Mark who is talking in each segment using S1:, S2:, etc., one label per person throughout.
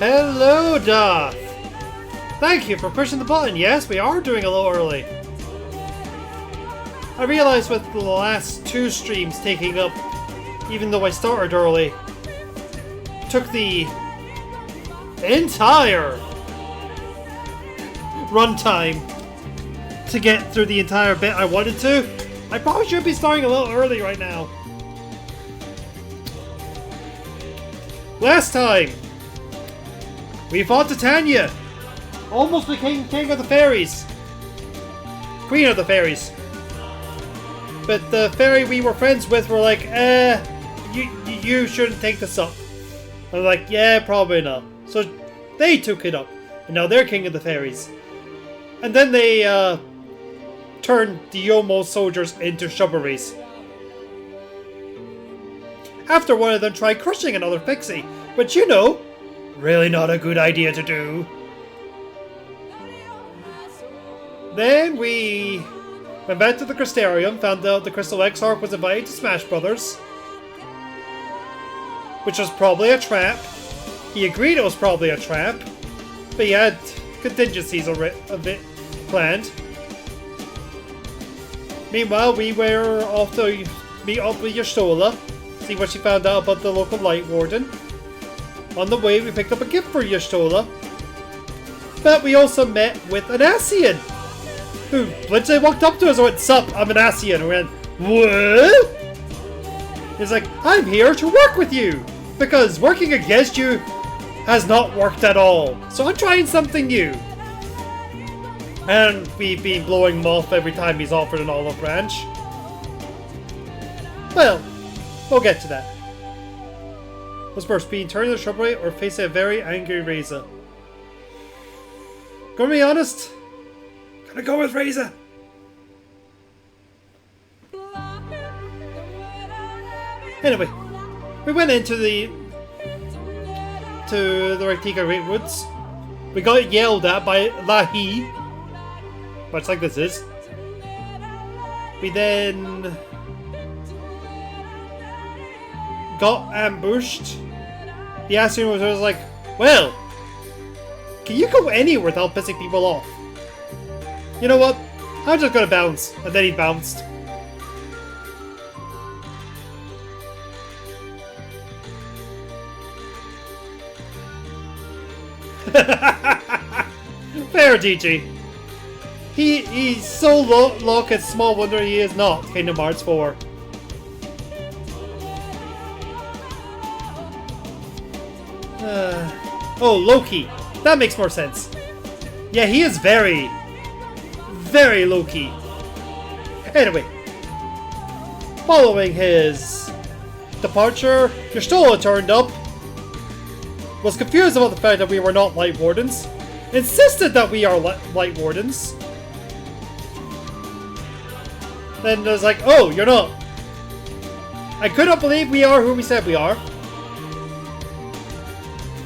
S1: Hello, Doth! Thank you for pushing the button. Yes, we are doing a little early. I realized with the last 2 streams taking up, even though I started early, took the entire runtime to get through the entire bit I wanted to. I probably should be starting a little early right now. Last time, we fought Titania. Almost became King of the Fairies. Queen of the Fairies. But the fairy we were friends with were like, you shouldn't take this up. I'm like, yeah, probably not. So they took it up. And now they're King of the Fairies. And then they turned the Yomo soldiers into shrubberies. After one of them tried crushing another pixie. Which, you know, really not a good idea to do. Then we went back to the Crystarium, found out the Crystal Exarch was invited to Smash Brothers. Which was probably a trap. He agreed it was probably a trap. But he had contingencies a bit planned. Meanwhile, we were off to meet up with Y'shtola, see what she found out about the local Light Warden. On the way, we picked up a gift for Y'shtola. But we also met with an Ascian, who literally walked up to us and went, "Sup, I'm an Ascian." And we went, "What?" He's like, "I'm here to work with you, because working against you has not worked at all. So I'm trying something new." And we've been blowing him off every time he's offered an olive branch. Well, we'll get to that. What's worse, being turned into a shrubbery or facing a very angry Reza? Gonna be honest, gonna go with Reza. Anyway, we went into the Raktika Great Woods. We got yelled at by Lahi, much like this is. We then got ambushed. The Ascian was like, "Well, can you go anywhere without pissing people off? You know what? I'm just gonna bounce." And then he bounced. Fair, DG. He's so low, it's small wonder he is not Kingdom Hearts 4. Oh, Loki. That makes more sense. Yeah, he is very, very low-key. Anyway, following his departure, Y'shtola turned up, was confused about the fact that we were not Light Wardens, insisted that we are Light Wardens, then was like, "Oh, you're not." I could not believe we are who we said we are.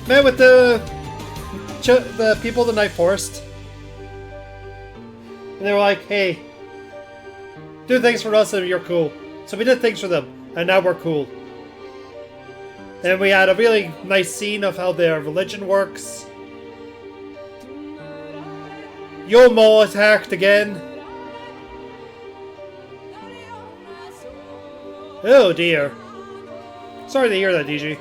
S1: Met with the people of the Night Forest. And they were like, "Hey, do things for us and you're cool." So we did things for them, and now we're cool. And we had a really nice scene of how their religion works. Yomo attacked again. Oh dear. Sorry to hear that, DG.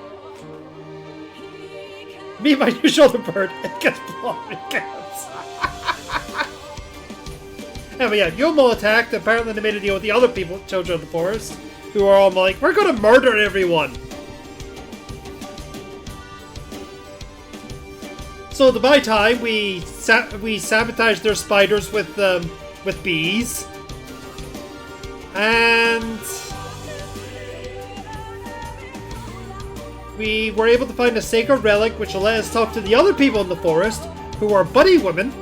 S1: Me, my new shoulder bird, it gets blown in caps. Anyway, yeah, Yomo attacked. Apparently they made a deal with the other people, children of the forest, who are all like, "We're gonna murder everyone." So to buy time, we sabotaged their spiders with bees, and we were able to find a sacred relic, which will let us talk to the other people in the forest, who are bunny women,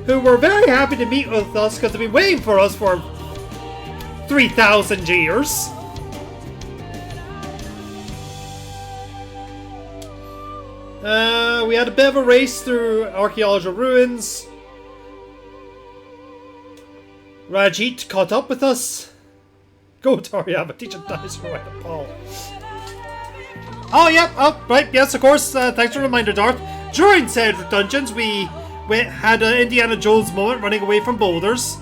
S1: who were very happy to meet with us because they've been waiting for us for 3,000 years. We had a bit of a race through archaeological ruins. Rajit caught up with us. Go, Toriyama, teach a dinosaur how to pull. Oh, yep. Oh, right. Yes, of course. Thanks for the reminder, Darth. During said dungeons, we had an Indiana Jones moment running away from boulders.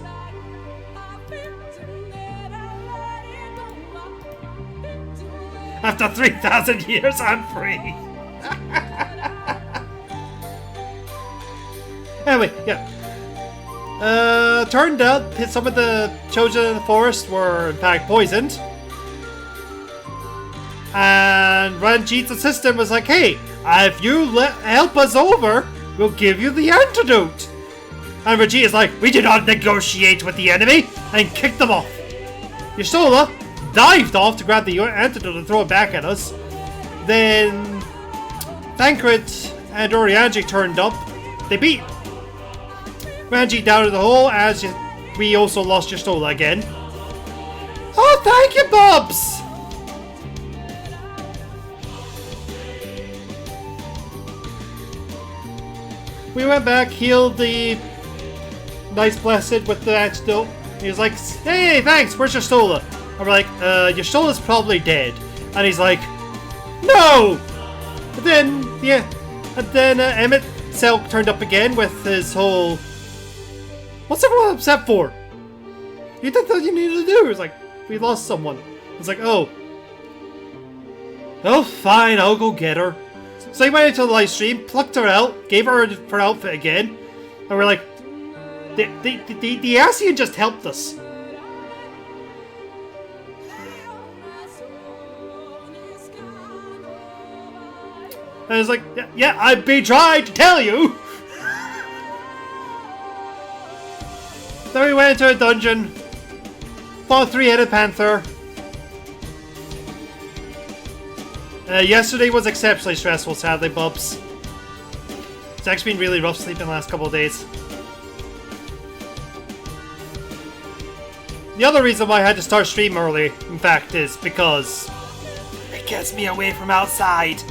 S1: After 3,000 years, I'm free. Anyway, yeah. Turned out some of the chosen in the forest were in fact poisoned. And Ranjit's assistant was like, hey, if you help us over, we'll give you the antidote. And Ranjit is like, we do not negotiate with the enemy, and kicked them off. Y'shtola dived off to grab the antidote and throw it back at us. Then Thancred and Orianji turned up. They beat Ranjit down to the hole, as we also lost Y'shtola again. Oh, thank you, Bubs! We went back, healed the Nice Blessed with the antidote. He was like, hey, thanks, where's Y'shtola? And we're like, Y'shtola's probably dead. And he's like, no! But then, yeah. And then Emmett Selk turned up again with his whole... What's everyone upset for? You did what you needed to do. It's like, we lost someone. It's like, oh. Oh, fine, I'll go get her. So he went into the live stream, plucked her out, gave her her outfit again, and we're like, the Asian just helped us. And it's like, yeah, I've been trying to tell you. Then we went into a dungeon, fought a 3-headed panther. Yesterday was exceptionally stressful, sadly, Bubs. It's actually been really rough sleeping the last couple of days. The other reason why I had to start stream early, in fact, is because it gets me away from outside.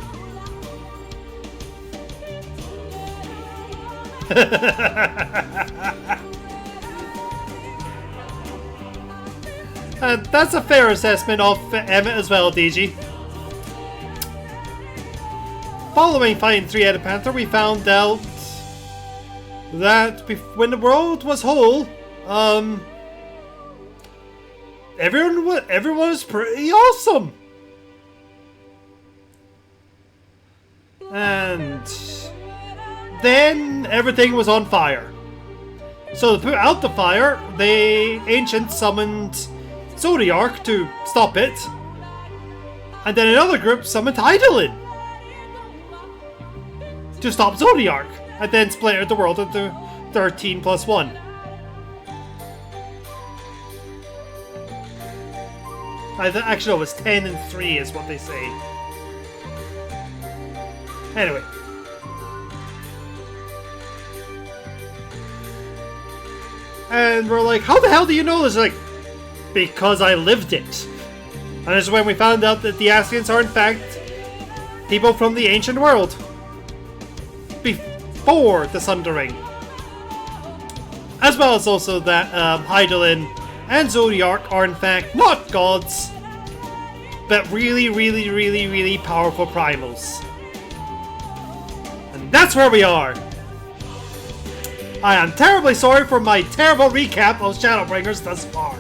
S1: And that's a fair assessment of Emmett as well, DG. Following fighting 3-headed panther, we found out that when the world was whole, everyone was pretty awesome. And then everything was on fire. So to put out the fire, the Ancient summoned Zodiark to stop it. And then another group summoned Eidolon to stop Zodiark, and then splintered the world into 13 plus 1. Actually, no, it was 10 and 3 is what they say. Anyway. And we're like, how the hell do you know this? Like, because I lived it. And this is when we found out that the Asians are in fact people from the ancient world. Before the Sundering. As well as also that Eidolon and Zodiark are in fact not gods, but really, really, really, really powerful primals. And that's where we are. I am terribly sorry for my terrible recap of Shadowbringers thus far.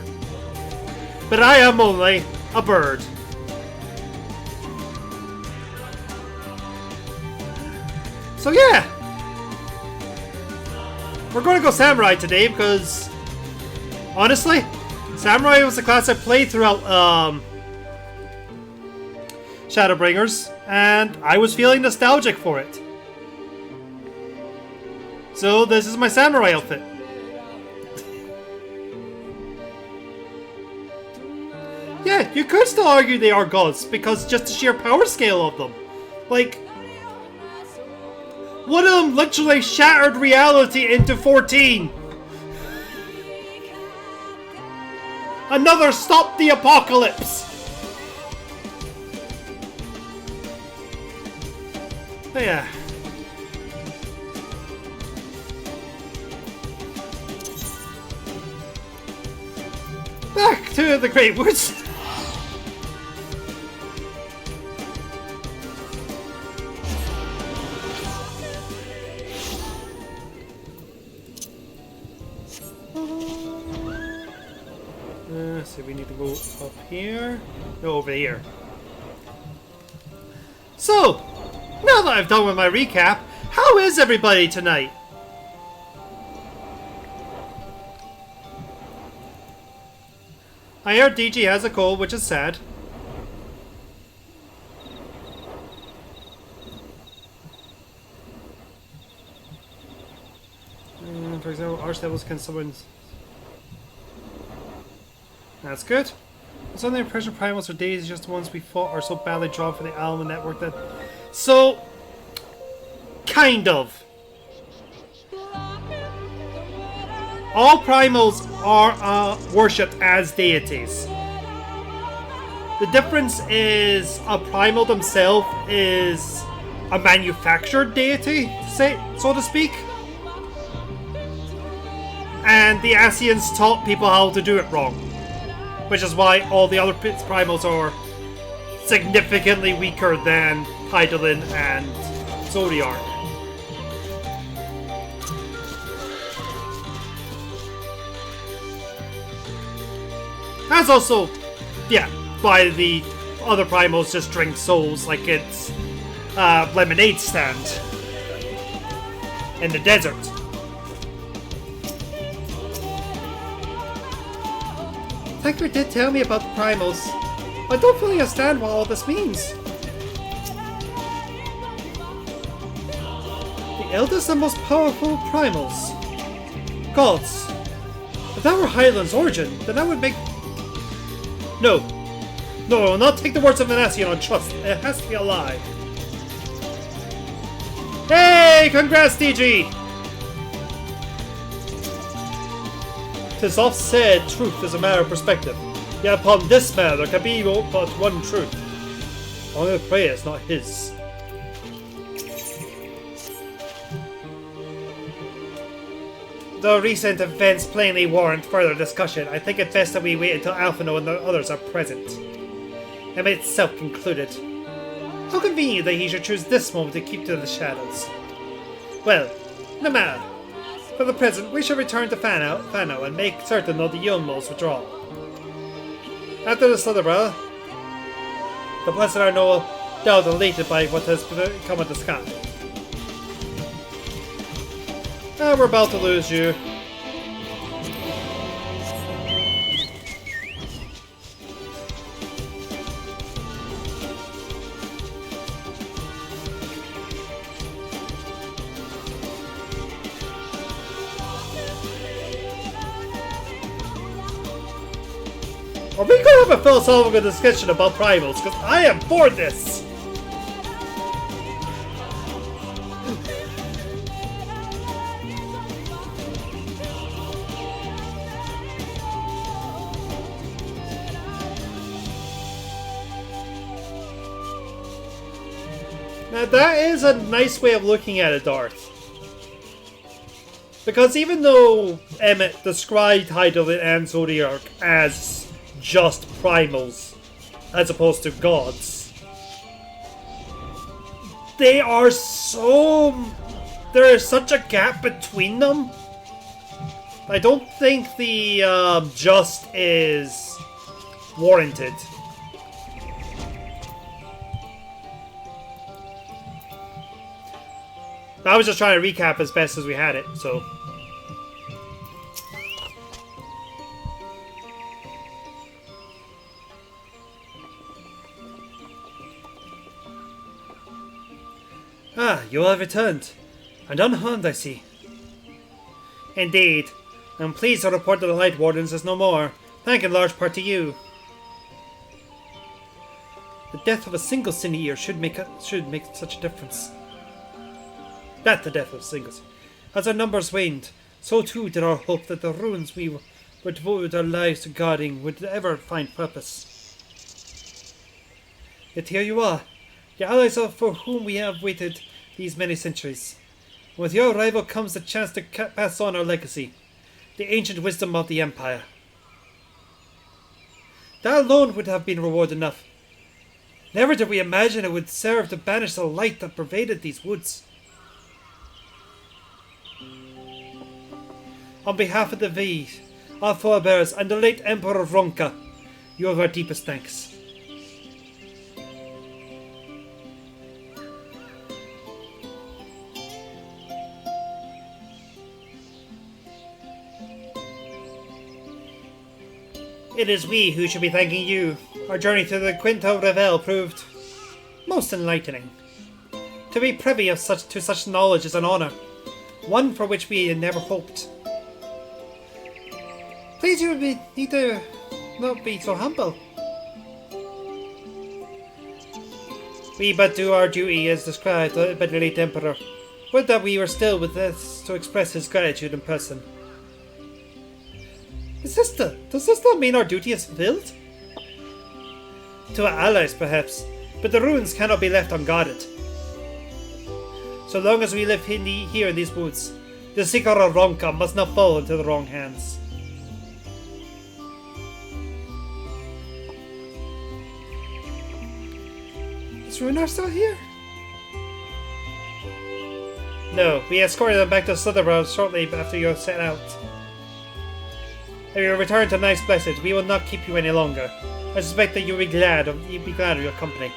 S1: But I am only a bird. So yeah. We're going to go Samurai today because, honestly, Samurai was the class I played throughout Shadowbringers, and I was feeling nostalgic for it. So this is my Samurai outfit. Yeah, you could still argue they are gods, because just the sheer power scale of them. Like, one of them literally shattered reality into 14. Another stopped the apocalypse. Yeah. Back to the Great Woods. do we need to go up here? No, over here. So, now that I've done with my recap, how is everybody tonight? I heard DG has a cold, which is sad. For example, Archdevils can summon... That's good. It's on the impression primals or days just the ones we fought are so badly drawn for the Alma network that... So... Kind of. All primals are worshipped as deities. The difference is a primal themselves is a manufactured deity, so to speak. And the Asians taught people how to do it wrong. Which is why all the other primals are significantly weaker than Hydaelyn and Zodiark. That's also, yeah, why the other primals just drink souls like it's a lemonade stand in the desert. Thacker did tell me about the primals. I don't fully understand what all this means. The eldest and most powerful primals. Gods. If that were Hydaelyn's origin, then that would make... No. No, I will not take the words of an Asian on trust. It has to be a lie. Hey! Congrats, DG! 'Tis oft said, truth is a matter of perspective. Yet upon this matter there can be but one truth. Only the prayer is not his. Though recent events plainly warrant further discussion, I think it best that we wait until Alphino and the others are present. Him itself concluded. How convenient that he should choose this moment to keep to the shadows. Well, no matter. For the present, we shall return to Fano and make certain of the Yonmo's withdrawal. After the Slitherbrother, the Blessed are no doubt elated by what has become of the sky. We're about to lose you. Are we going to have a philosophical discussion about primals? Because I am for this! Now that is a nice way of looking at it, Darth. Because even though Emmett described Hydaelyn and Zodiark as just primals, as opposed to gods, they are so... there is such a gap between them. I don't think the just is warranted. I was just trying to recap as best as we had it, so... Ah, you all have returned. And unharmed, I see. Indeed. I'm pleased to report that the Light Wardens is no more, thanks in large part to you. The death of a single Cinear should make such a difference. That the death of a single. As our numbers waned, so too did our hope that the ruins we were devoted our lives to guarding would ever find purpose. Yet here you are, the allies for whom we have waited these many centuries. With your arrival comes the chance to pass on our legacy, the ancient wisdom of the Empire. That alone would have been reward enough. Never did we imagine it would serve to banish the light that pervaded these woods. On behalf of the V, our forebears, and the late Emperor Ronka, You have our deepest thanks. It is we who should be thanking you. Our journey to the Quinto Revel proved most enlightening. To be privy of such knowledge is an honor, one for which we had never hoped. Please, you need to not be so humble. We but do our duty as described by the late Emperor. Would that we were still with us to express his gratitude in person. Does this not mean our duty is fulfilled? To our allies, perhaps, but the ruins cannot be left unguarded. So long as we live here in these woods, the Seeker of Ronka must not fall into the wrong hands. Is Runar still here? No, we escorted them back to Slytherin shortly after you set out. If you return to Nice Blessed, we will not keep you any longer. I suspect that you'll be glad of your company.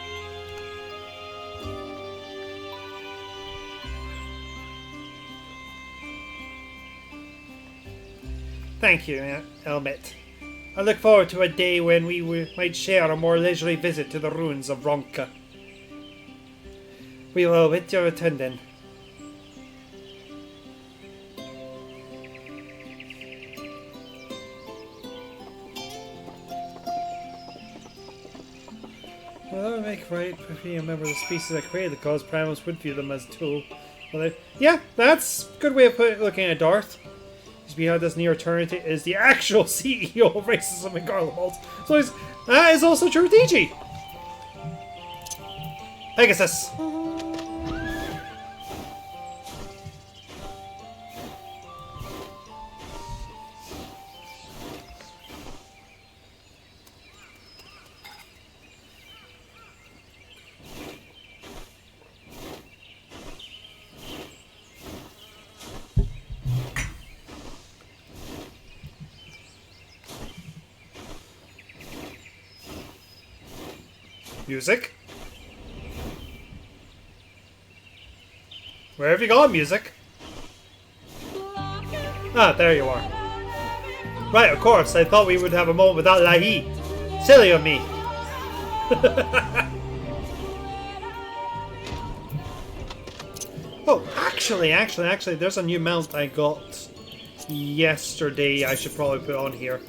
S1: Thank you, Elmet. I look forward to a day when we might share a more leisurely visit to the ruins of Ronka. We will await your return then. Well, make right if you remember the species that created the cause, Primus would view them as a tool. Well, yeah, that's a good way of looking at Darth. Behind this near eternity is the actual CEO of racism in Garlemald. So that is also true of Tachi. Pegasus. Music? Where have you gone, music? Ah, there you are. Right, of course, I thought we would have a moment without Lahi. Silly of me. Oh, actually, there's a new mount I got yesterday I should probably put on here.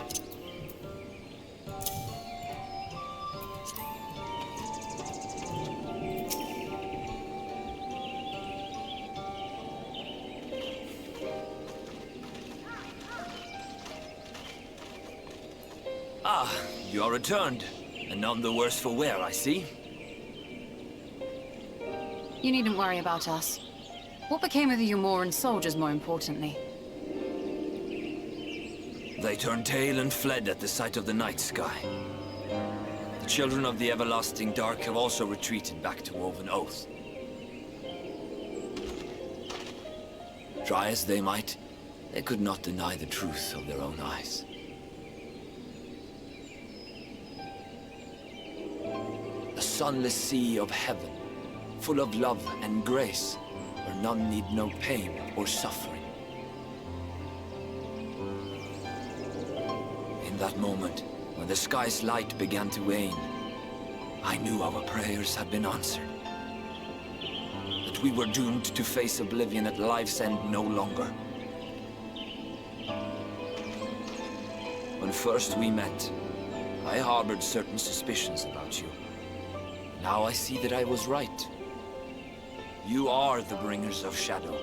S2: Ah, you are returned, and none the worse for wear, I see.
S3: You needn't worry about us. What became of the Umoran soldiers, more importantly?
S2: They turned tail and fled at the sight of the night sky. The children of the everlasting dark have also retreated back to Woven Oath. Try as they might, they could not deny the truth of their own eyes. A sunless sea of heaven, full of love and grace, where none need know pain or suffering. In that moment, when the sky's light began to wane, I knew our prayers had been answered. That we were doomed to face oblivion at life's end no longer. When first we met, I harbored certain suspicions about you. Now I see that I was right. You are the bringers of shadow,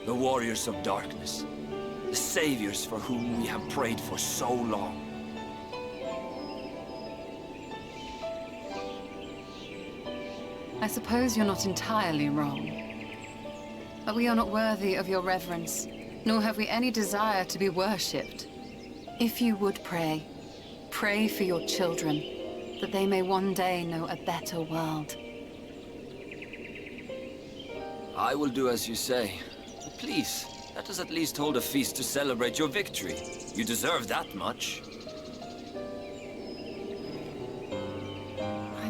S2: the warriors of darkness, the saviors for whom we have prayed for so long.
S3: I suppose you're not entirely wrong. But we are not worthy of your reverence, nor have we any desire to be worshipped. If you would pray, pray for your children, that they may one day know a better world.
S2: I will do as you say. But please, let us at least hold a feast to celebrate your victory. You deserve that much.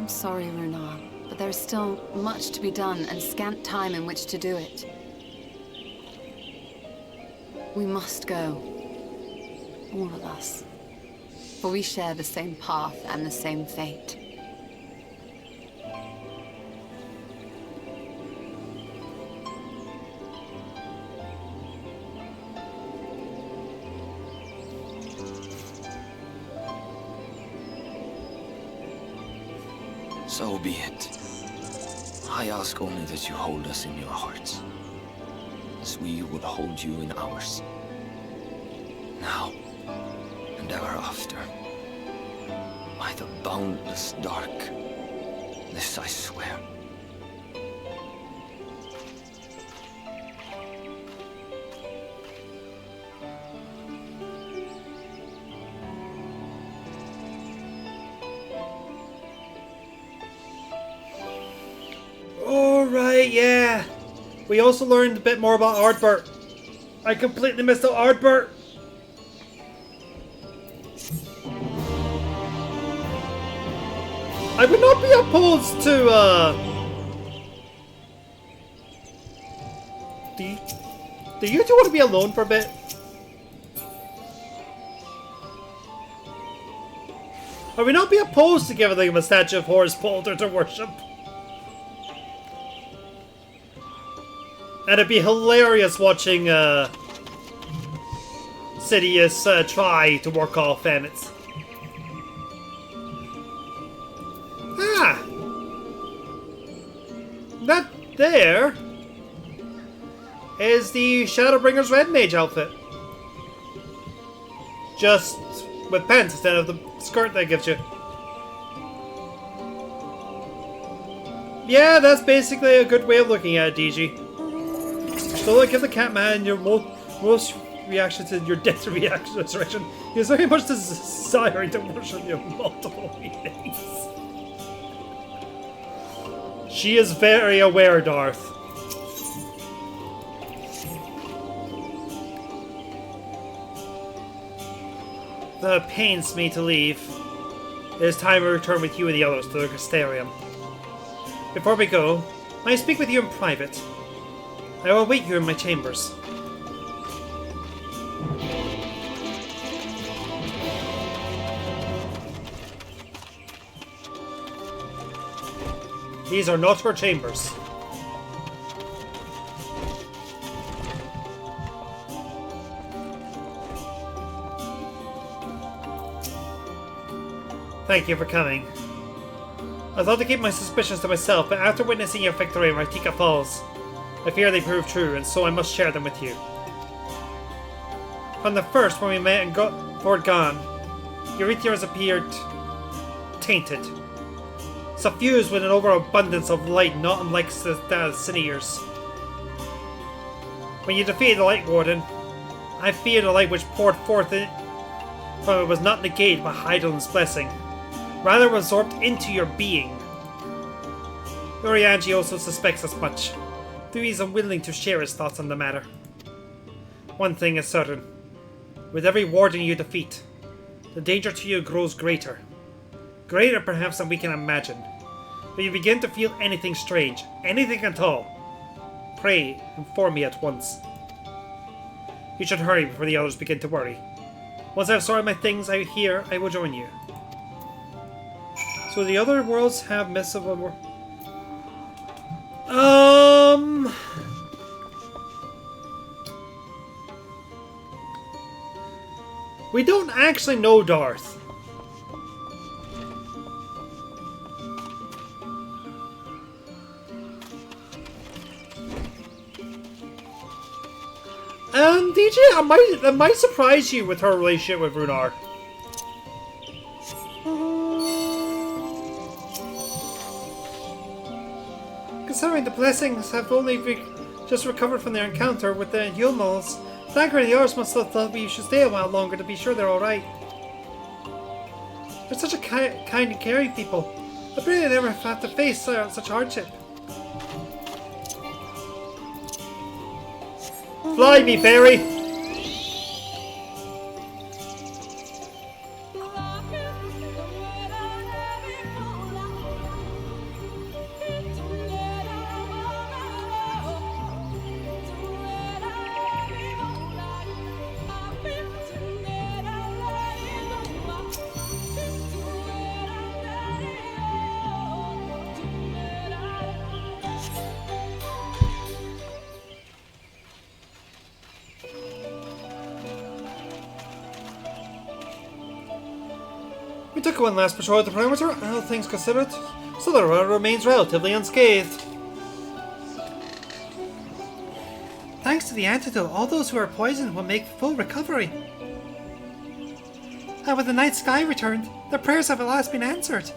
S3: I'm sorry, Runar, but there is still much to be done and scant time in which to do it. We must go. All of us. For we share the same path and the same fate.
S2: So be it. I ask only that you hold us in your hearts, as we would hold you in ours. Now, and ever after. By the boundless dark, this I swear.
S1: Alright, yeah. We also learned a bit more about Ardbert. I completely missed out Ardbert. I would not be opposed to, Do you two want to be alone for a bit? I would not be opposed to giving them a statue of Horus Polder to worship. And it'd be hilarious watching, Sidious, try to work off Emmets. Ah! That there is the Shadowbringer's Red Mage outfit. Just with pants instead of the skirt that gives you. Yeah, that's basically a good way of looking at it, DG. So like give the Catman your most reaction to your death resurrection. He has very much desiring to worship you multiple meanings. She is very aware, Darth. Though it pains me to leave, it is time we return with you and the others to the Castellium. Before we go, may I speak with you in private? I will await you in my chambers. These are not her chambers. Thank you for coming. I thought to keep my suspicions to myself, but after witnessing your victory in Raitika Falls, I fear they prove true, and so I must share them with you. From the first, when we met and got Fort Gone, Eurytheus appeared tainted, suffused with an overabundance of light not unlike that of Cinears. When you defeated the Light Warden, I feared the light which poured forth from it was not negated by Heidel's blessing, rather absorbed into your being. Urianji also suspects as much, though he is unwilling to share his thoughts on the matter. One thing is certain. With every warden you defeat, the danger to you grows greater. Greater perhaps than we can imagine. If you begin to feel anything strange, anything at all, pray inform me at once. You should hurry before the others begin to worry. Once I've sorted my things out here, I will join you. So the other worlds have myths of a war. We don't actually know Darth. DJ, that might surprise you with her relationship with Runar. Considering the blessings have only just recovered from their encounter with the Yulmals, Dagger and the others must have thought we should stay a while longer to be sure they're alright. They're such a kind and caring people. I pray they never have to face such hardship. Fly me, fairy! took one last patrol of the perimeter, and all things considered, so the road remains relatively unscathed. Thanks to the antidote, all those who are poisoned will make full recovery. And with the night sky returned, their prayers have at last been answered.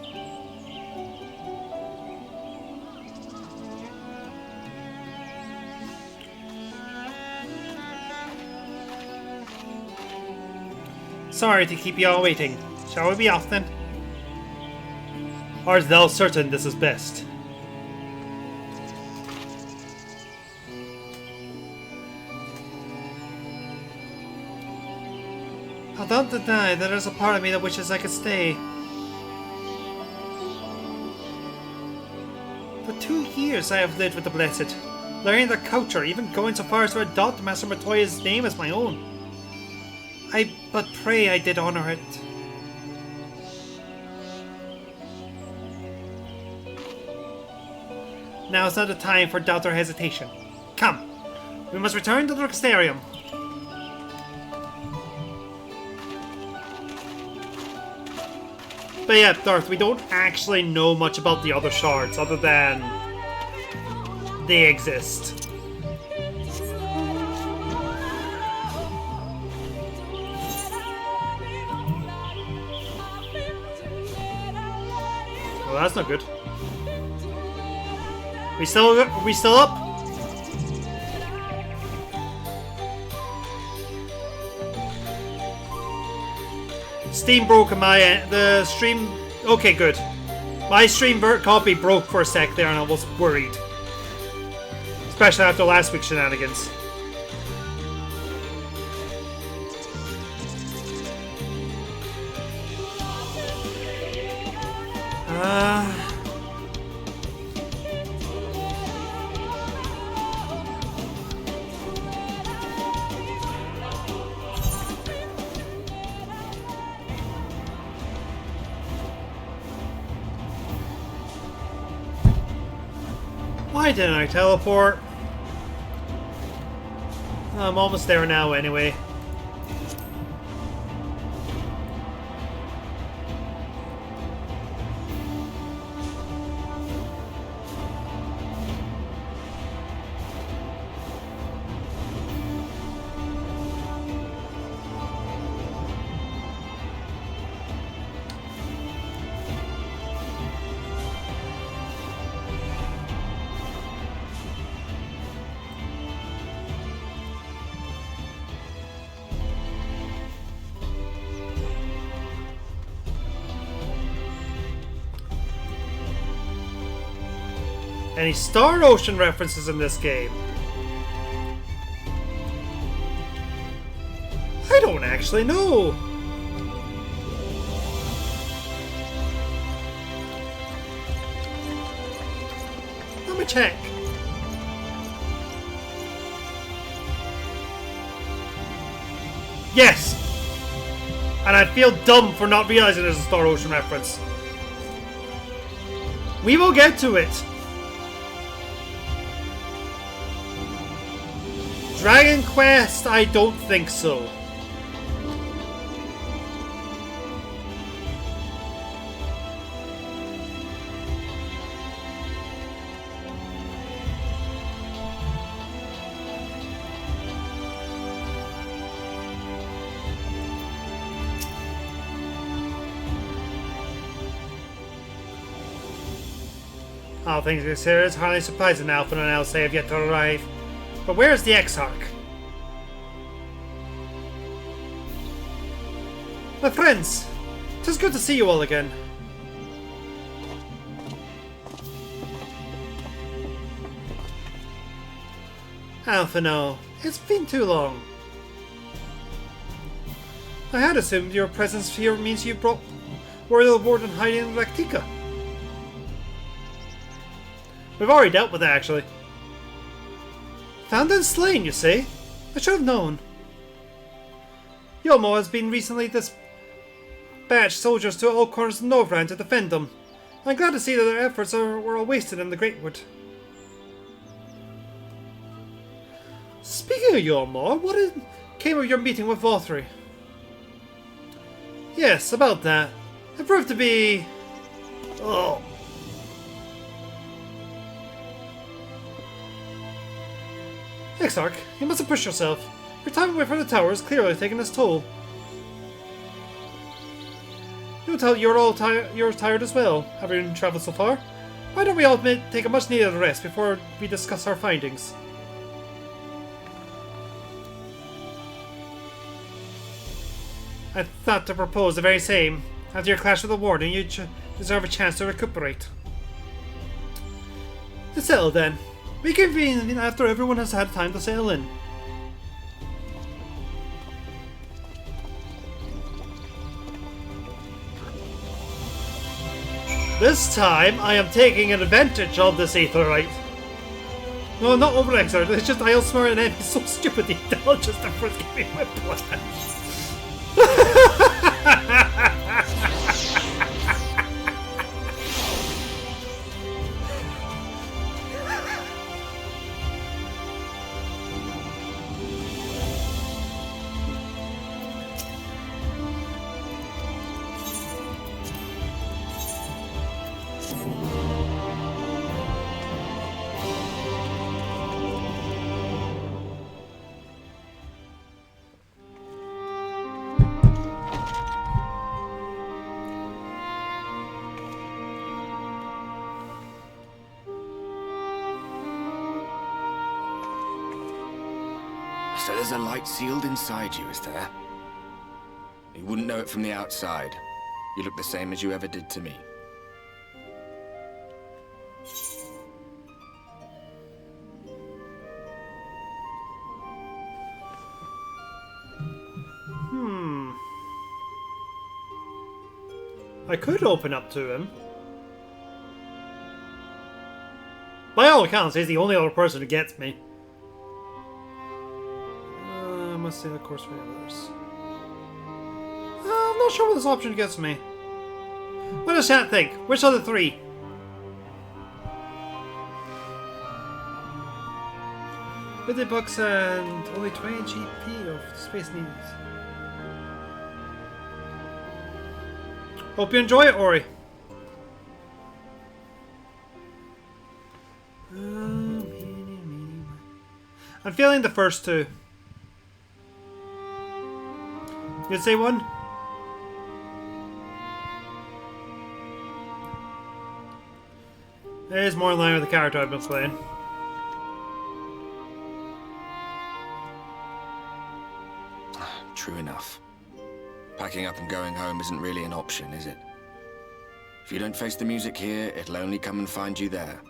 S1: Sorry to keep you all waiting. Shall we be off then? Art thou certain this is best? I don't deny that there's a part of me that wishes I could stay. For 2 years I have lived with the Blessed, learning their culture, even going so far as to adopt Master Matoya's name as my own. I but pray I did honor it. Now is not the time for doubt or hesitation. Come, we must return to the Rexarium. But yeah, Darth, we don't actually know much about the other shards other than they exist. Well, that's not good. We still up? Steam broke on my end. The stream. Okay, good. My stream copy broke for a sec there, and I was worried, especially after last week's shenanigans. Why didn't I teleport? I'm almost there now anyway. Any Star Ocean references in this game? I don't actually know. Let me check. Yes! And I feel dumb for not realizing there's a Star Ocean reference. We will get to it. Dragon Quest? I don't think so. All things considered, it's hardly surprising now for an else have yet to arrive. But where is the Exarch? My friends, 'tis good to see you all again. Alphino, it's been too long. I had assumed your presence here means you brought Royal Warden hiding in Lactica. We've already dealt with that, actually. Found and slain, you say? I should have known. Yomo has been recently dispatched soldiers to all corners of Norvrand to defend them. I'm glad to see that their efforts were all wasted in the Greatwood. Speaking of Yomo, what came of your meeting with Vothri? Yes, about that. It proved to be... Oh. Exarch, you mustn't push yourself. Your time away from the tower is clearly taking its toll. You tell you're tired as well, having travelled so far. Why don't we all take a much needed rest before we discuss our findings? I thought to propose the very same. After your clash with the warden, you deserve a chance to recuperate. To settle then. We convene after everyone has had time to settle in. This time, I am taking advantage of this aetherite. No, not over Exarch, it's just I outsmart an enemy so stupidly intelligent that first gave me my plan.
S4: So there's a light sealed inside you, is there? You wouldn't know it from the outside. You look the same as you ever did to me.
S1: I could open up to him. By all accounts, he's the only other person who gets me. I must say the course for the others. I'm not sure what this option gets me. What does chat think? Which are the three? $50 bucks and only 20 GP of space needs. Hope you enjoy it, Ori. I'm feeling the first two. You'd say one? It is more in line with the character I've been playing.
S4: True enough. Packing up and going home isn't really an option, is it? If you don't face the music here, it'll only come and find you there.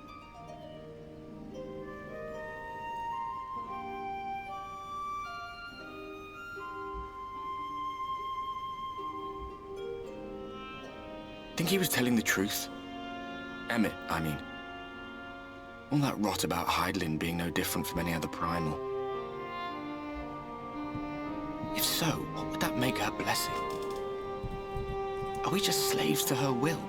S4: Think he was telling the truth? Emmett, I mean. All that rot about Hydaelyn being no different from any other primal. If so, what would that make her blessing? Are we just slaves to her will?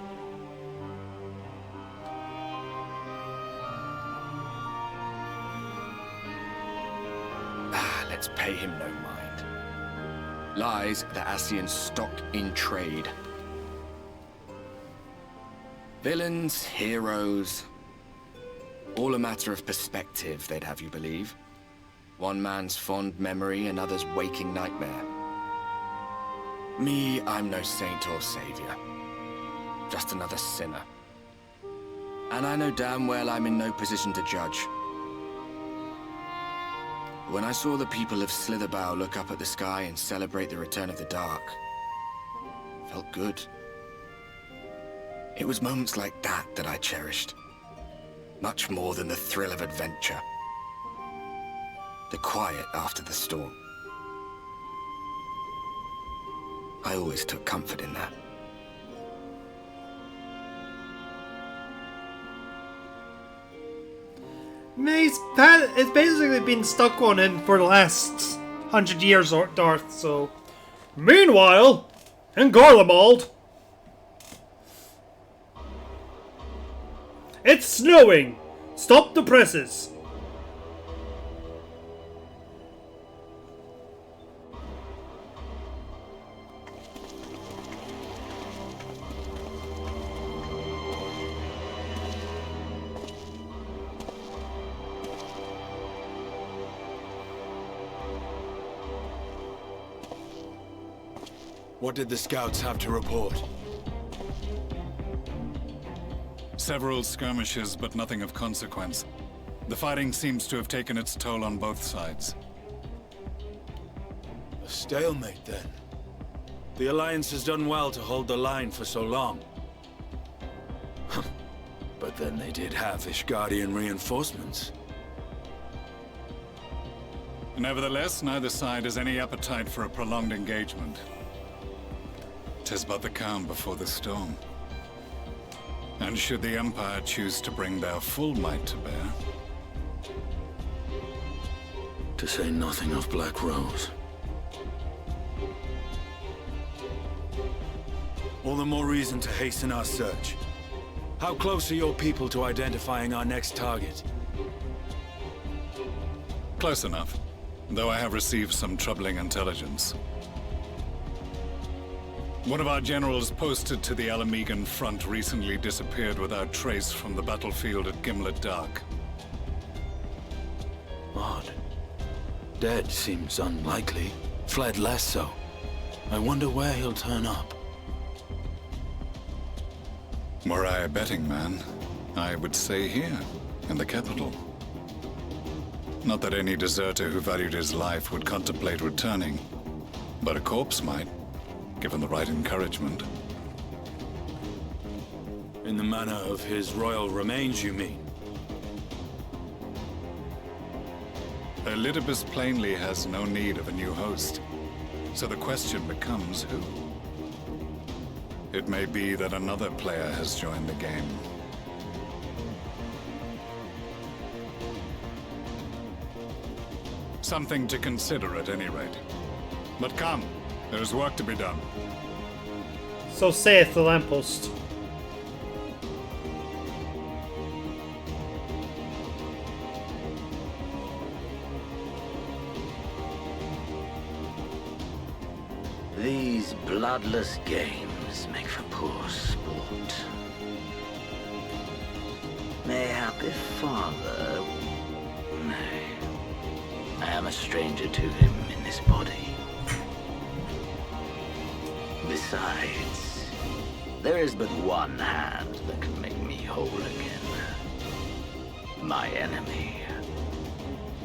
S4: Let's pay him no mind. Lies the Ascian stock in trade. Villains, heroes, all a matter of perspective, they'd have you believe. One man's fond memory, another's waking nightmare. Me, I'm no saint or savior. Just another sinner. And I know damn well I'm in no position to judge. When I saw the people of Slitherbow look up at the sky and celebrate the return of the dark, felt good. It was moments like that that I cherished. Much more than the thrill of adventure. The quiet after the storm. I always took comfort in that.
S1: It's basically been stuck on him for the last 100 years, Darth, so... Meanwhile, in Garlemald... It's snowing! Stop the presses!
S5: What did the scouts have to report?
S6: Several skirmishes, but nothing of consequence. The fighting seems to have taken its toll on both sides.
S5: A stalemate, then. The Alliance has done well to hold the line for so long. But then they did have Ishgardian reinforcements.
S6: Nevertheless, neither side has any appetite for a prolonged engagement. 'Tis but the calm before the storm. And should the Empire choose to bring their full might to bear...
S5: To say nothing of Black Rose. All the more reason to hasten our search. How close are your people to identifying our next target?
S6: Close enough, though I have received some troubling intelligence. One of our generals posted to the Alamegan front recently disappeared without trace from the battlefield at Gimlet Dark.
S5: Odd. Dead seems unlikely. Fled less so. I wonder where he'll turn up.
S6: Were I a betting man, I would say here, in the capital. Not that any deserter who valued his life would contemplate returning, but a corpse might, given the right encouragement.
S5: In the manner of his royal remains, you mean?
S6: Elidibus plainly has no need of a new host, so the question becomes who? It may be that another player has joined the game. Something to consider at any rate. But come, there's work to be done.
S1: So saith the lamppost.
S7: These bloodless games make for poor sport. Mayhap if father... Nay. I am a stranger to him in this body. Besides, there is but one hand that can make me whole again. My enemy.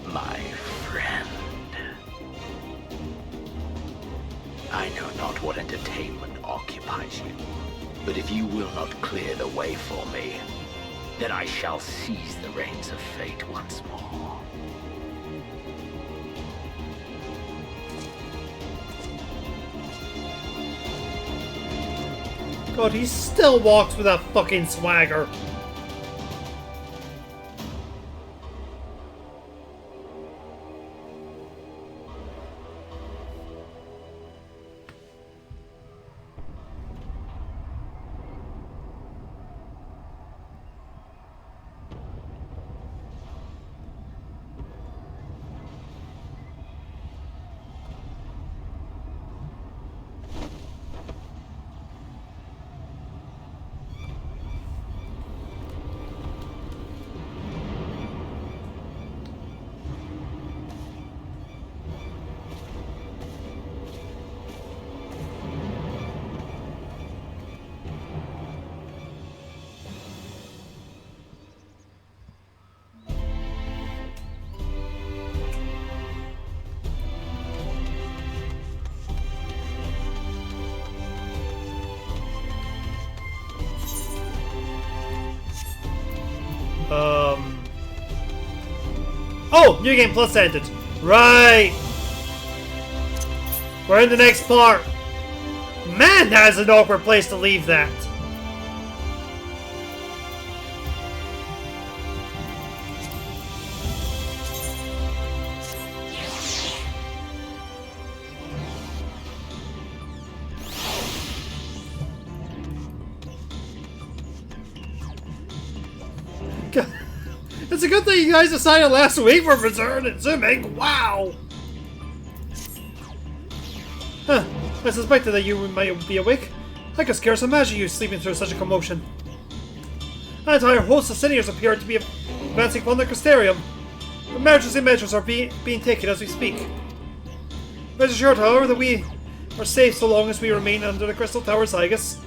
S7: My friend. I know not what entertainment occupies you, but if you will not clear the way for me, then I shall seize the reins of fate once more.
S1: God, he still walks with that fucking swagger. Oh, New Game Plus ended. Right. We're in the next part. Man, that's an awkward place to leave that. It's a good thing you guys decided last week for Berserk and Zooming. Wow! Huh. I suspected that you might be awake. I could scarce imagine you sleeping through such a commotion. An entire host of seniors appear to be advancing from the Crystarium. Emergency measures are being taken as we speak. Rest assured, however, that we are safe so long as we remain under the Crystal Tower Zygus.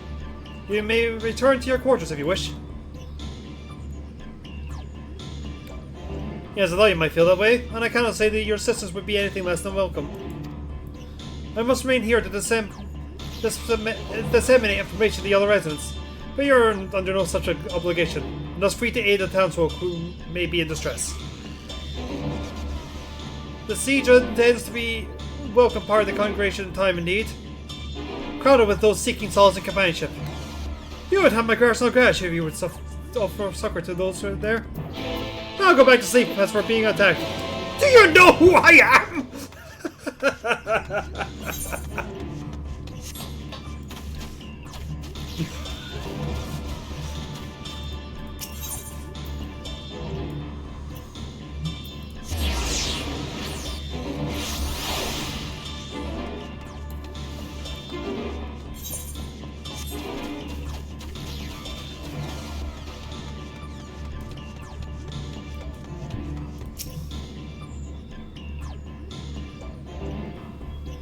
S1: You may return to your quarters if you wish. Yes, I thought you might feel that way, and I cannot say that your assistance would be anything less than welcome. I must remain here to disseminate information to the other residents, but you're under no such obligation, and thus free to aid the townsfolk who may be in distress. The siege tends to be a welcome part of the congregation in time of need, crowded with those seeking solace and companionship. You would have my personal gratitude if you would offer succor to those who are there. I'll go back to sleep as for being attacked. Do you know who I am?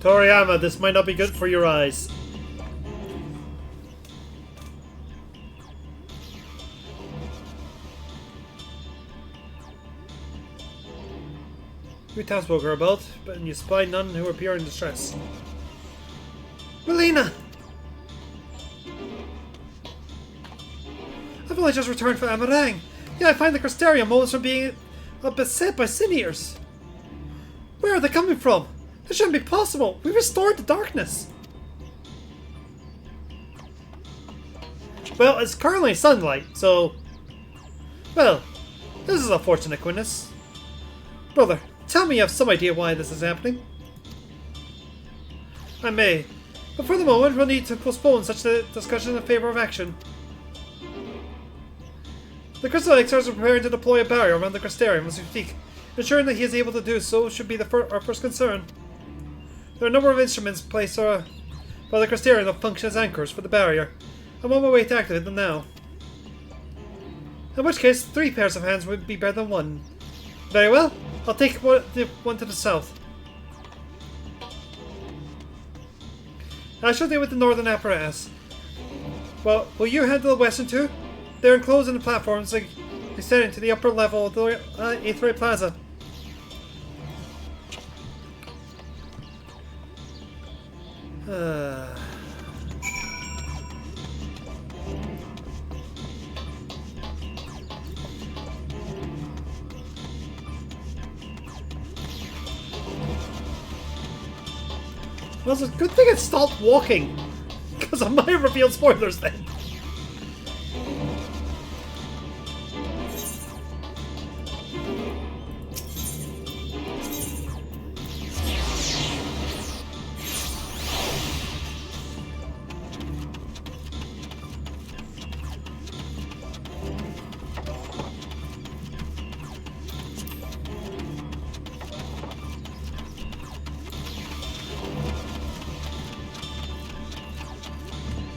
S1: Toriyama, this might not be good for your eyes. You townsfolk are about, but you spy none who appear in distress. Melina! I've only just returned from Amarang. Yeah, I find the Crystarium moles from being beset by sin eaters. Where are they coming from? This shouldn't be possible. We restored the darkness. Well, it's currently sunlight, so... Well, this is a fortunate coincidence. Brother, tell me you have some idea why this is happening. I may, but for the moment we'll need to postpone such a discussion in favor of action. The Crystal Exiles are preparing to deploy a barrier around the Crystarium as we speak. Ensuring that he is able to do so should be our first concern. There are a number of instruments placed by the Crystarium that function as anchors for the barrier. I'm on my way to activate them now. In which case, 3 pairs of hands would be better than 1. Very well, I'll take one to the south. I shall deal with the northern apparatus. Well, will you handle the western two? They're enclosed in the platforms extending to the upper level of the 8th Ray Plaza. Well, it's a good thing it stopped walking, because I might have revealed spoilers then.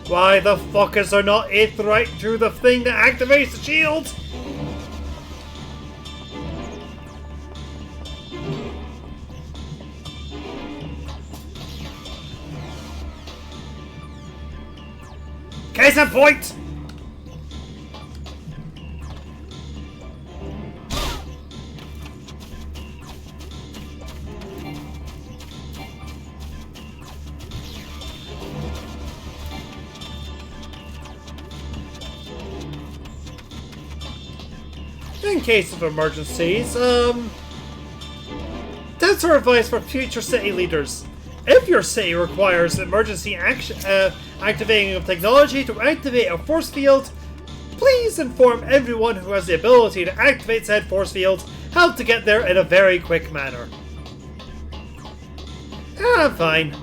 S1: Why the fuck is there not 8th right to the thing that activates the shield? Case in point! In case of emergencies, that's our advice for future city leaders. If your city requires emergency activating of technology to activate a force field, please inform everyone who has the ability to activate said force field how to get there in a very quick manner. I'm fine.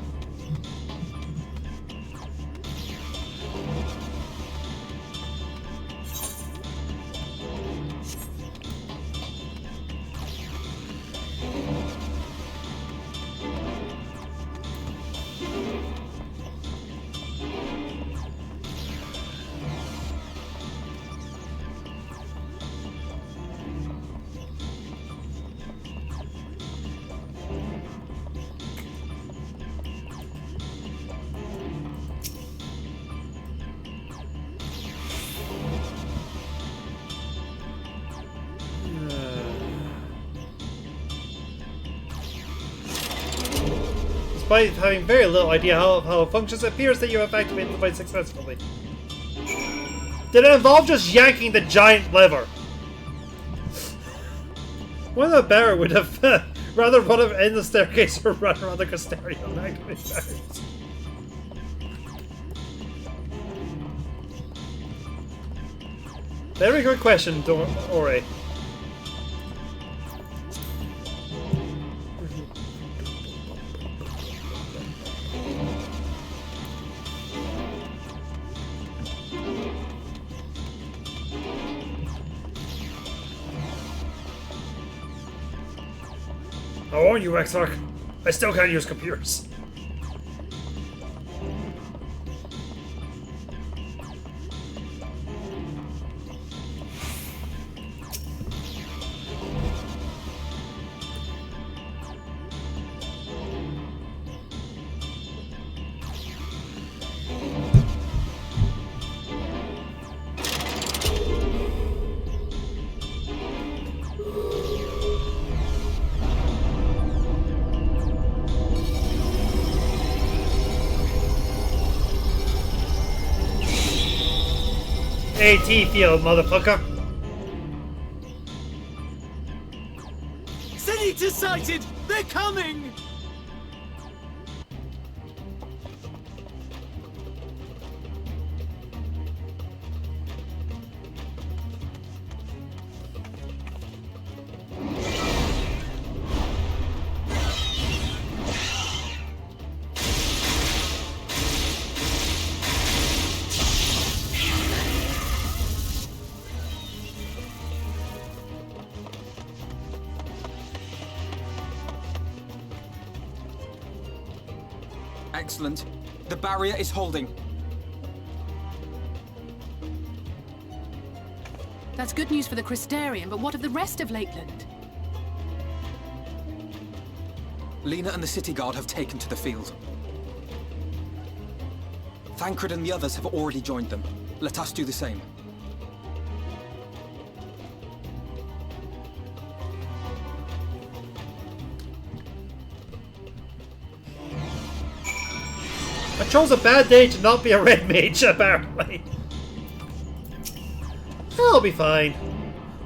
S1: Despite having very little idea how it functions, it appears that you have activated the device successfully. Did it involve just yanking the giant lever? One of the better would have rather run up in the staircase or run around the Casteria and activate barriers. Very good question, Ore. I warn you, Exarch. I still can't use computers. AT field, motherfucker.
S8: Senator sighted! They're coming!
S9: Excellent. The barrier is holding.
S10: That's good news for the Crystarian, but what of the rest of Lakeland?
S9: Lena and the city guard have taken to the field. Thancred and the others have already joined them. Let us do the same.
S1: I chose a bad day to not be a red mage, apparently. I'll be fine.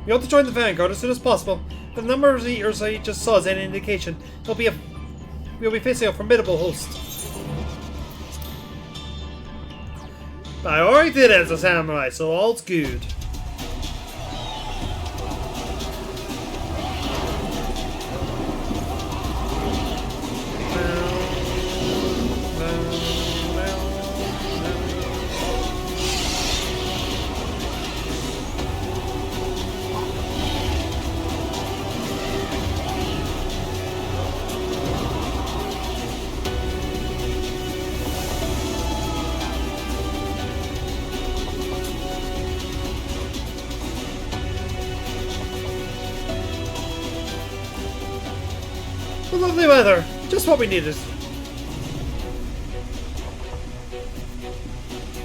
S1: We ought to join the Vanguard as soon as possible. If the number of eaters I just saw is any indication, we'll be facing a formidable host. But I already did it as a samurai, so all's good. Lovely weather, just what we needed.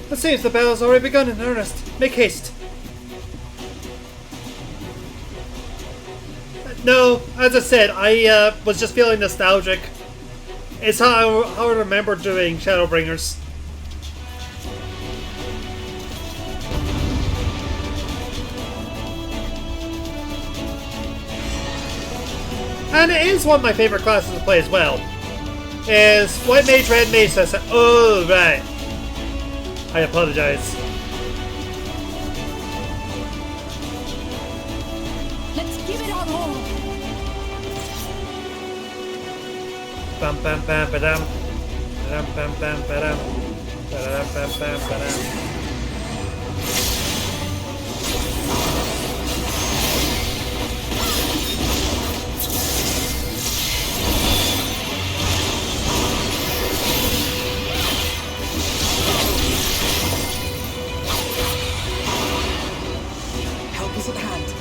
S1: It seems the battle has already begun in earnest. Make haste. No, as I said, I was just feeling nostalgic. It's how I remember doing Shadowbringers. And it is one of my favorite classes to play as well. Is White Mage, Red Mage. Oh, right. I apologize.
S10: Let's give it our all!
S1: Bam bam bam ba-dam. Ba-dam bam bam ba-dam. Ba-dam bam bam ba-dam.
S9: At hand.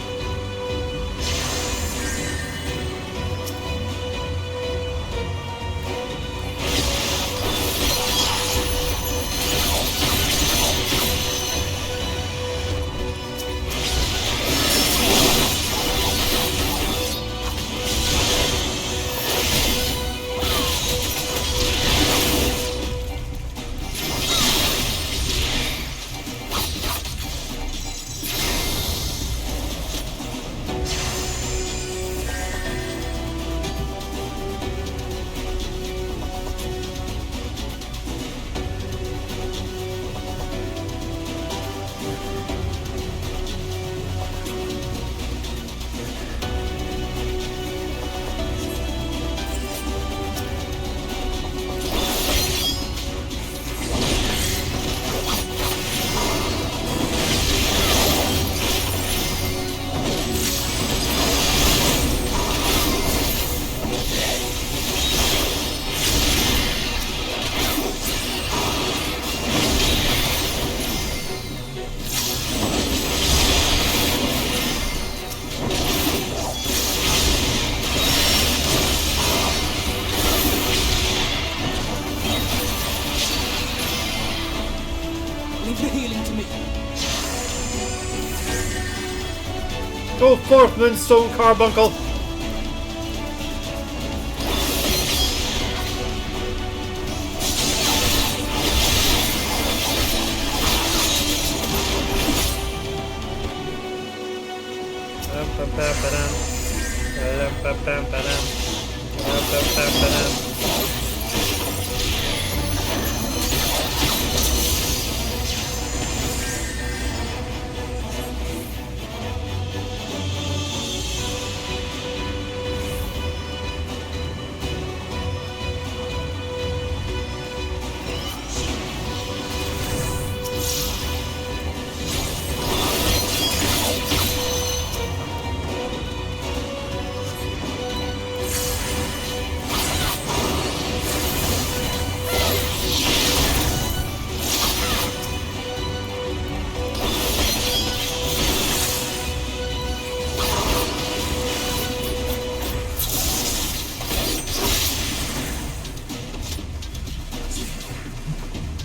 S1: Go forth, Moonstone Carbuncle!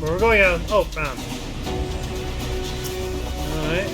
S1: We're going out. Oh, bam. Alright.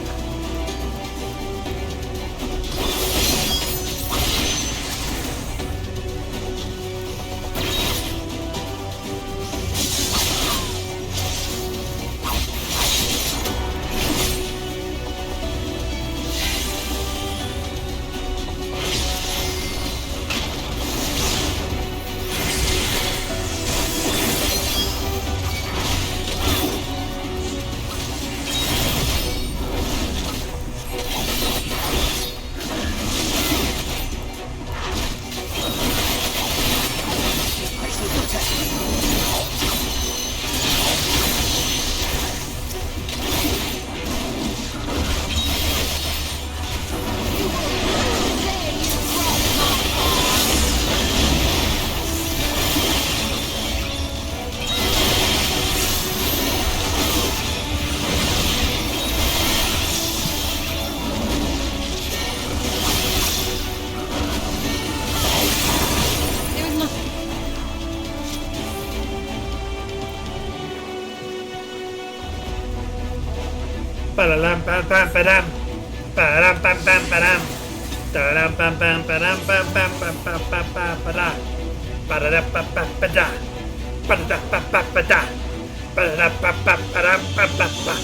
S1: Ba-da-lam, bam, bam, ba-dam. Ba-dam, bam, bam, ba-dam. Da-dam, bam, bam, ba-dam, bam, bam, bam, bam, bam, bam, ba-da. Ba-da-da, ba-ba, ba-da. Ba-da-da, ba-ba, ba-da. Ba-da-da, ba-ba, ba-dam, ba-ba-ba.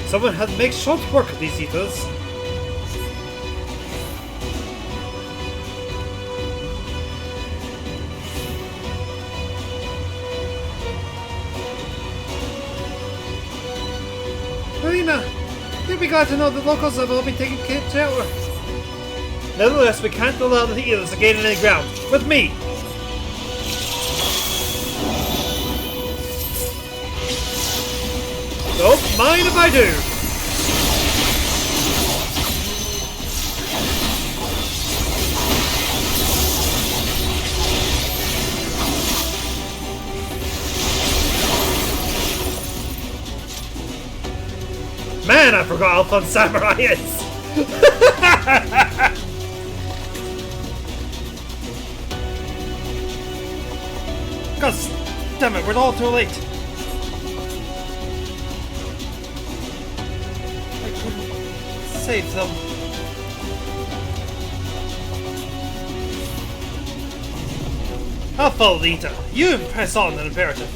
S1: Someone had to make short work of these eaters. Marina, you'd be glad to know the locals have all been taking shelter. Nevertheless, we can't allow the healers to gain any ground. With me! Don't mind if I do! Man, I forgot how fun Samurai is! Cause, damn it, we're all too late. I couldn't save them. I'll follow Lita. You press on an imperative.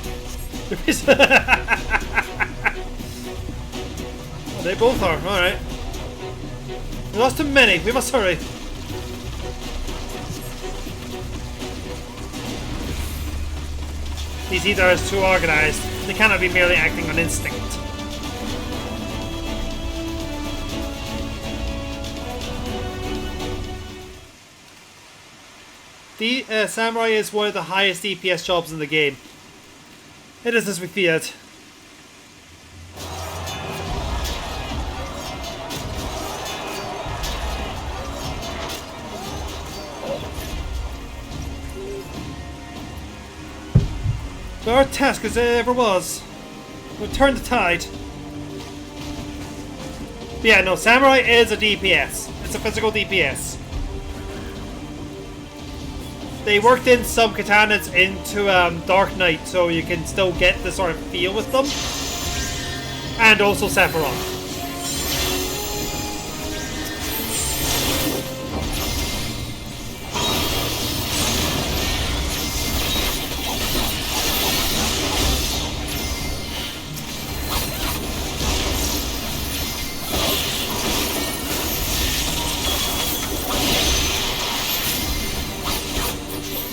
S1: They both are, alright. We lost too many, we must hurry. These either are too organized. They cannot be merely acting on instinct. The Samurai is one of the highest DPS jobs in the game. It is as we feared. But our task as it ever was. We'll turn the tide. But yeah, no, Samurai is a DPS. It's a physical DPS. they worked in some katanas into Dark Knight, so you can still get the sort of feel with them. And also Sephiroth.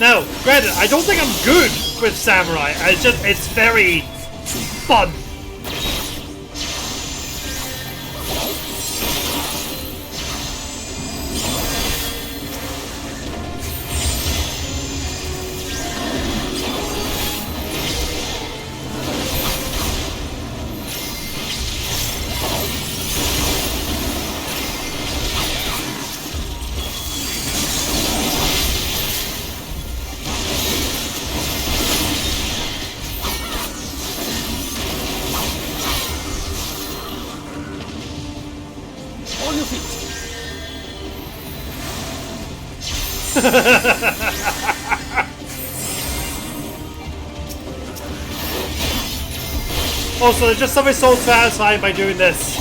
S1: Now, granted, I don't think I'm good with samurai. It's very fun.
S9: On your feet.
S1: Also, there's just something so satisfying by doing this.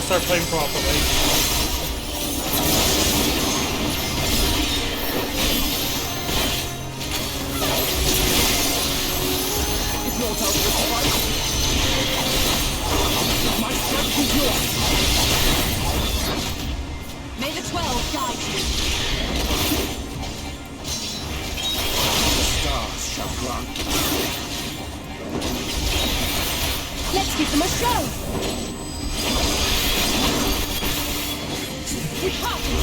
S1: Start playing properly.
S9: If you're out of the fight, my strength is yours.
S10: May the 12 guide you.
S9: The stars shall grant.
S10: Let's give them a show. We have to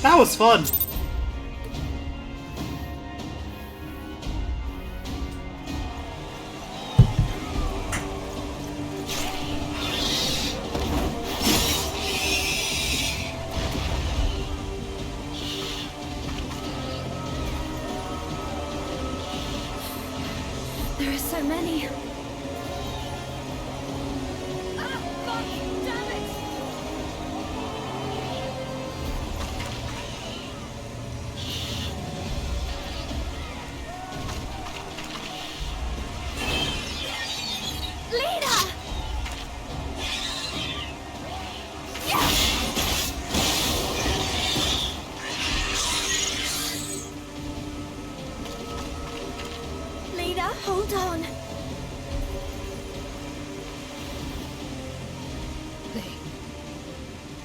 S1: That was fun.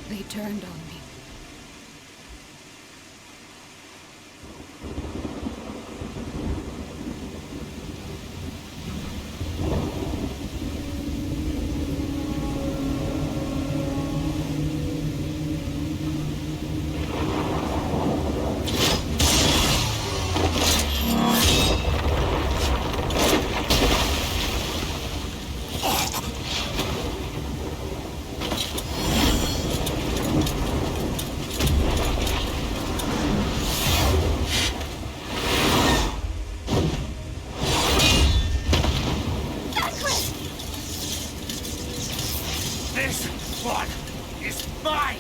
S10: They turned on me.
S8: This one is mine!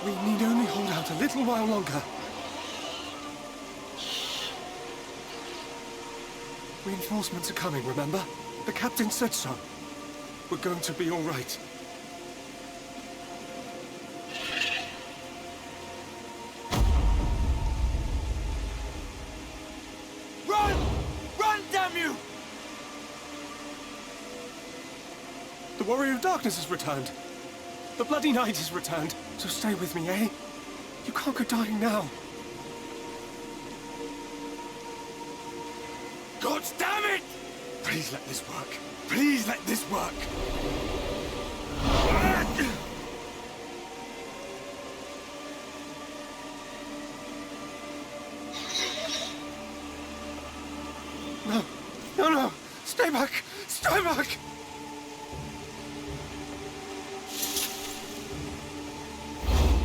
S11: We need only hold out a little while longer. Reinforcements are coming, remember? The captain said so. We're going to be all right.
S8: Run! Run, damn you!
S11: The Warrior of Darkness has returned. The Bloody Knight has returned. So stay with me, eh? You can't go dying now.
S8: God damn it!
S11: Please let this work. Please let this work. No. No, no. Stay back. Stay back.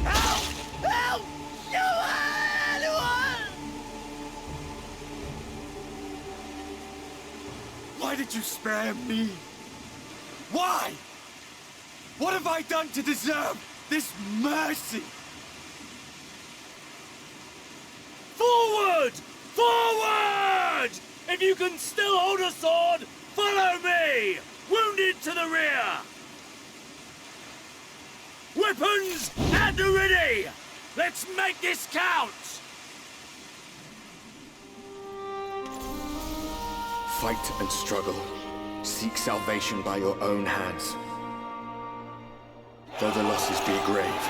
S8: Help! Help! Anyone!
S11: Why did you spare me? Why? What have I done to deserve this mercy?
S8: Forward! Forward! If you can still hold a sword, follow me! Wounded to the rear! Weapons at the ready! Let's make this count!
S4: Fight and struggle. Seek salvation by your own hands. Though the losses be grave,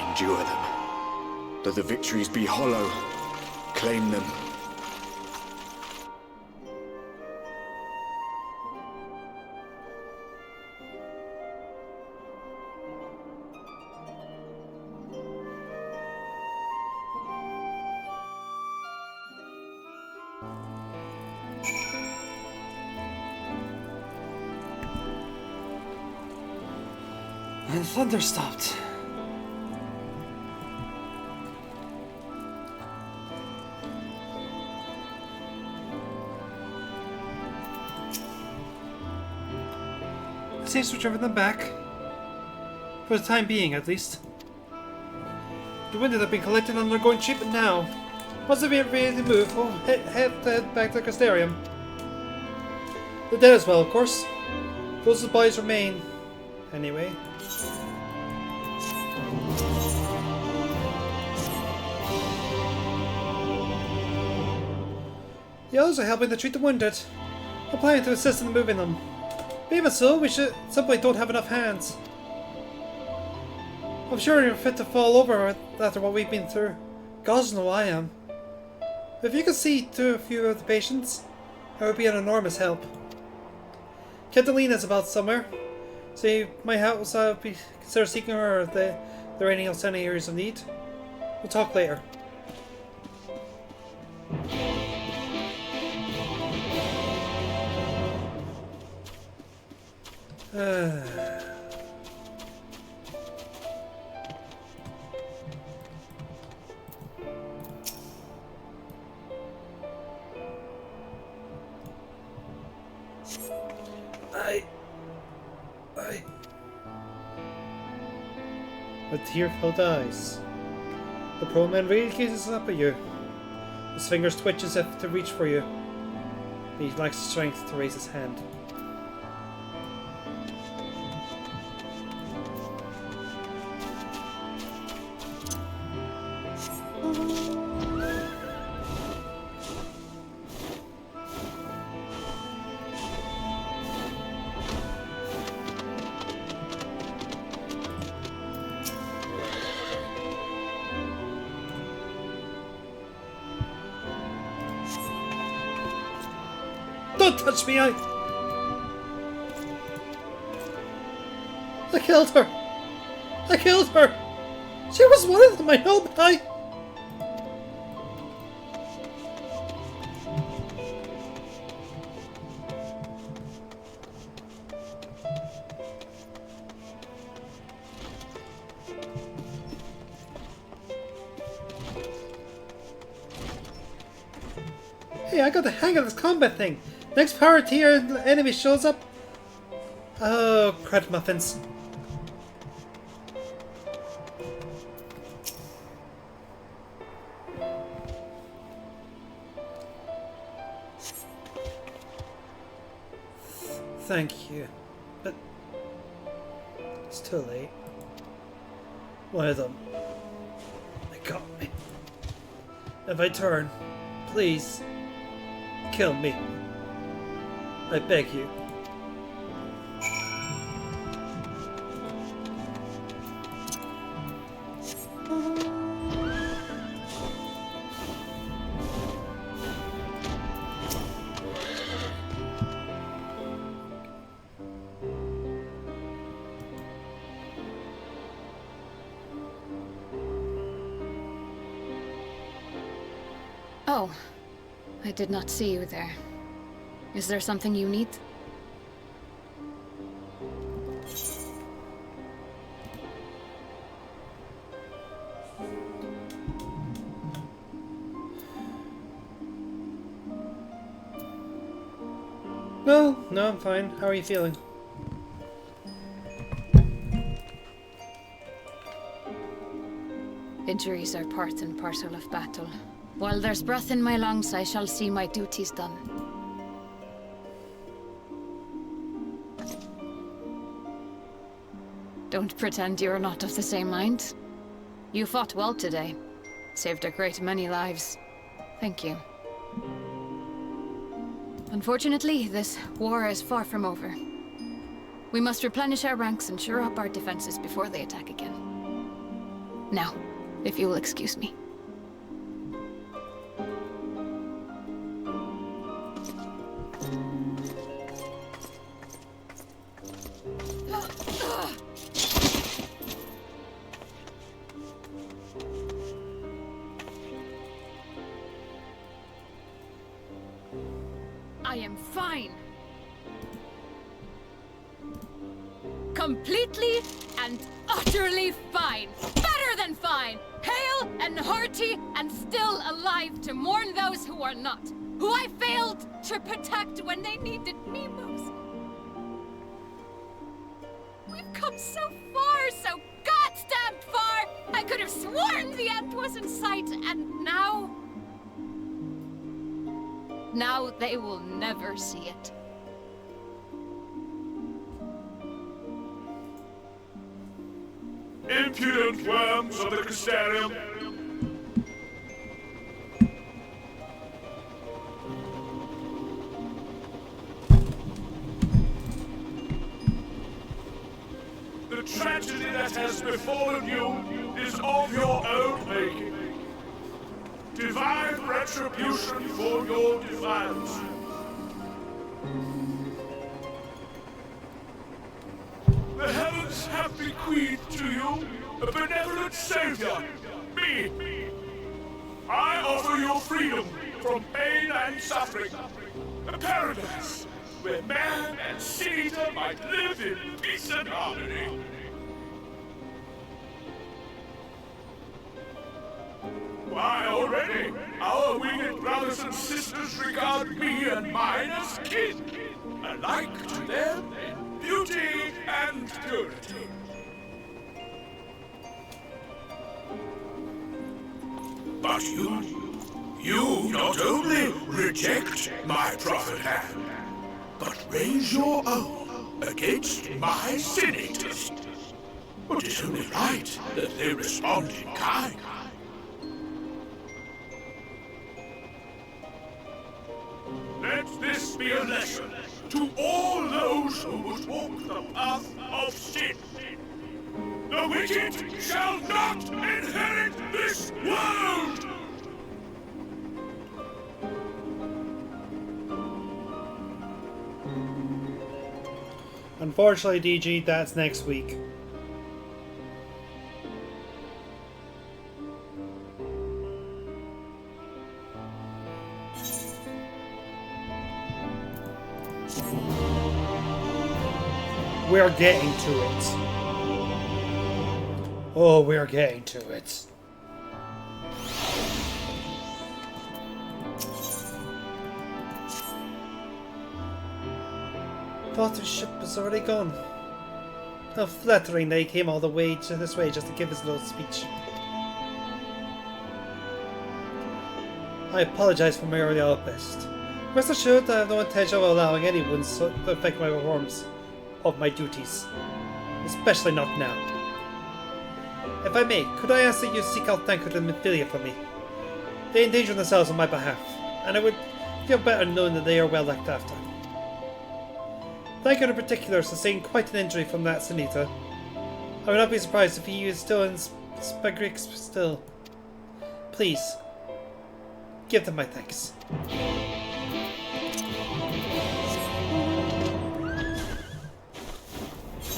S4: endure them. Though the victories be hollow, claim them.
S1: And thunder stopped. It seems to have driven them back. For the time being, at least. The wind had been collected and undergoing treatment now. Once they ready to move, we'll head back to the Crystarium. The dead as well, of course. Those bodies remain. Anyway. The others are helping to treat the wounded. We're planning to assist in moving them. But even so, we should simply don't have enough hands. I'm sure you're fit to fall over after what we've been through. Gods know I am. If you could see to a few of the patients, that would be an enormous help. Catalina's about somewhere, so you might have consider seeking her if there are any outstanding areas of need. We'll talk later. with tear-filled eyes. The poor man really gazes up at you. His fingers twitch as if to reach for you, but he lacks the strength to raise his hand. Don't touch me! I killed her! I killed her! She was one of them, I know, but I... Hey, I got the hang of this combat thing! Next power tier enemy shows up. Oh, crud muffins. Thank you, but it's too late. One of them. They got me. If I turn, please kill me. I beg you.
S10: Oh, I did not see you there. Is there something you need?
S1: No, I'm fine. How are you feeling?
S10: Injuries are part and parcel of battle. While there's breath in my lungs, I shall see my duties done. Don't pretend you're not of the same mind. You fought well today. Saved a great many lives. Thank you. Unfortunately, this war is far from over. We must replenish our ranks and shore up our defenses before they attack again. Now, if you will excuse me. I am fine. Completely and utterly fine. Better than fine. Hale and hearty and still alive to mourn those who are not. Who I failed to protect when they needed me most. We've come so far, so goddamn far. I could have sworn the end was in sight, and now... Now they will never see it.
S8: Impudent worms of the Crystarium! The tragedy that has befallen you is of your own making. Divine retribution for your defiance. The heavens have bequeathed to you a benevolent savior, me. I offer you freedom from pain and suffering, a paradise where man and cedar might live in peace and harmony. Why, already, our winged brothers and sisters regard me and mine as kin, alike to them in beauty and purity. But you not only reject my prophet hand, but raise your own against my senators. It is only right that they respond in kind. Let this be a lesson to all those who would walk the path of sin. The wicked shall not inherit this world!
S1: Unfortunately, DG, that's next week. We're getting to it. Oh, we're getting to it. Thought the ship was already gone. How flattering that he came all the way to this way just to give his little speech. I apologize for my early outburst. Rest assured that I have no intention of allowing anyone to affect my performance of my duties. Especially not now. If I may, could I ask that you seek out Thancred and Minfilia for me? They endanger themselves on my behalf, and I would feel better knowing that they are well looked after. Thancred in particular sustained quite an injury from that senator. I would not be surprised if he is still in Spagrix still. Please, give them my thanks.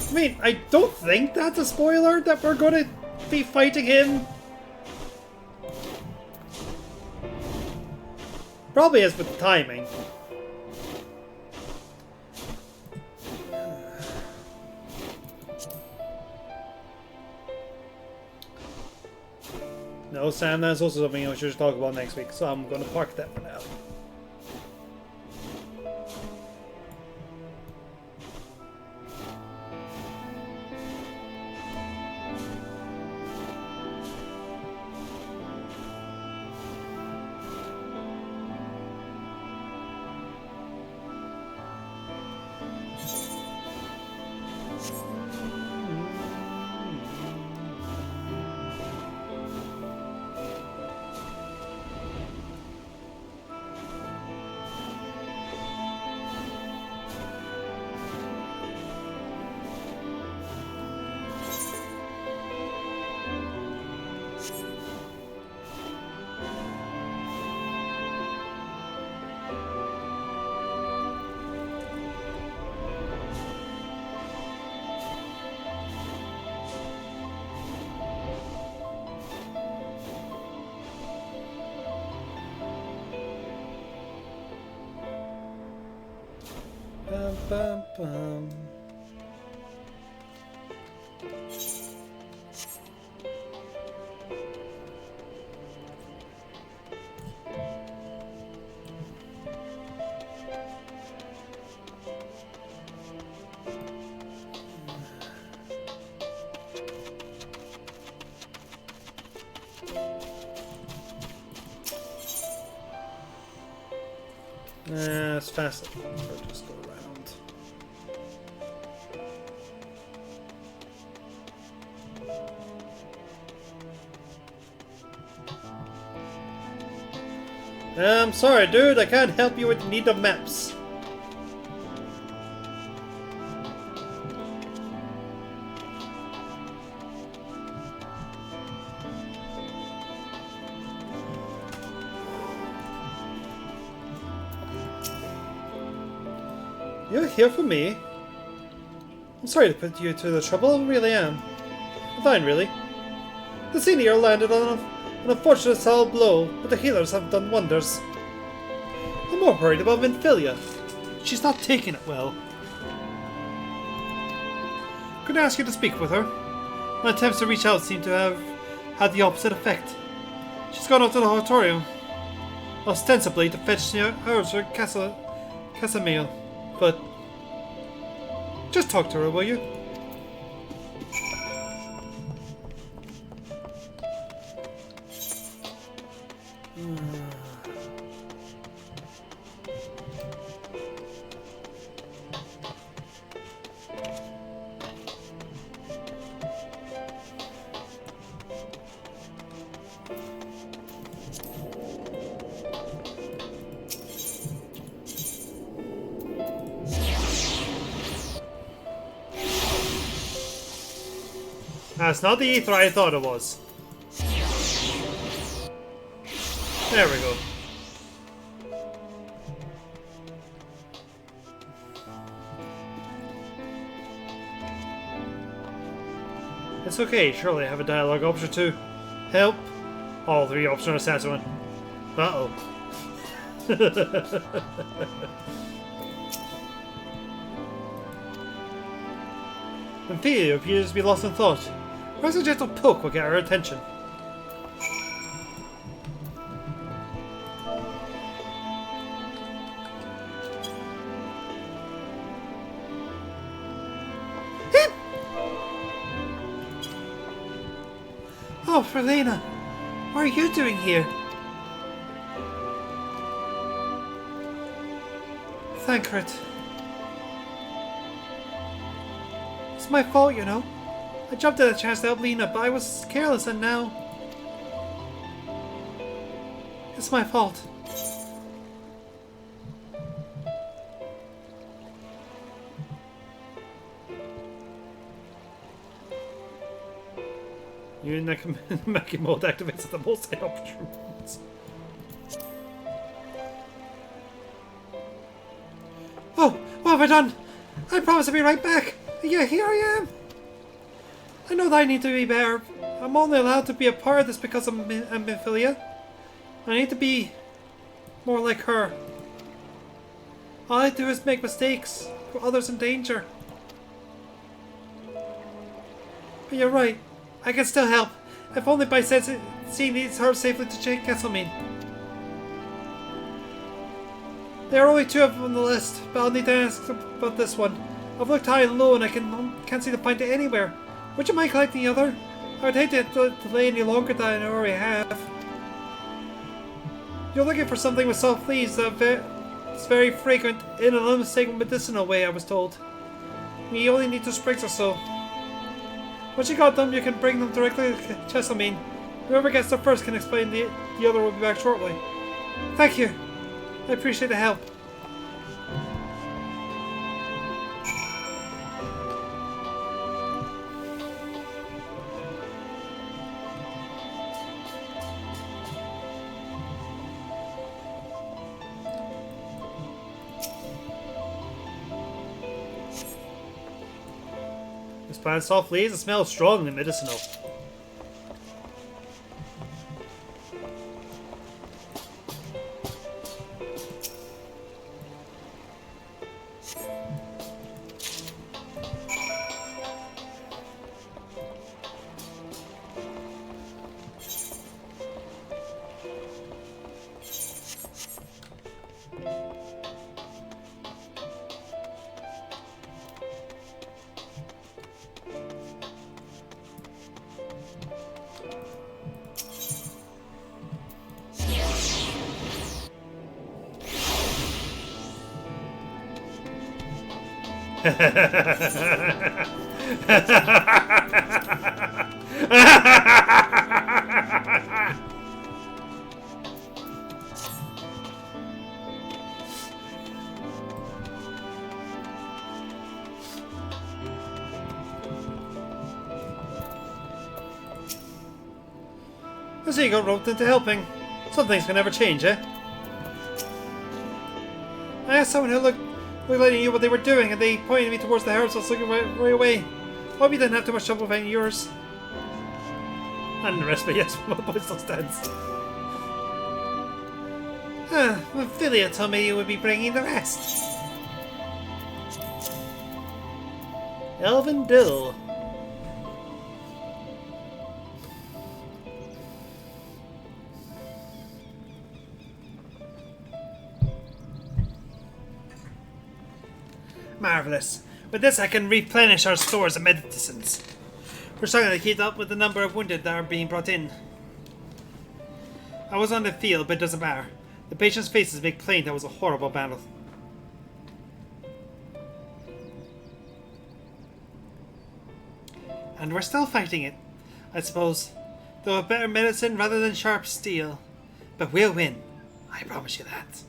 S1: I mean, I don't think that's a spoiler that we're going to be fighting him. Probably is with the timing. No, Sam, that's also something we should talk about next week, so I'm going to park that for now. Bum, bum, bum. It's fast. Or just go around. I'm sorry, dude. I can't help you with the need of maps. You're here for me? I'm sorry to put you to the trouble, I really am. I'm fine, really. The senior landed on an unfortunate solid blow, but the healers have done wonders. I'm more worried about Minfilia. She's not taking it well. Could I ask you to speak with her? My attempts to reach out seem to have had the opposite effect. She's gone out to the auditorium, ostensibly to fetch hers her Casameo. But just talk to her, will you? That's not the ether I thought it was. There we go. It's okay, surely I have a dialogue option too. Help! All three options are satisfying. Uh-oh. Ophelia appears to be lost in thought. Perhaps a gentle poke will get her attention. Oh, Frelena, what are you doing here? Thancred. It's my fault, you know. I jumped at a chance to help Lena, but I was careless and now... It's my fault. Your Necromancy mode activates at the most inopportune moments. Oh, what have I done? I promise to be right back. Yeah, here I am. I know that I need to be better. I'm only allowed to be a part of this because I'm Ophelia. I need to be more like her. All I do is make mistakes, put others in danger. But you're right. I can still help, if only by seeing these herbs safely to Castlemane. There are only 2 of them on the list, but I'll need to ask about this one. I've looked high and low and I can't seem to find it anywhere. Would you mind collecting the other? I would hate to delay any longer than I already have. You're looking for something with soft leaves it's very fragrant in an unmistakable medicinal way, I was told. You only need 2 sprigs or so. Once you got them, you can bring them directly to Castlemane. Whoever gets there first can explain the other will be back shortly. Thank you. I appreciate the help. This plant soft leaves, it smells strongly medicinal. I see you got roped into helping. Some things can never change, eh? I asked someone who looked like they knew what they were doing, and they pointed me towards the herbs. I was looking right away. Hope you didn't have too much trouble finding yours. And the rest, but yes, my boy still stands. Ophelia told me you would be bringing the rest. Elven Dill. Marvelous. With this I can replenish our stores of medicines. We're struggling to keep up with the number of wounded that are being brought in. I was on the field, but it doesn't matter. The patients' faces make plain that was a horrible battle. And we're still fighting it, I suppose. Though a better medicine rather than sharp steel. But we'll win. I promise you that.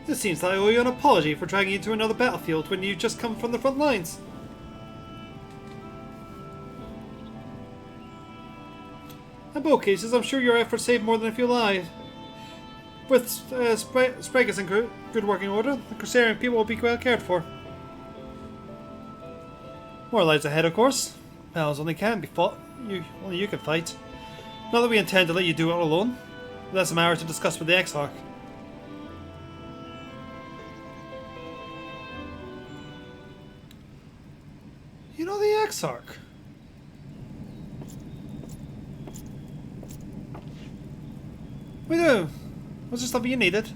S1: It seems that I owe you an apology for dragging you to another battlefield when you just come from the front lines. In both cases, I'm sure your efforts saved more than a few lives. With Spragus in good working order, the Crusaderian people will be well cared for. More lies ahead, of course. Battles only can be fought. Only you can fight. Not that we intend to let you do it alone. That's a matter to discuss with the Exarch. You know the Exarch? We do. Was there something you needed?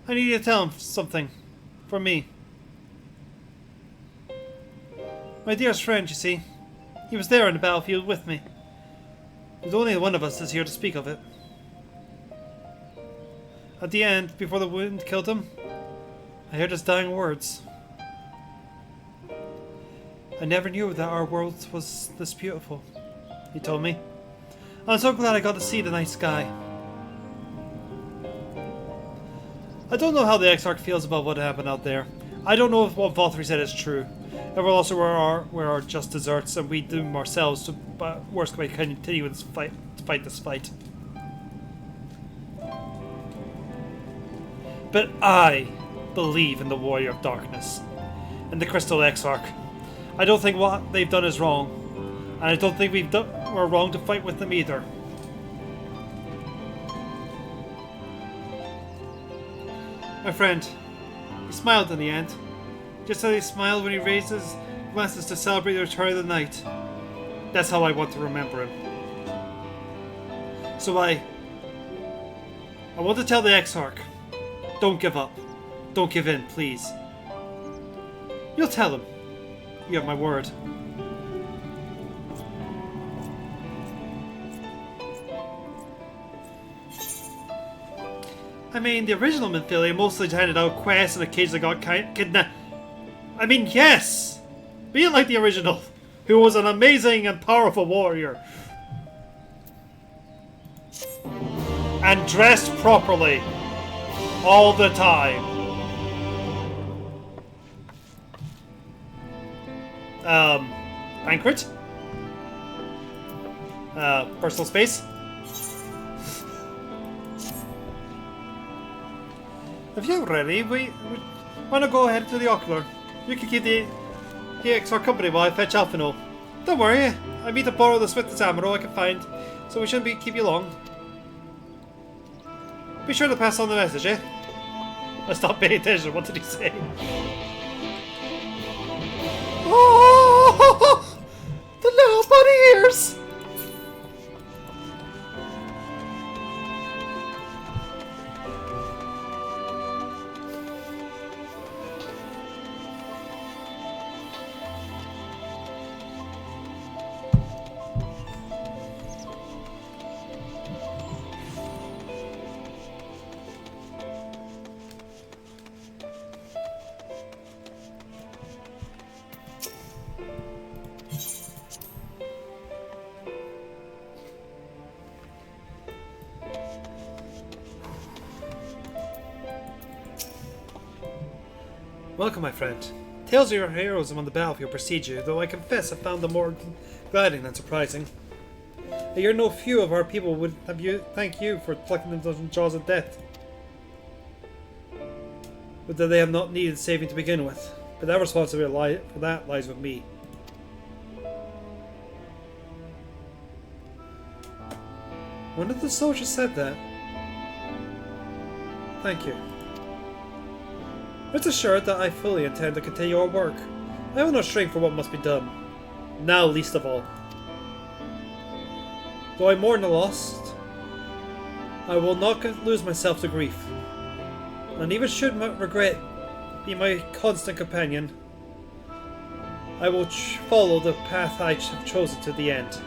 S1: I need you to tell him something. From me. My dearest friend, you see. He was there on the battlefield with me. There's only one of us is here to speak of it. At the end, before the wound killed him, I heard his dying words. I never knew that our world was this beautiful, he told me. I'm so glad I got to see the night sky. I don't know how the Exarch feels about what happened out there. I don't know if what Valtteri said is true. Everyone also were just deserts, and we doom ourselves to worst way to continue this fight, to fight this fight. But I believe in the Warrior of Darkness and the Crystal Exarch. I don't think what they've done is wrong. And I don't think we're wrong to fight with them either. My friend, he smiled in the end. Just as he smiled when he raised his glasses to celebrate the return of the night. That's how I want to remember him. So I want to tell the Exarch, don't give up. Don't give in, please. You'll tell him. You have my word. I mean, the original Minfilia mostly handed out quests and occasionally got kidnapped. I mean, yes! Be it like the original, who was an amazing and powerful warrior. And dressed properly. All the time. Banquet? Personal space? If you're ready, we want to go ahead to the Ocular. You can keep the Exarch company while I fetch Alphino. Don't worry, I mean to borrow the swiftest ammo I can find, so we shouldn't keep you long. Be sure to pass on the message, eh? I stopped paying attention, what did he say? Oh! The little bunny ears! Welcome, my friend. Tales of your heroism on the battlefield precede you, though I confess I found them more gladdening than surprising. I hear no few of our people would thank you for plucking them from the jaws of death. But that they have not needed saving to begin with. But that responsibility for that lies with me. One of the soldiers said that. Thank you. Rest assured that I fully intend to continue our work. I will not shrink from what must be done. Now least of all. Though I mourn the lost, I will not lose myself to grief. And even should regret be my constant companion, I will follow the path I have chosen to the end.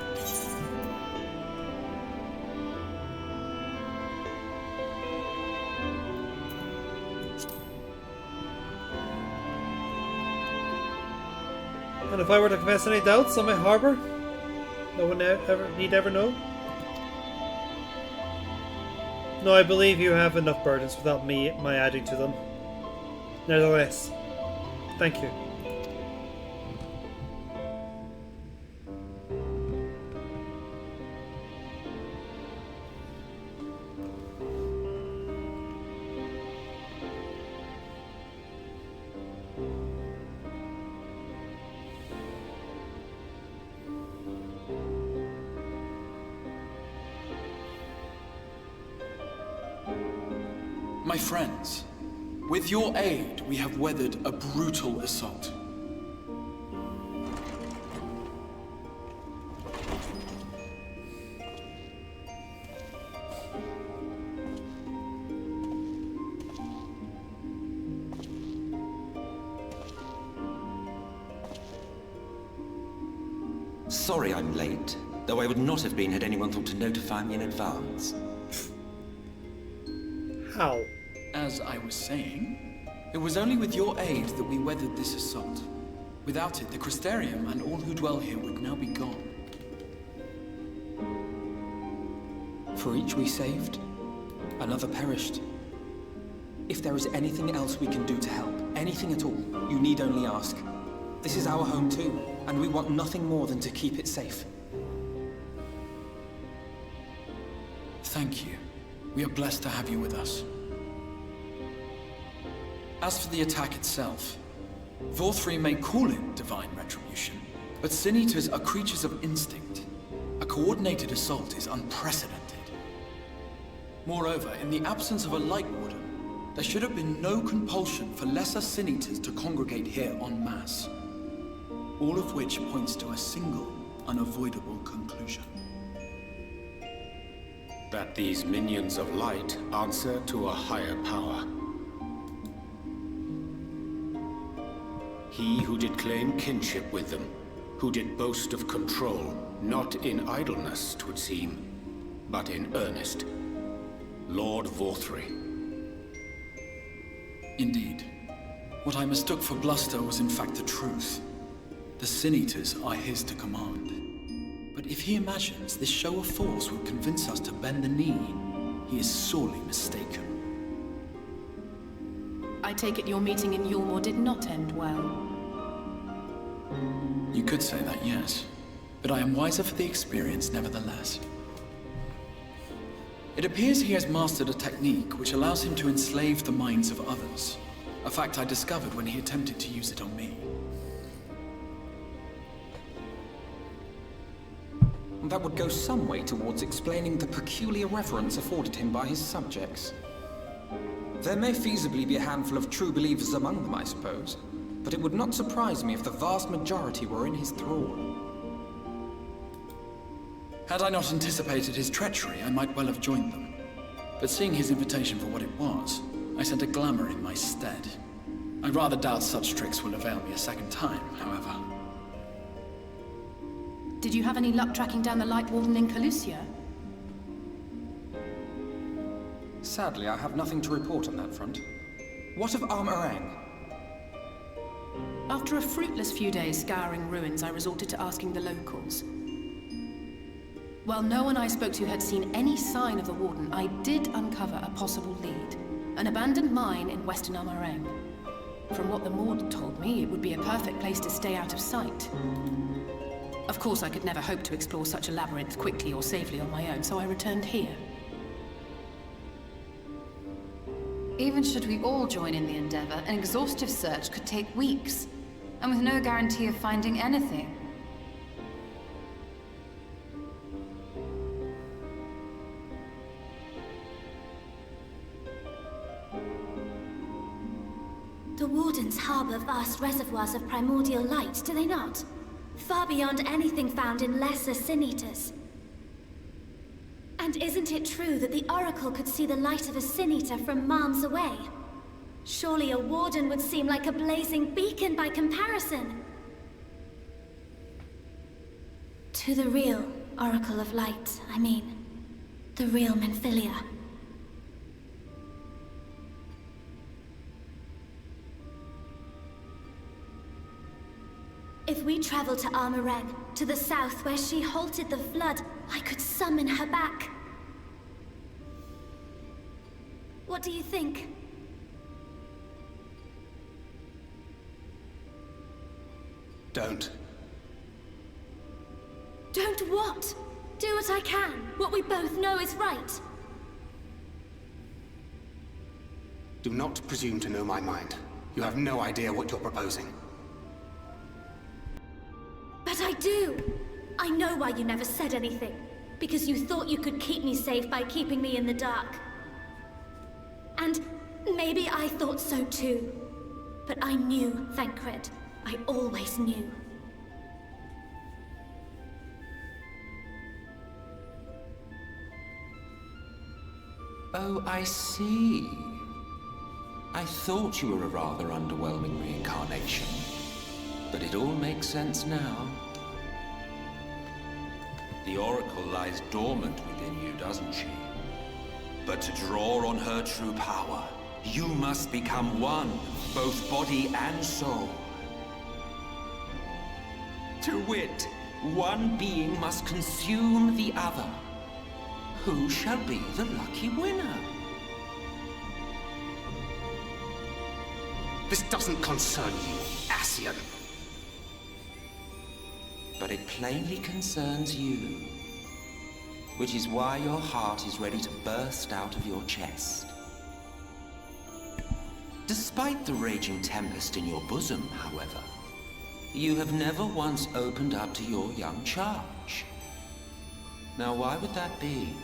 S1: And if I were to confess any doubts on my harbor, no one need ever know? No, I believe you have enough burdens without my adding to them. Nevertheless, thank you.
S9: My friends, with your aid, we have weathered a brutal assault.
S12: Sorry I'm late, though I would not have been had anyone thought to notify me in advance.
S1: How?
S9: As I was saying, it was only with your aid that we weathered this assault. Without it, the Crystarium and all who dwell here would now be gone.
S13: For each we saved, another perished. If there is anything else we can do to help, anything at all, you need only ask. This is our home too, and we want nothing more than to keep it safe.
S9: Thank you. We are blessed to have you with us. As for the attack itself, Vorthri may call it divine retribution, but Sin Eaters are creatures of instinct. A coordinated assault is unprecedented. Moreover, in the absence of a Light Warden, there should have been no compulsion for lesser Sin Eaters to congregate here en masse. All of which points to a single, unavoidable conclusion.
S14: That these minions of light answer to a higher power. He who did claim kinship with them, who did boast of control, not in idleness, 'twould seem, but in earnest. Lord Vorthri.
S9: Indeed. What I mistook for bluster was in fact the truth. The Sin Eaters are his to command. But if he imagines this show of force will convince us to bend the knee, he is sorely mistaken.
S15: I take it your meeting in Yulmore did not end well.
S9: You could say that, yes. But I am wiser for the experience nevertheless. It appears he has mastered a technique which allows him to enslave the minds of others. A fact I discovered when he attempted to use it on me.
S13: That would go some way towards explaining the peculiar reverence afforded him by his subjects. There may feasibly be a handful of true believers among them, I suppose, but it would not surprise me if the vast majority were in his thrall.
S9: Had I not anticipated his treachery, I might well have joined them. But seeing his invitation for what it was, I sent a glamour in my stead. I rather doubt such tricks will avail me a second time, however.
S15: Did you have any luck tracking down the Light Warden in Calusia?
S13: Sadly, I have nothing to report on that front. What of Armarang?
S15: After a fruitless few days scouring ruins, I resorted to asking the locals. While no one I spoke to had seen any sign of the Warden, I did uncover a possible lead. An abandoned mine in western Armarang. From what the Maud told me, it would be a perfect place to stay out of sight. Of course, I could never hope to explore such a labyrinth quickly or safely on my own, so I returned here.
S3: Even should we all join in the endeavor, an exhaustive search could take weeks, and with no guarantee of finding anything.
S16: The Wardens harbor vast reservoirs of primordial light, do they not? Far beyond anything found in lesser Sin Eaters. And isn't it true that the Oracle could see the light of a Sin Eater from miles away? Surely a warden would seem like a blazing beacon by comparison. To the real Oracle of Light, I mean. The real Menphilia. If we travel to Armaren, to the south where she halted the flood, I could summon her back. What do you think?
S11: Don't.
S16: Don't what? Do what I can. What we both know is right.
S11: Do not presume to know my mind. You have no idea what you're proposing.
S16: But I do! I know why you never said anything. Because you thought you could keep me safe by keeping me in the dark. And maybe I thought so too. But I knew, Thancred. I always knew.
S12: Oh, I see. I thought you were a rather underwhelming reincarnation. But it all makes sense now. The Oracle lies dormant within you, doesn't she? But to draw on her true power, you must become one, both body and soul. To wit, one being must consume the other. Who shall be the lucky winner?
S11: This doesn't concern you, Ascian.
S12: But it plainly concerns you. Which is why your heart is ready to burst out of your chest. Despite the raging tempest in your bosom, however, you have never once opened up to your young charge. Now, why would that be?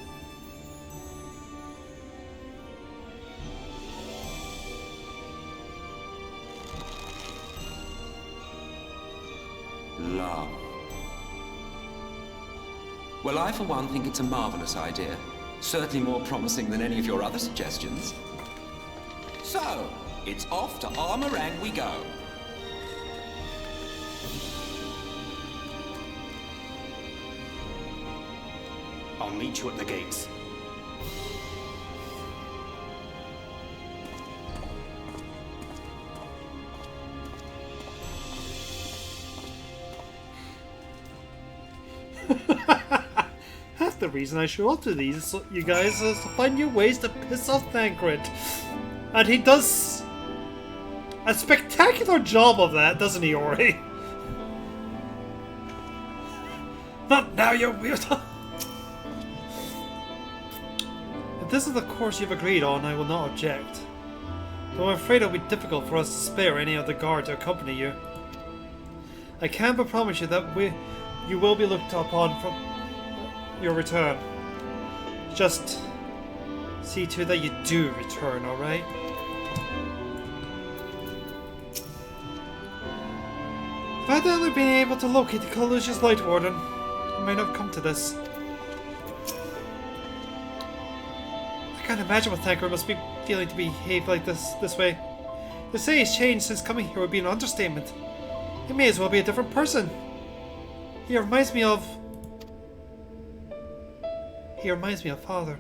S12: Love. Well, I for one think it's a marvelous idea. Certainly more promising than any of your other suggestions. So, it's off to Armaren we go.
S11: I'll meet you at the gates.
S1: Half the reason I show up to these, you guys, is to find new ways to piss off Thancred. And he does a spectacular job of that, doesn't he, Ori? Not now, you weirdo! If this is the course you've agreed on, I will not object. Though I'm afraid it'll be difficult for us to spare any other guard to accompany you. I can but promise you that you will be looked upon from your return. Just see to that you do return, alright? If I'd only been able to locate the Collusius Light Warden, I might not have come to this. I can't imagine what Thancred must be feeling to behave like this way. To say he's changed since coming here would be an understatement. He may as well be a different person. He reminds me of Father.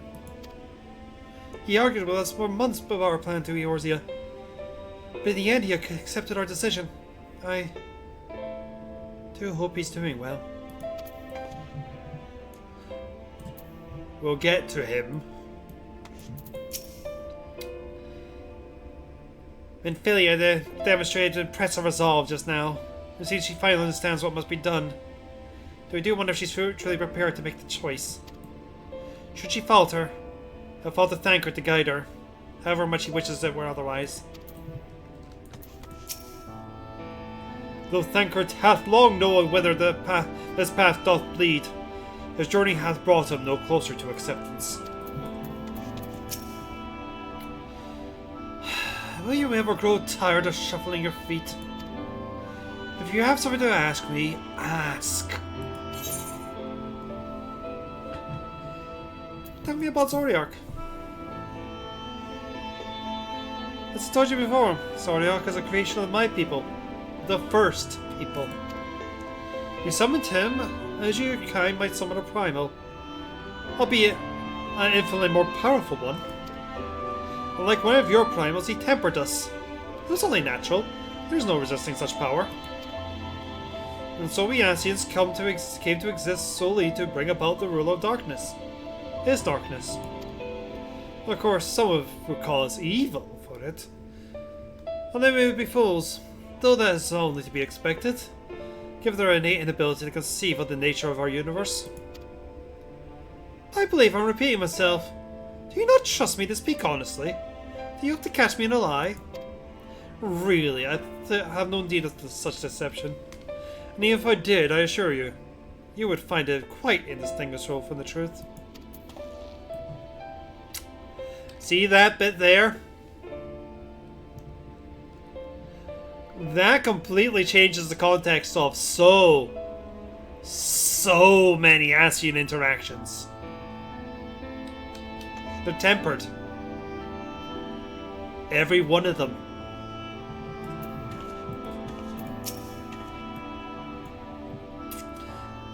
S1: He argued with us for months about our plan to Eorzea. But in the end he accepted our decision. I do hope he's doing well. We'll get to him. Menphilia demonstrated impressive resolve just now. It seems she finally understands what must be done. Though I do wonder if she's truly prepared to make the choice. Should she falter, I'll fall to Thancred to guide her, however much he wishes it were otherwise. Though Thancred hath long known whither this path doth lead, his journey hath brought him no closer to acceptance. Will you ever grow tired of shuffling your feet? If you have something to ask me, ask. Tell me about Zoriark. As I told you before, Soriok is a creation of my people. The first people. You summoned him as your kind might summon a primal, albeit an infinitely more powerful one. Unlike one of your primals, he tempered us. It was only natural. There's no resisting such power. And so we Ascians came to exist solely to bring about the rule of darkness. His darkness. Of course, some would call us evil for it. And then we would be fools, though that is only to be expected, given their innate inability to conceive of the nature of our universe. I believe I'm repeating myself. Do you not trust me to speak honestly? Do you hope to catch me in a lie? Really, I have no need of such deception. And even if I did, I assure you, you would find it quite indistinguishable from the truth. See that bit there? That completely changes the context of so many Ascian interactions. They're tempered. Every one of them.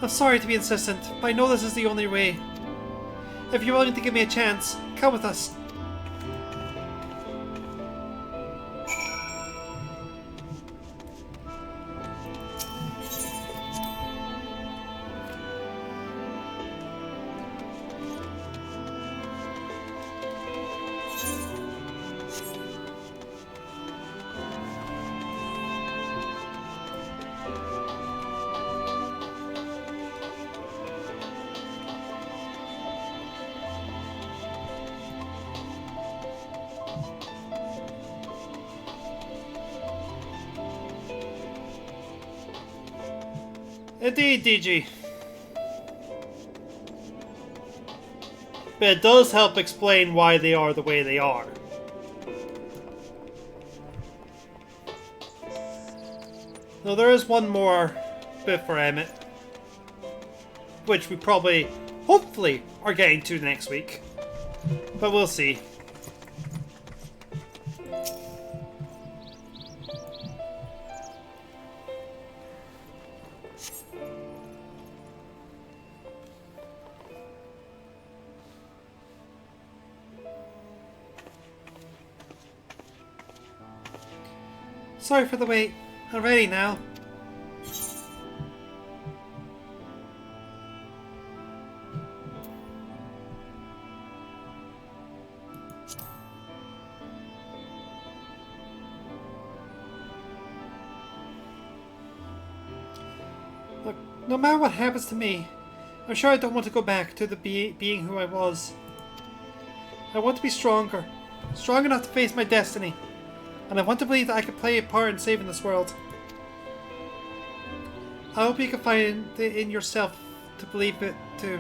S1: I'm sorry to be insistent, but I know this is the only way. If you're willing to give me a chance, come with us. Indeed, DG. But it does help explain why they are the way they are. Now there is one more bit for Emmett, which we probably, hopefully, are getting to next week. But we'll see. Sorry for the wait. I'm ready now. Look, no matter what happens to me, I'm sure I don't want to go back to the being who I was. I want to be stronger. Strong enough to face my destiny. And I want to believe that I could play a part in saving this world. I hope you can find it in yourself to believe it too.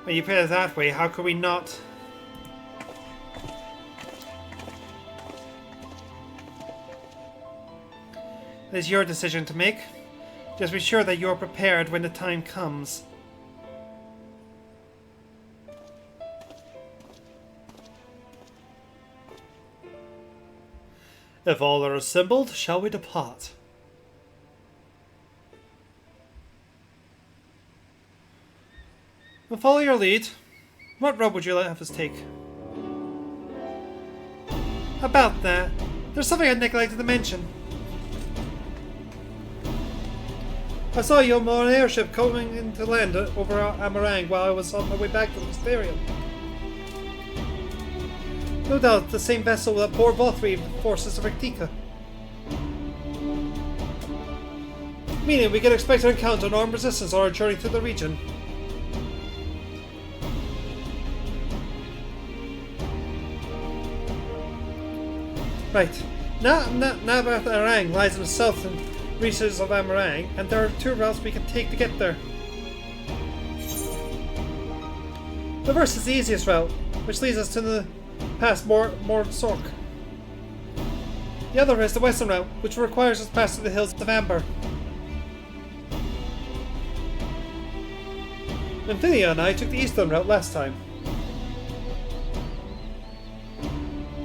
S1: When you put it that way, how could we not? It is your decision to make. Just be sure that you are prepared when the time comes. If all are assembled, shall we depart? We'll follow your lead. What road would you have us take? About that, there's something I neglected to mention. I saw you on an airship coming into land over Amarang while I was on my way back to the Mysterium. No doubt the same vessel that bore Vothri with the forces of Rectica. Meaning we can expect to encounter an armed resistance on our journey through the region. Right. Nabath Arang lies in the southern reaches of Amarang, and there are two routes we can take to get there. The first is the easiest route, which leads us to the past Sork. The other is the western route, which requires us to pass through the hills of Amber. Amphilia and I took the eastern route last time.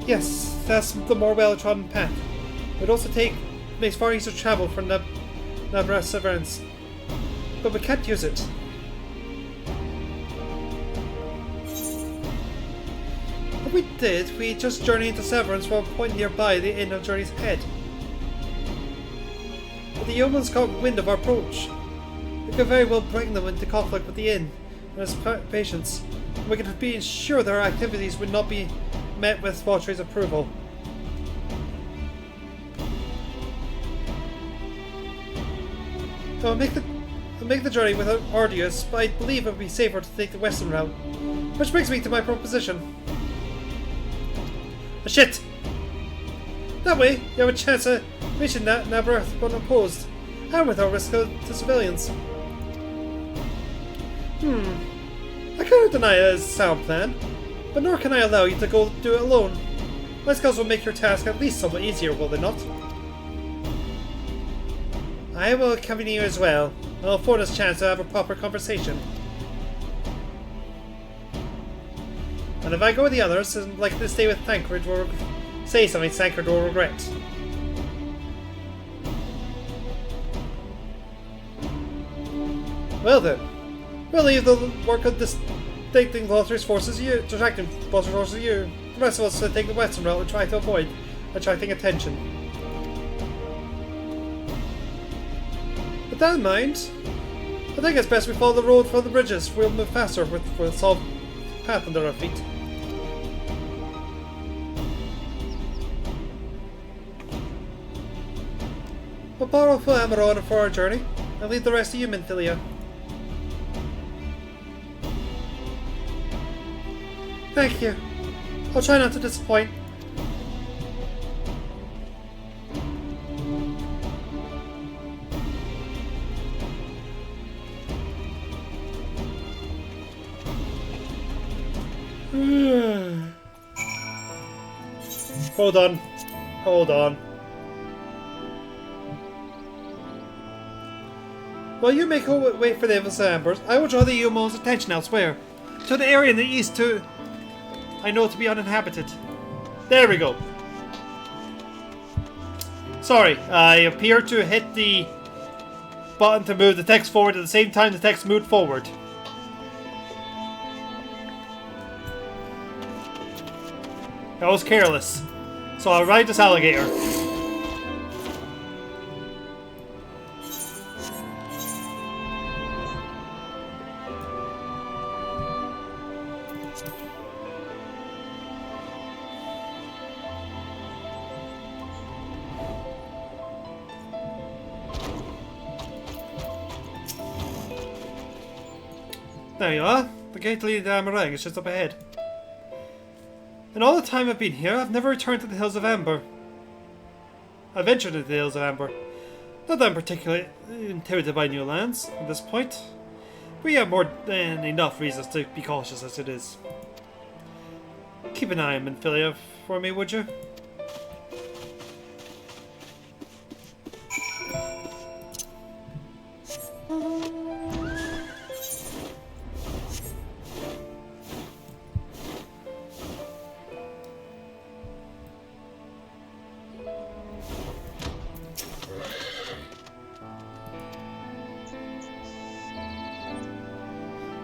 S1: Yes, that's the more well-trodden path. It would also makes far easier travel from Severance. But we can't use it. If we did, we'd just journey into Severance from a point nearby the end of Journey's Head. But the humans caught wind of our approach. We could very well bring them into conflict with the inn and its patients. And we could be sure their activities would not be met with Valtry's approval. I'll make the journey without arduous, but I believe it would be safer to take the western route. Which brings me to my proposition. Shit! That way, you have a chance of reaching Navareth unopposed, and without risk to civilians. I cannot deny it as a sound plan, but nor can I allow you to go do it alone. My skills will make your task at least somewhat easier, will they not? I will accompany you as well, and I'll afford us a chance to have a proper conversation. And if I go with the others, I'm likely to stay with Tancred or say something Tancred will regret. Well then, we'll leave the work of distracting Valtry's forces to you. The rest of us will take the western route and try to avoid attracting attention. With that in mind, I think it's best we follow the road for the bridges. We'll move faster with a solid path under our feet. We'll borrow full ammo for our journey, and leave the rest to you, Minfilia. Thank you. I'll try not to disappoint. Hold on. Hold on. While you make your way for the Evils Ambers, I will draw the Yumon's attention elsewhere. To the area in the east I know to be uninhabited. There we go. Sorry, I appear to hit the button to move the text forward at the same time the text moved forward. I was careless. So I'll ride this alligator. There you are. The gate leading to Amarang is just up ahead. In all the time I've been here, I've never returned to the Hills of Amber. I ventured into the Hills of Amber. Not that I'm particularly intimidated by new lands at this point. We have more than enough reasons to be cautious as it is. Keep an eye on Minfilia for me, would you?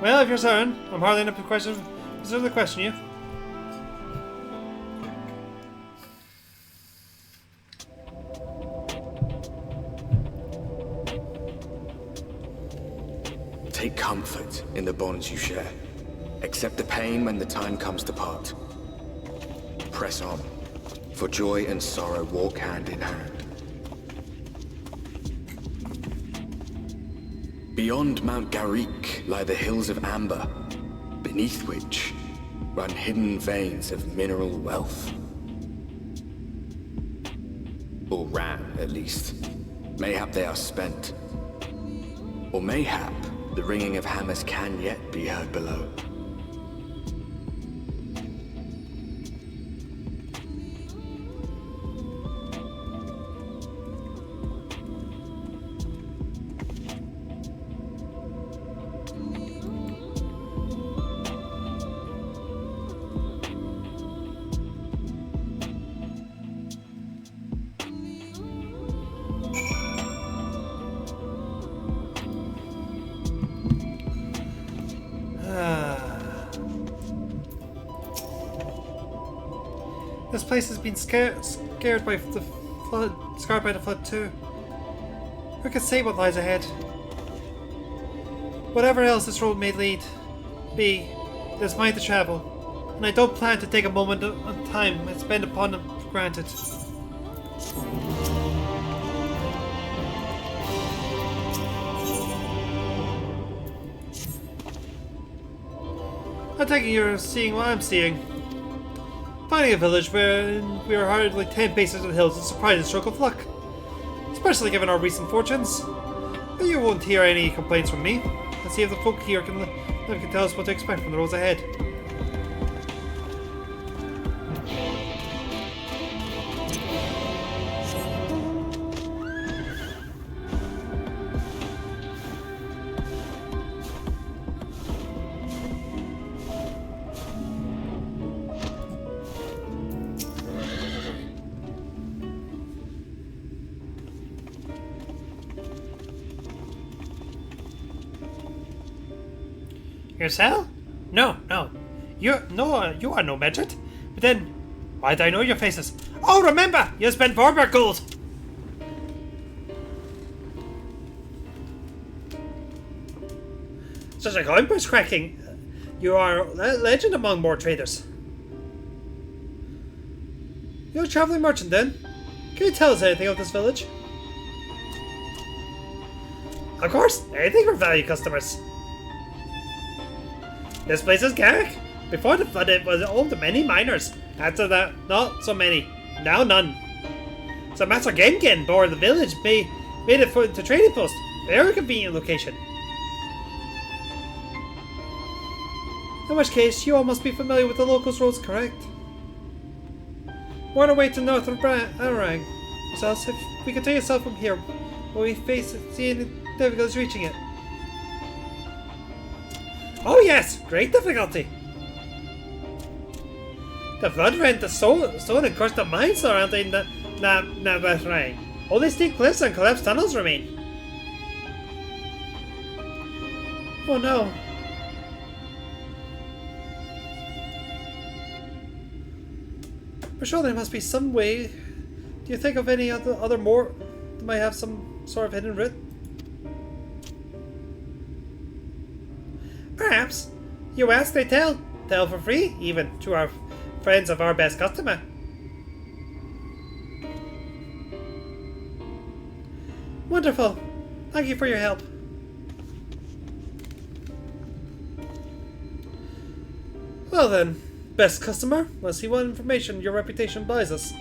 S1: Well, if you're certain, I'm hardly enough to question you.
S4: Take comfort in the bonds you share. Accept the pain when the time comes to part. Press on, for joy and sorrow walk hand in hand. Beyond Mount Garrick lie the Hills of Amber, beneath which run hidden veins of mineral wealth. Or ran, at least. Mayhap they are spent. Or mayhap the ringing of hammers can yet be heard below.
S1: This place has been scared by the flood, scarred by the flood too. Who can say what lies ahead? Whatever else this road may be, it is mine to travel, and I don't plan to take a moment of time I spend upon them for granted. I take it you're seeing what I'm seeing. Finding a village where we are hardly 10 paces to the hills is a surprising stroke of luck, especially given our recent fortunes. But you won't hear any complaints from me. Let's see if the folk here can tell us what to expect from the roads ahead. Yourself? No. You are no midget. But then, why do I know your faces? Oh, remember! You spent Vorberg gold! Such a coin purse cracking. You are a legend among more traders. You're a traveling merchant then? Can you tell us anything of this village? Of course, anything for value customers. This place is Garrick. Before the flood, it was home to many miners. After that, not so many. Now none. So Master Gengen bore the village, made it to trading post. Very convenient location. In which case, you all must be familiar with the locals' roads, correct? We're on our way to north of Arang. So if we continue south from here, will we face any difficulties reaching it? Oh yes, great difficulty. The flood rent the stone and crushed the mines surrounding Nabathrang. Only steep cliffs and collapsed tunnels remain. Oh no. For sure there must be some way. Do you think of any other more that might have some sort of hidden route? Perhaps. You ask, they tell. Tell for free, even, to our friends of our best customer. Wonderful. Thank you for your help. Well then, best customer, let's see what information your reputation buys us.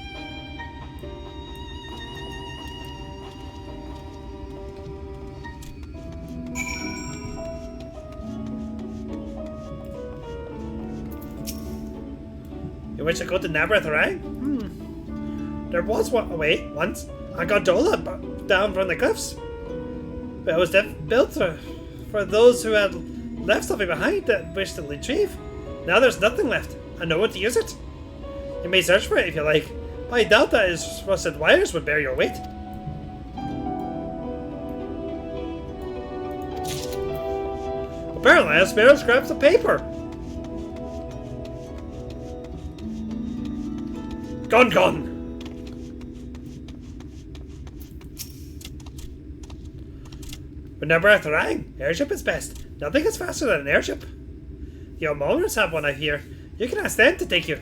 S1: You wish to go to Nabathrang? There was one way once. I got Dola down from the cliffs. But it was built for those who had left something behind that wished to retrieve. Now there's nothing left, and no one to use it. You may search for it if you like, but I doubt that its rusted wires would bear your weight. Apparently, a sparrow scraps of paper. Gone. But Nabathrang, airship is best. Nothing is faster than an airship. The owners have one, I hear. You can ask them to take you.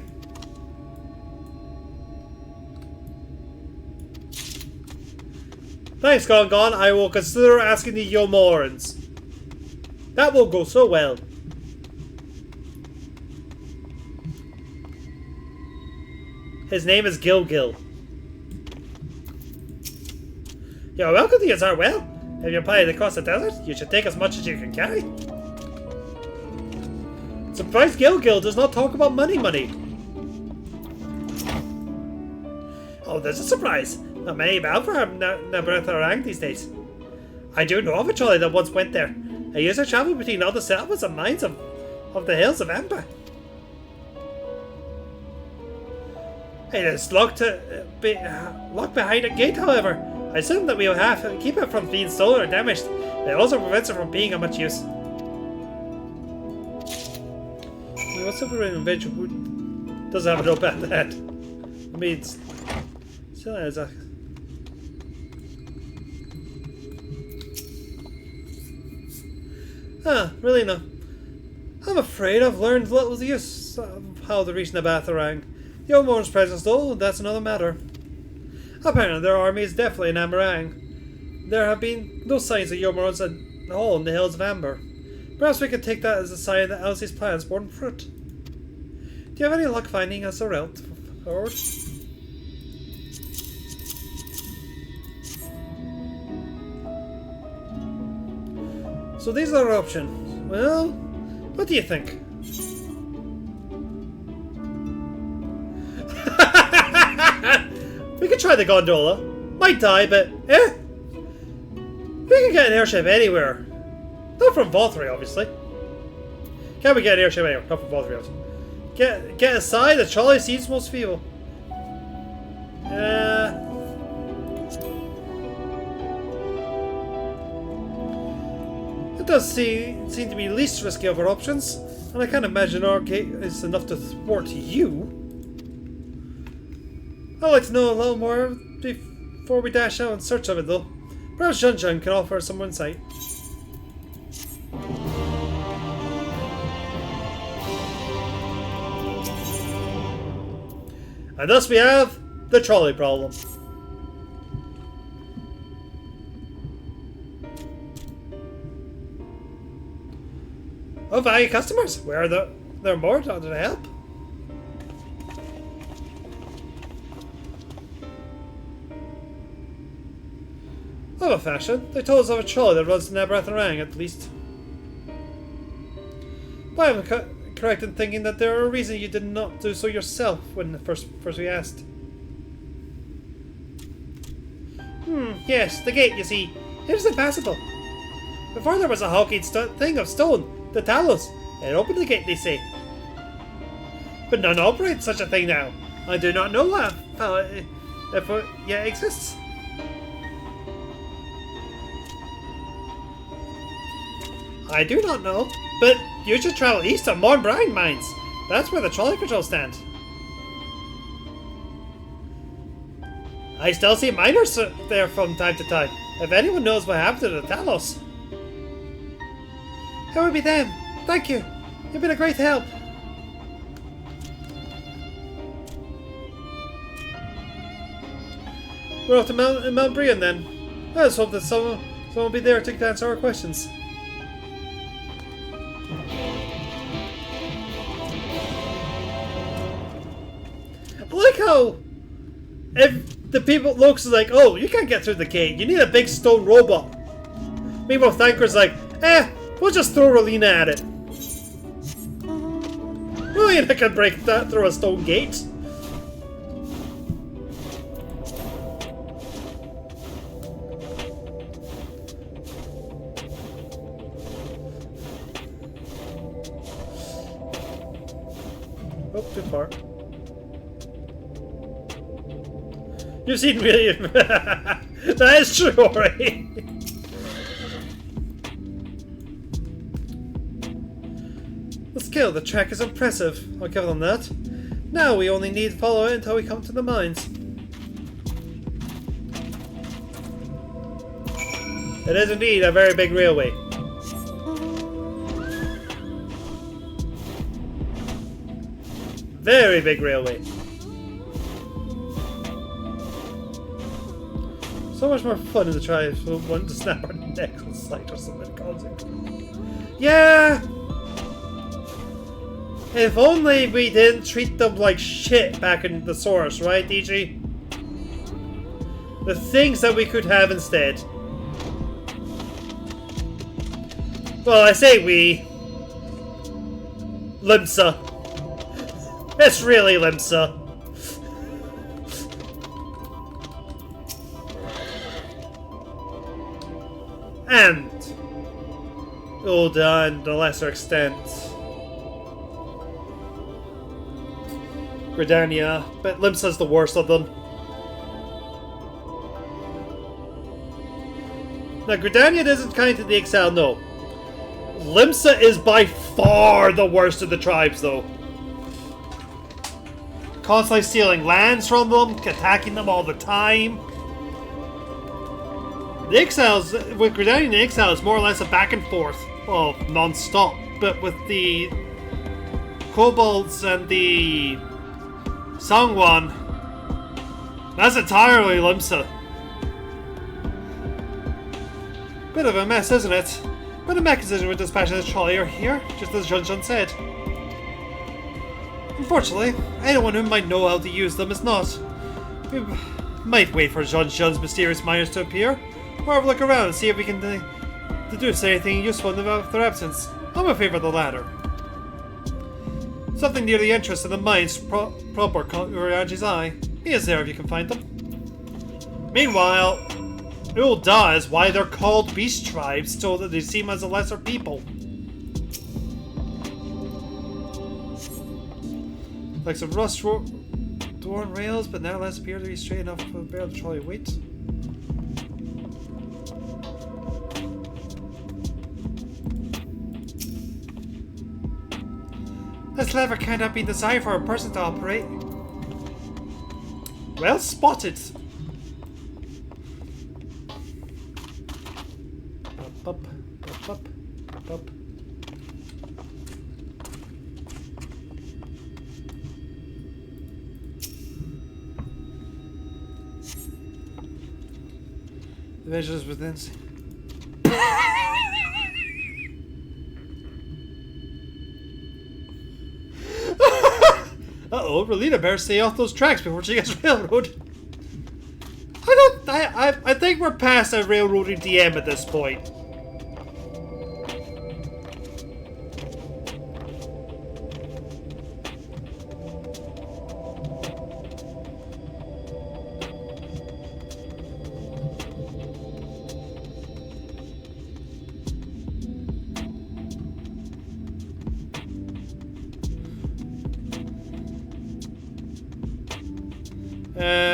S1: Thanks, Gon. I will consider asking the Yomorans. That will go so well. His name is Gilgil. You're welcome to use our well. If you're planning to cross the desert, you should take as much as you can carry. Surprised Gilgil does not talk about money. Oh, there's a surprise. Not many bound for Nabathrang these days. I do know of a trolley that once went there. I used to travel between all the settlements and mines of the hills of Amber. It is locked behind a gate, however. I assume that we will have to keep it from being stolen or damaged. It also prevents it from being of much use. What's up with an invention who doesn't have a dope at that? I mean, it's still has a. Really no. I'm afraid I've learned little use of how to reach the Batarang. The Yomoran's presence, though, that's another matter. Apparently, their army is definitely in Amarang. There have been no signs of Yomorans at all in the hills of Amber. Perhaps we could take that as a sign that Elsie's plans borne fruit. Do you have any luck finding us a route forward? So these are our options. Well, what do you think? We could try the gondola. Might die, but eh? We can get an airship anywhere. Not from Valtteri, obviously. Can we get an airship anywhere? Not from Valtteri, obviously. Get aside, the trolley seems most feeble. It does seem to be least risky of our options, and I can't imagine our gate is enough to thwart you. I'd like to know a little more before we dash out in search of it, though. Perhaps Junjun can offer us some insight. And thus we have the trolley problem. Oh, value customers! Where are there more? Did I help? Of a fashion. They told us of a trolley that runs to Nabrath at least. But I'm correct in thinking that there are a reason you did not do so yourself when first we asked. Yes, the gate, you see. It was impassable. Before there was a hulking thing of stone, the Talos. It opened the gate, they say. But none operate such a thing now. I do not know if it yet exists. I do not know, but you should travel east to Morn Brine Mines. That's where the trolley patrols stand. I still see miners there from time to time. If anyone knows what happened to the Talos. It would be them. Thank you. You've been a great help. We're off to Mount Brian then. Let's hope that someone will be there to answer our questions. I like how if the people looks like, oh, you can't get through the gate, you need a big stone robot. Meanwhile, Thanker's like, we'll just throw Relina at it. Relina can break that through a stone gate. Oh, too far. You've seen really. That is true, already. The scale of the track is impressive. I'll give them that. Now we only need to follow it until we come to the mines. It is indeed a very big railway. Very big railway. So much more fun in the try if we want to snap our necks on sight or something causing. Yeah! If only we didn't treat them like shit back in the source, right, DG? The things that we could have instead. Well, I say we. Limsa. It's really Limsa. And Ulda and to a lesser extent Gridania, but Limsa's the worst of them. Now Gridania isn't kind to the Excel, no. Limsa is by far the worst of the tribes though. constantly stealing lands from them, attacking them all the time. The Exiles, with Gridanian Exiles, more or less a back and forth, well, non-stop. But with the Kobolds and the Songwan, that's entirely Limsa. Bit of a mess, isn't it? But the mechanism with dispatching this trolley are here, just as Jun said. Unfortunately, anyone who might know how to use them is not. We might wait for Jun's mysterious miners to appear, or have a look around and see if we can deduce anything useful in their absence. I'm in favor of the latter. Something near the entrance to the mines proper caught Uriaji's eye. He is there if you can find them. Meanwhile, Ul'dah is why they're called beast tribes, so that they seem as a lesser people. Like some rust door and rails, but now less appear to be straight enough to bear the trolley weight. This lever cannot be designed for a person to operate. Well spotted. Up, up, up, up, up. The measures within. Uh-oh, Relina better stay off those tracks before she gets railroaded. I think we're past a railroading DM at this point.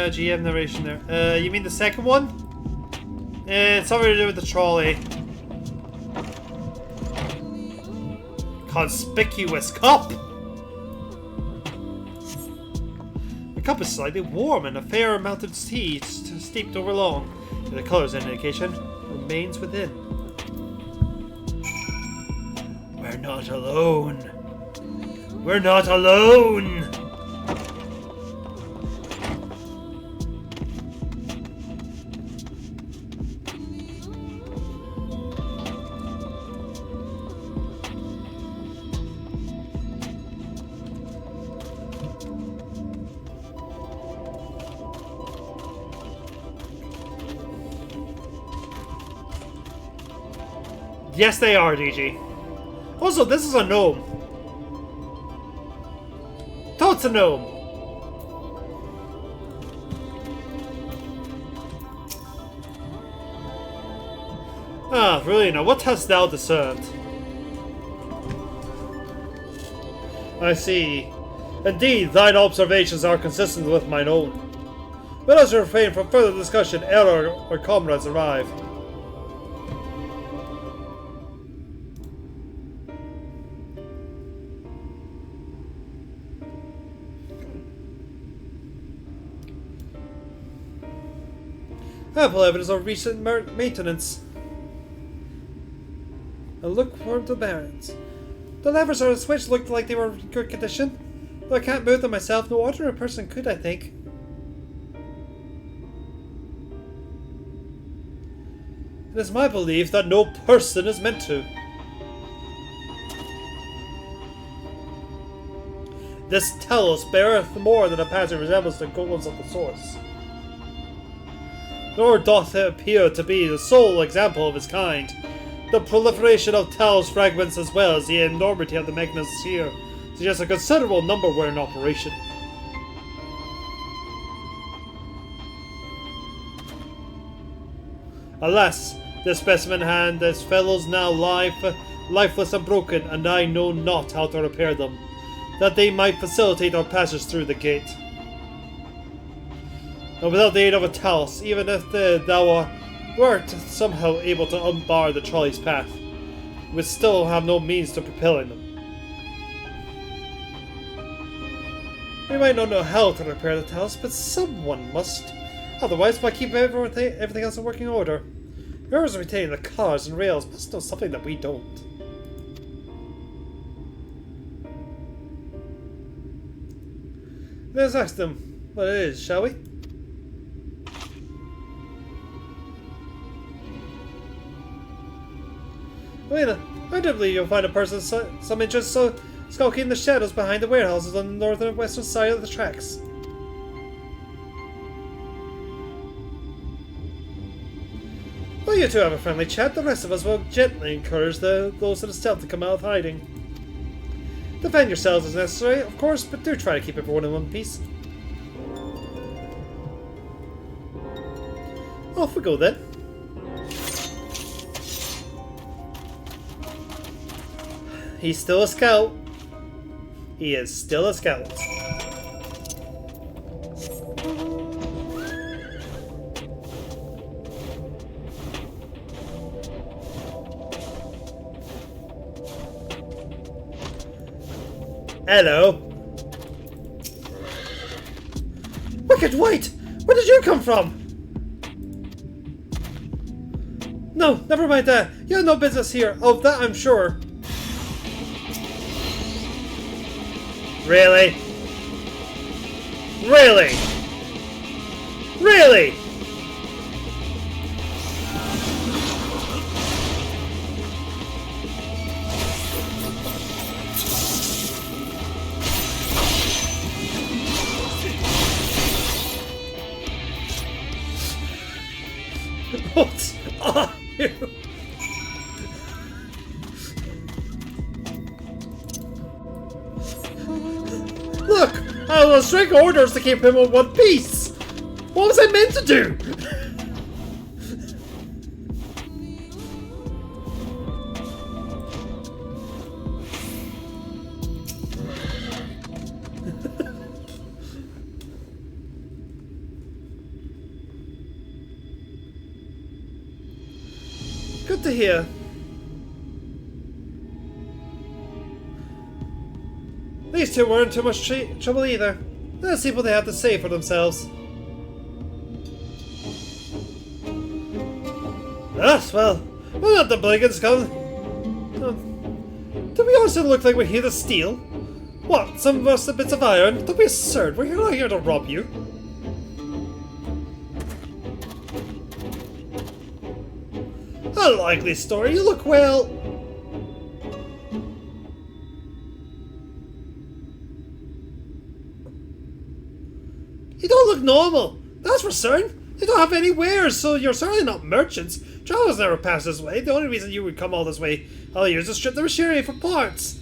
S1: GM narration there. You mean the second one? It's something to do with the trolley. Conspicuous cup! The cup is slightly warm and a fair amount of tea steeped over long. The color's indication remains within. We're not alone. We're not alone! Yes, they are, DG. Also, this is a gnome. Toad's a gnome. Ah, really now, what hast thou discerned? I see. Indeed, thine observations are consistent with mine own. Let us refrain from further discussion ere our comrades arrive. Ample evidence of recent maintenance. A look for the barons. The levers on the switch looked like they were in good condition. Though I can't move them myself, no ordinary person could, I think. It is my belief that no person is meant to. This telos beareth more than a passing resemblance to golems of the source. Nor doth it appear to be the sole example of its kind. The proliferation of Talos fragments as well as the enormity of the mechanisms here suggests a considerable number were in operation. Alas, this specimen hand, this fellows now lifeless and broken, and I know not how to repair them, that they might facilitate our passage through the gate. And without the aid of a Talos, even if thou wert somehow able to unbar the trolley's path, we would still have no means to propelling them. We might not know how to repair the house, but someone must. Otherwise, why keep everything else in working order? Whoever's retaining the cars and rails must know something that we don't. Let's ask them what it is, shall we? Elena, I do believe you'll find a person some interest skulking in the shadows behind the warehouses on the northern and western side of the tracks. While you two have a friendly chat, the rest of us will gently encourage those in the stealth to come out of hiding. Defend yourselves as necessary, of course, but do try to keep everyone in one piece. Off we go then. He's still a scout. He is still a scout. Hello. Wicked White! Where did you come from? No, never mind that. You have no business here. Of that I'm sure. Really? Really? Really? What are you? Look! I was strict orders to keep him in one piece! What was I meant to do? Good to hear. These two weren't too much trouble either. Let's see what they have to say for themselves. Ah, well, not the brigands come. To be honest, it looked like we're here to steal. What, some rusted bits of iron? Don't be absurd, we're not here to rob you. A likely story, you look well. You don't look normal, that's for certain. You don't have any wares, so you're certainly not merchants. Travelers never pass this way. The only reason you would come all this way all year is to strip the machinery for parts.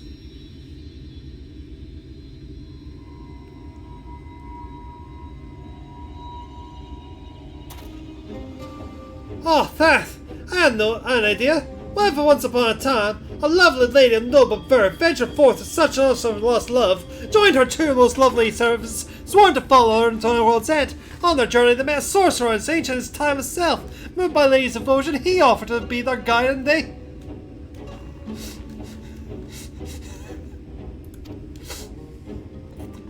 S1: Oh, that! I had an idea. What if once upon a time, a lovely lady of noble birth ventured forth to such an awesome lost love, joined her two most lovely servants, sworn to follow her until the world's end. On their journey, they met a sorcerer as ancient as time itself. Moved by the lady's devotion, he offered to be their guide, and they...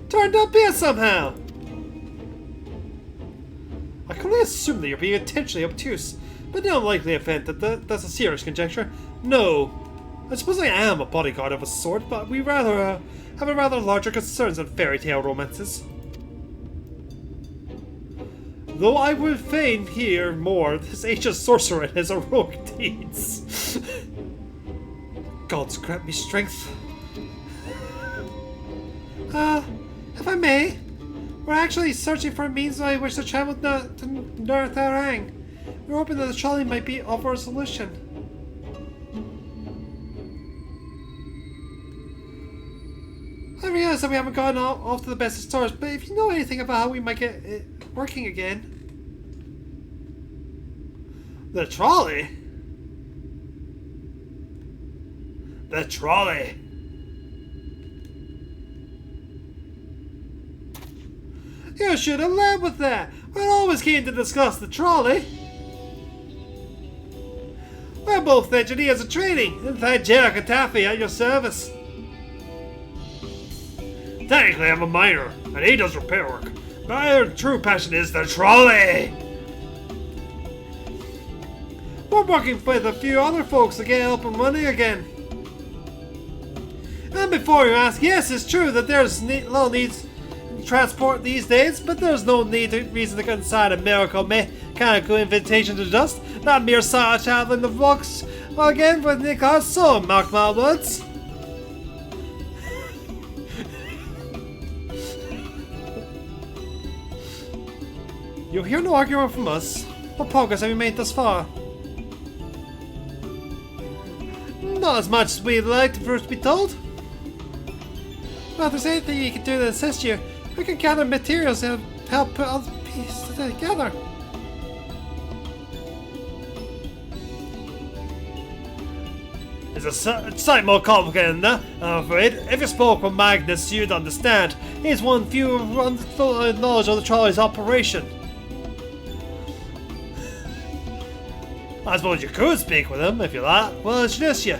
S1: turned up here somehow. I can only assume that you're being intentionally obtuse, but no unlikely event that that's a serious conjecture. No. I suppose I am a bodyguard of a sort, but we rather have a rather larger concerns than fairy tale romances. Though I would fain hear more of this ancient sorcerer and his heroic deeds. Gods grant me strength. If I may, we're actually searching for a means by which to travel to North Arang. We're hoping that the trolley might offer a solution. I realize that we haven't gotten off to the best of starts, but if you know anything about how we might get it working again... The trolley? The trolley! You should have led with that! We're always keen to discuss the trolley! We're both engineers of training, and thank Jarek and Taffy at your service. Technically, I'm a miner, and he does repair work. But our true passion is the trolley! We're working with a few other folks to get up and running again. And before you ask, yes, it's true that there's little needs to transport these days, but there's no reason to get inside a miracle mechanical invitation to dust. Not mere sight of traveling the books again with Nicholas, so mark my words. You'll hear no argument from us. What progress have you made thus far? Not as much as we'd like to first be told. Well, if there's anything you can do to assist you, we can gather materials and help put all the pieces together. It's a sight more complicated than that, I'm afraid. If you spoke with Magnus, you'd understand. He's one few knowledge of the trolley's operation. I suppose you could speak with him if you like. Well, it's just you.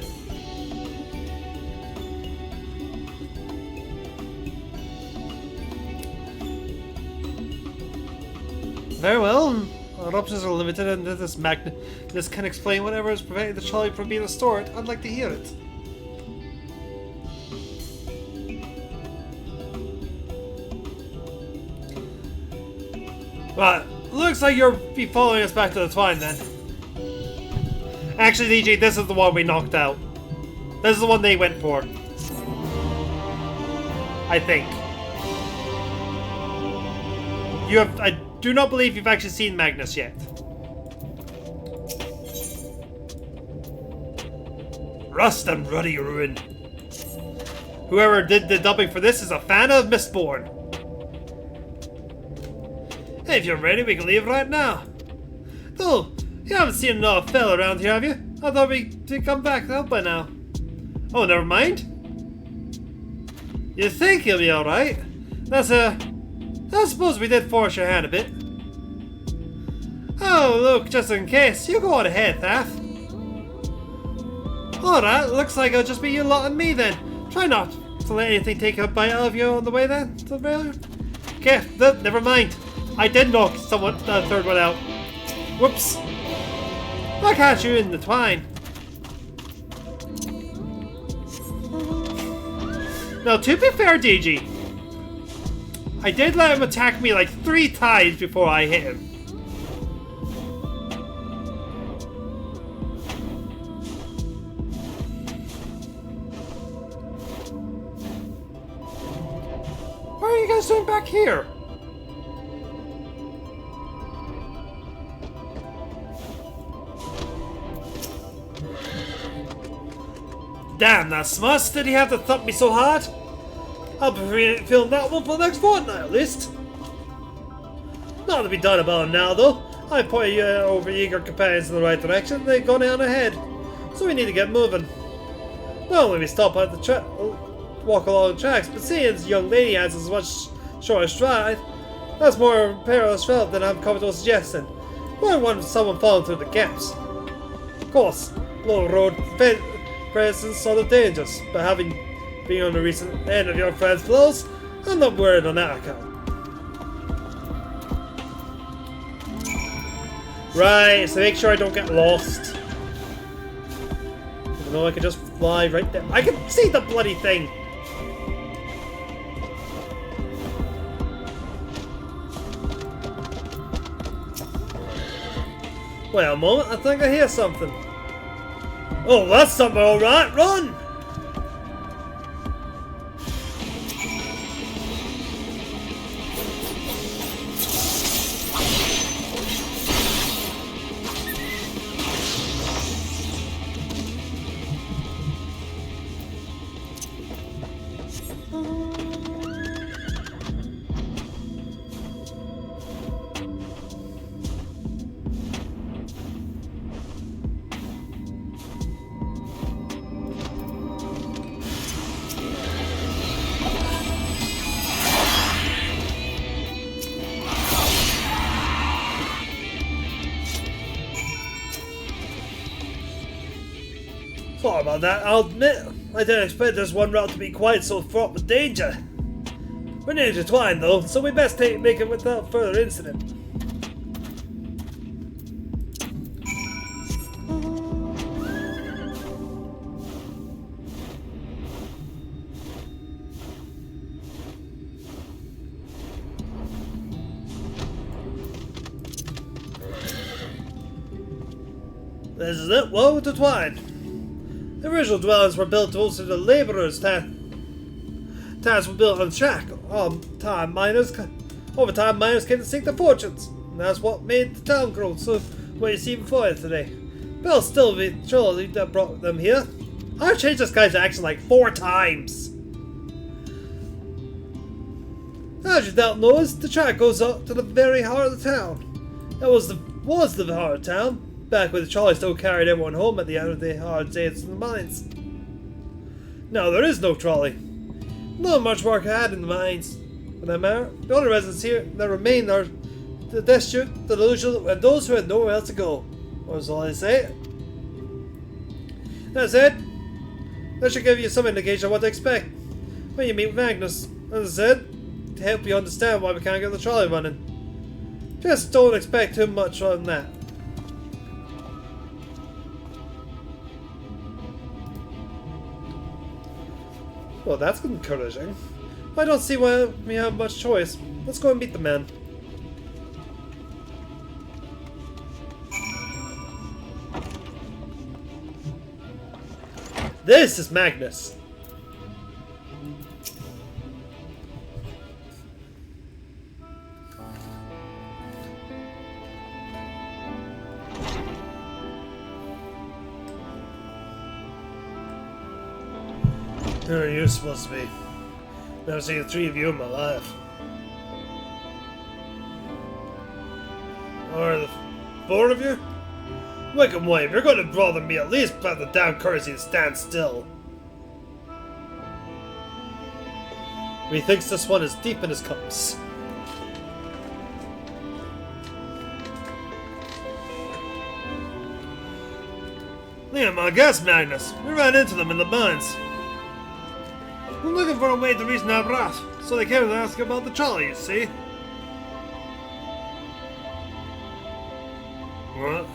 S1: Very well. Our options are limited, and this can explain whatever is preventing the trolley from being restored. I'd like to hear it. Right. Looks like you'll be following us back to the Twine then. Actually, DJ, this is the one we knocked out. This is the one they went for. I think. I do not believe you've actually seen Magnus yet. Rust and ruddy ruin. Whoever did the dubbing for this is a fan of Mistborn. Hey, if you're ready, we can leave right now. Oh, you haven't seen another fella around here, have you? I thought we'd come back out by now. Oh, never mind. You think he'll be alright? I suppose we did force your hand a bit. Oh, look, just in case, you go on ahead, Thaf. Alright, looks like it'll just be you lot and me then. Try not to let anything take a bite out of you on the way then, to the failure. Okay, never mind. I did knock the third one out. Whoops. I'll catch you in the Twine. Now, to be fair, DG, I did let him attack me like 3 times before I hit him. What are you guys doing back here? Damn, that smuss! Did he have to thump me so hard? I'll be feeling that one for the next fortnight at least. Nothing to be done about it now though. I pointed you over eager companions in the right direction, they've gone on ahead. So we need to get moving. Not only we stop at the walk along the tracks, but seeing this young lady has as much shorter stride, that's more perilous route than I'm comfortable suggesting. Wouldn't want someone falling through the gaps. Of course, low road presents other dangers, but having been on the recent end of your friend's blows, I'm not worried on that account. Right, so make sure I don't get lost. Even though I could just fly right there. I can see the bloody thing! Wait a moment, I think I hear something. Oh, that's something alright, run! Sorry about that, I'll admit. I didn't expect this one route to be quite so fraught with danger. We're nearly intertwined though, so we best make it without further incident. This is it, well intertwined. The original dwellings were built to the laborers' towns were built on track. Over time, miners came to seek their fortunes. And that's what made the town grow, so what you see before you today. Bill's still the trilogy that brought them here. I've changed this guy's accent like 4 times. As you don't know, the track goes up to the very heart of the town. That was the heart of town. Back when the trolley still carried everyone home at the end of the hard days in the mines. Now there is no trolley. Not much work ahead in the mines. For that matter, the only residents here that remain are the destitute, the delusional, and those who had nowhere else to go. That's all I say. That said, that should give you some indication of what to expect when you meet with Magnus. As I said, to help you understand why we can't get the trolley running. Just don't expect too much from that. Well, that's encouraging. I don't see why we have much choice. Let's go and meet the man. This is Magnus. Who are you supposed to be? Never seen the 3 of you in my life. Or the 4 of you? Wicked Wave, you're going to bother me, at least have the damn courtesy to stand still. Methinks this one is deep in his cups. Liam, I guess, Magnus. We ran into them in the mines. I'm looking for a way to reach Nabrat, so they came to ask about the trolley, you see? What?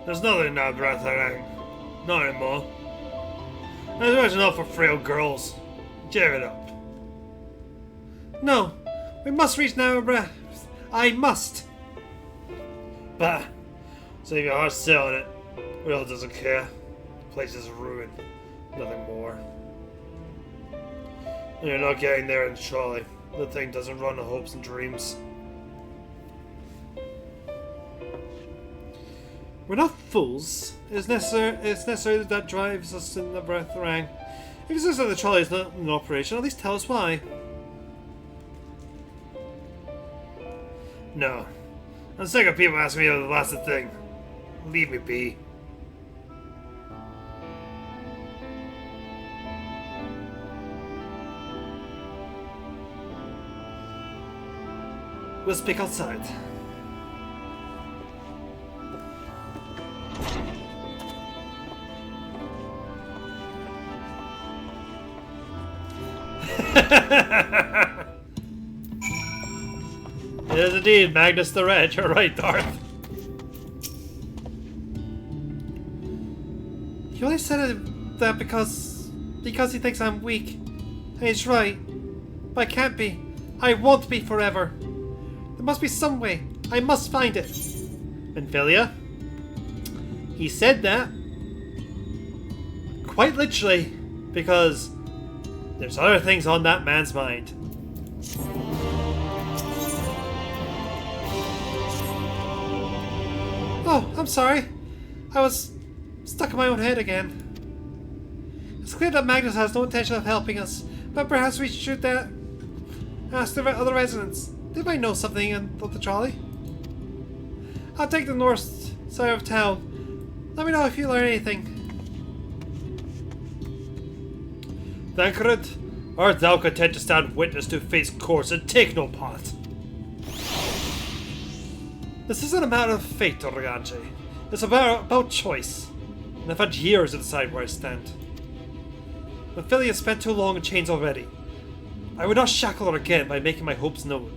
S1: There's nothing Nabrat, Harang. Not anymore. There's enough for frail girls. Cheer it up. No, we must reach Nabrat. I must. Bah, save your heart set on it. Will doesn't care. The place is ruined. Nothing more. You're not getting there in the trolley. The thing doesn't run on hopes and dreams. We're not fools. It's necessary that drives us in the breath rang. If it's just that the trolley is not in operation, at least tell us why. No. I'm sick of people asking me about the last thing. Leave me be. We'll speak outside. It is indeed Magnus the Red. You're right, Darth. He only said that because he thinks I'm weak. And he's right. But I can't be. I won't be forever. There must be some way. I must find it. Ophelia? He said that quite literally because there's other things on that man's mind. Oh, I'm sorry. I was stuck in my own head again. It's clear that Magnus has no intention of helping us, but perhaps we should ask the other residents. They might know something about the trolley. I'll take the north side of town. Let me know if you learn anything. Thancred, art thou content to stand witness to fate's course and take no part? This isn't a matter of fate, Organche. It's about choice. And I've had years to decide where I stand. Ophelia spent too long in chains already. I would not shackle her again by making my hopes known.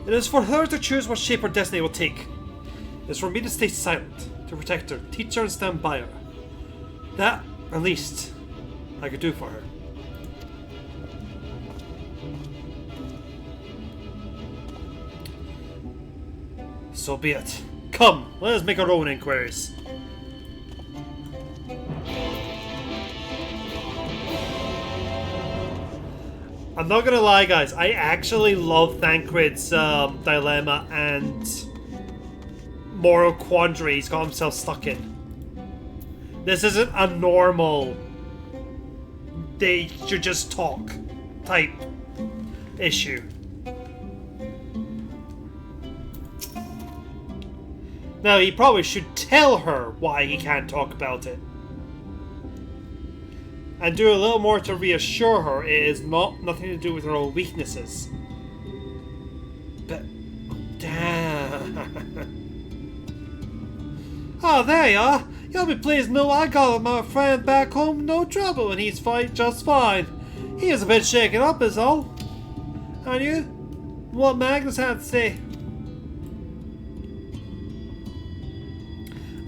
S1: It is for her to choose what shape her destiny will take. It is for me to stay silent, to protect her, teach her and stand by her. That, at least, I could do for her. So be it. Come, let us make our own inquiries. I'm not gonna lie, guys. I actually love Thancred's dilemma and moral quandary he's got himself stuck in. This isn't a normal they should just talk type issue. Now, he probably should tell her why he can't talk about it. And do a little more to reassure her it is nothing to do with her own weaknesses. But, damn. Oh, there you are. You'll be pleased to know I got my friend back home no trouble and he's just fine. He is a bit shaken up is all. And you? What Magnus had to say?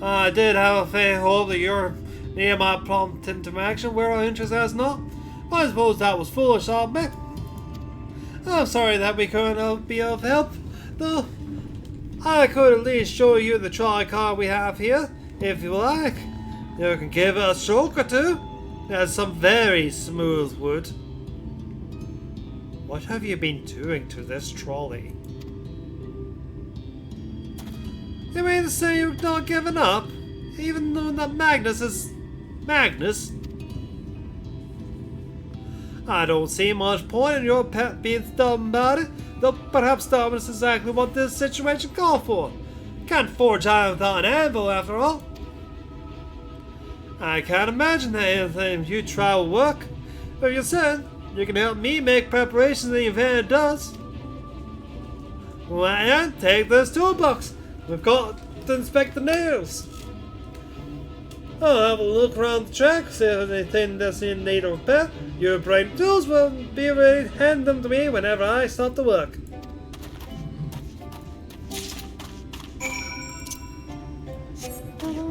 S1: I did have a faint hope that your name might prompt him to action where our interest has not. I suppose that was foolish of me. I'm sorry that we couldn't be of help, though. I could at least show you the tricar we have here, if you like. You can give it a stroke or two. It has some very smooth wood. What have you been doing to this trolley? You mean to say you've not given up? Even though that Magnus is... Magnus? I don't see much point in your pet being stubborn about it, though perhaps stubbornness is exactly what this situation called for. Can't forge iron without an anvil, after all. I can't imagine that anything you try will work. But you said you can help me make preparations in the event it does. Well, and take this toolbox. We've got to inspect the nails. I'll have a look around the track, see if there's anything that's in need of repair. Your brain tools will be ready to hand them to me whenever I start to work.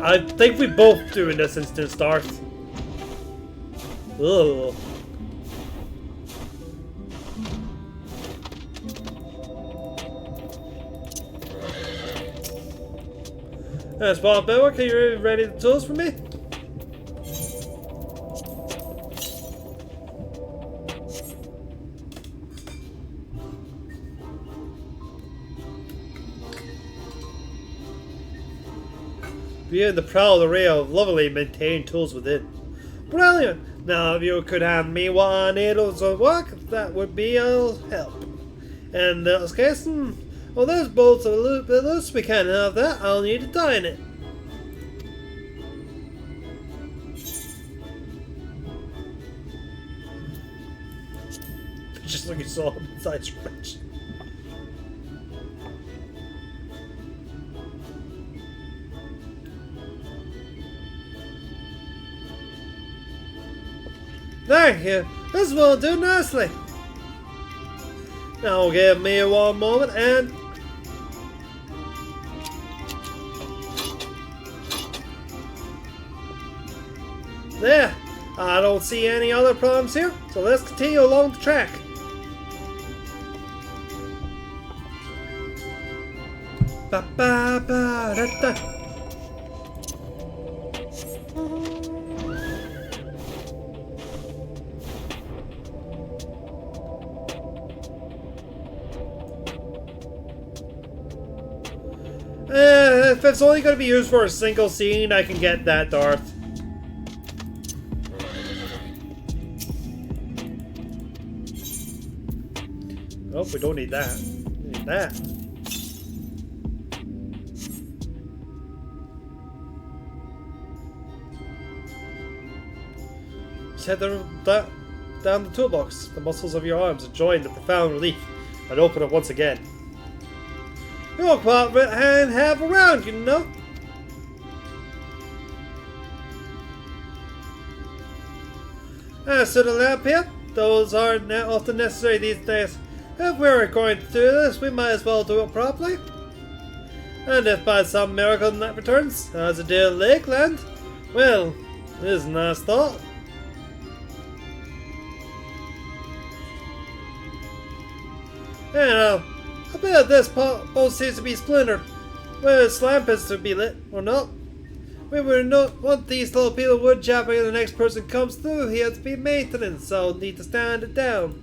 S1: I think we both do in this instance, Darth. Ugh. Spot Bear, can you ready the tools for me? Viewing the proud array of lovely maintained tools within. Brilliant! Now if you could hand me what I need to work, that would be a help. In this case, well, those bolts are a little bit loose. We can't have that. I'll need to tighten it. Just like you saw him inside Stretch. Thank you. This will do nicely. Now give me one moment and... There! I don't see any other problems here, so let's continue along the track. Ba ba ba da da. If it's only going to be used for a single scene, I can get that, Darth. Oh, we don't need that. We need that. Just head down the toolbox. The muscles of your arms enjoying the profound relief, and open it once again. You're quite a hand have around, you know. As to the lamp here, those aren't often necessary these days. If we're going to do this, we might as well do it properly. And if by some miracle that returns, as a dear Lakeland, well, it is a nice thought. Anyhow, I bet this boat seems to be splintered. Whether its lamp is to be lit or not. We would not want these little people wood chopping and the next person comes through. He has to be maintenance, so need to stand it down.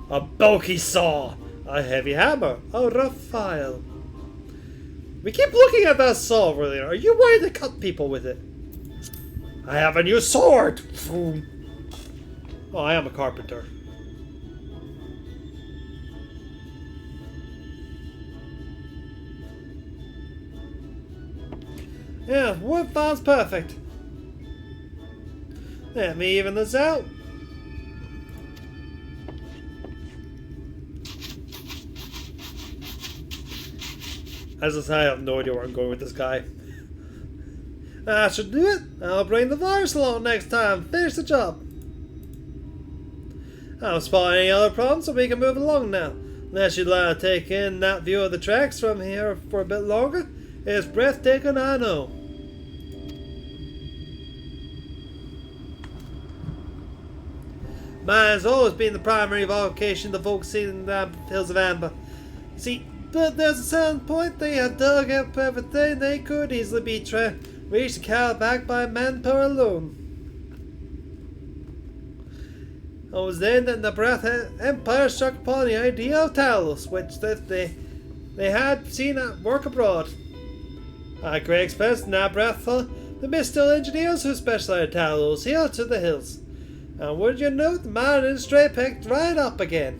S1: A bulky saw, a heavy hammer, a rough file. We keep looking at that saw, really. Are you worried to cut people with it? I have a new sword! Oh, I am a carpenter. Yeah, wood file's perfect. Let me even this out. As I say, I have no idea where I'm going with this guy. I should do it. I'll bring the virus along next time. Finish the job. I don't spot any other problems, so we can move along now. Unless you'd like to take in that view of the tracks from here for a bit longer. It's breathtaking, I know. Mine has always been the primary vocation of the folks in the hills of Amber. See, but there's a certain point they had dug up everything they could easily be reached the cow back by manpower alone. It was then that the Breath Empire struck upon the idea of Talos, which they had seen at work abroad. At great expense, Nabrathla, the mystical engineers who specialized in Talos here to the hills. And would you know, the modern industry picked right up again.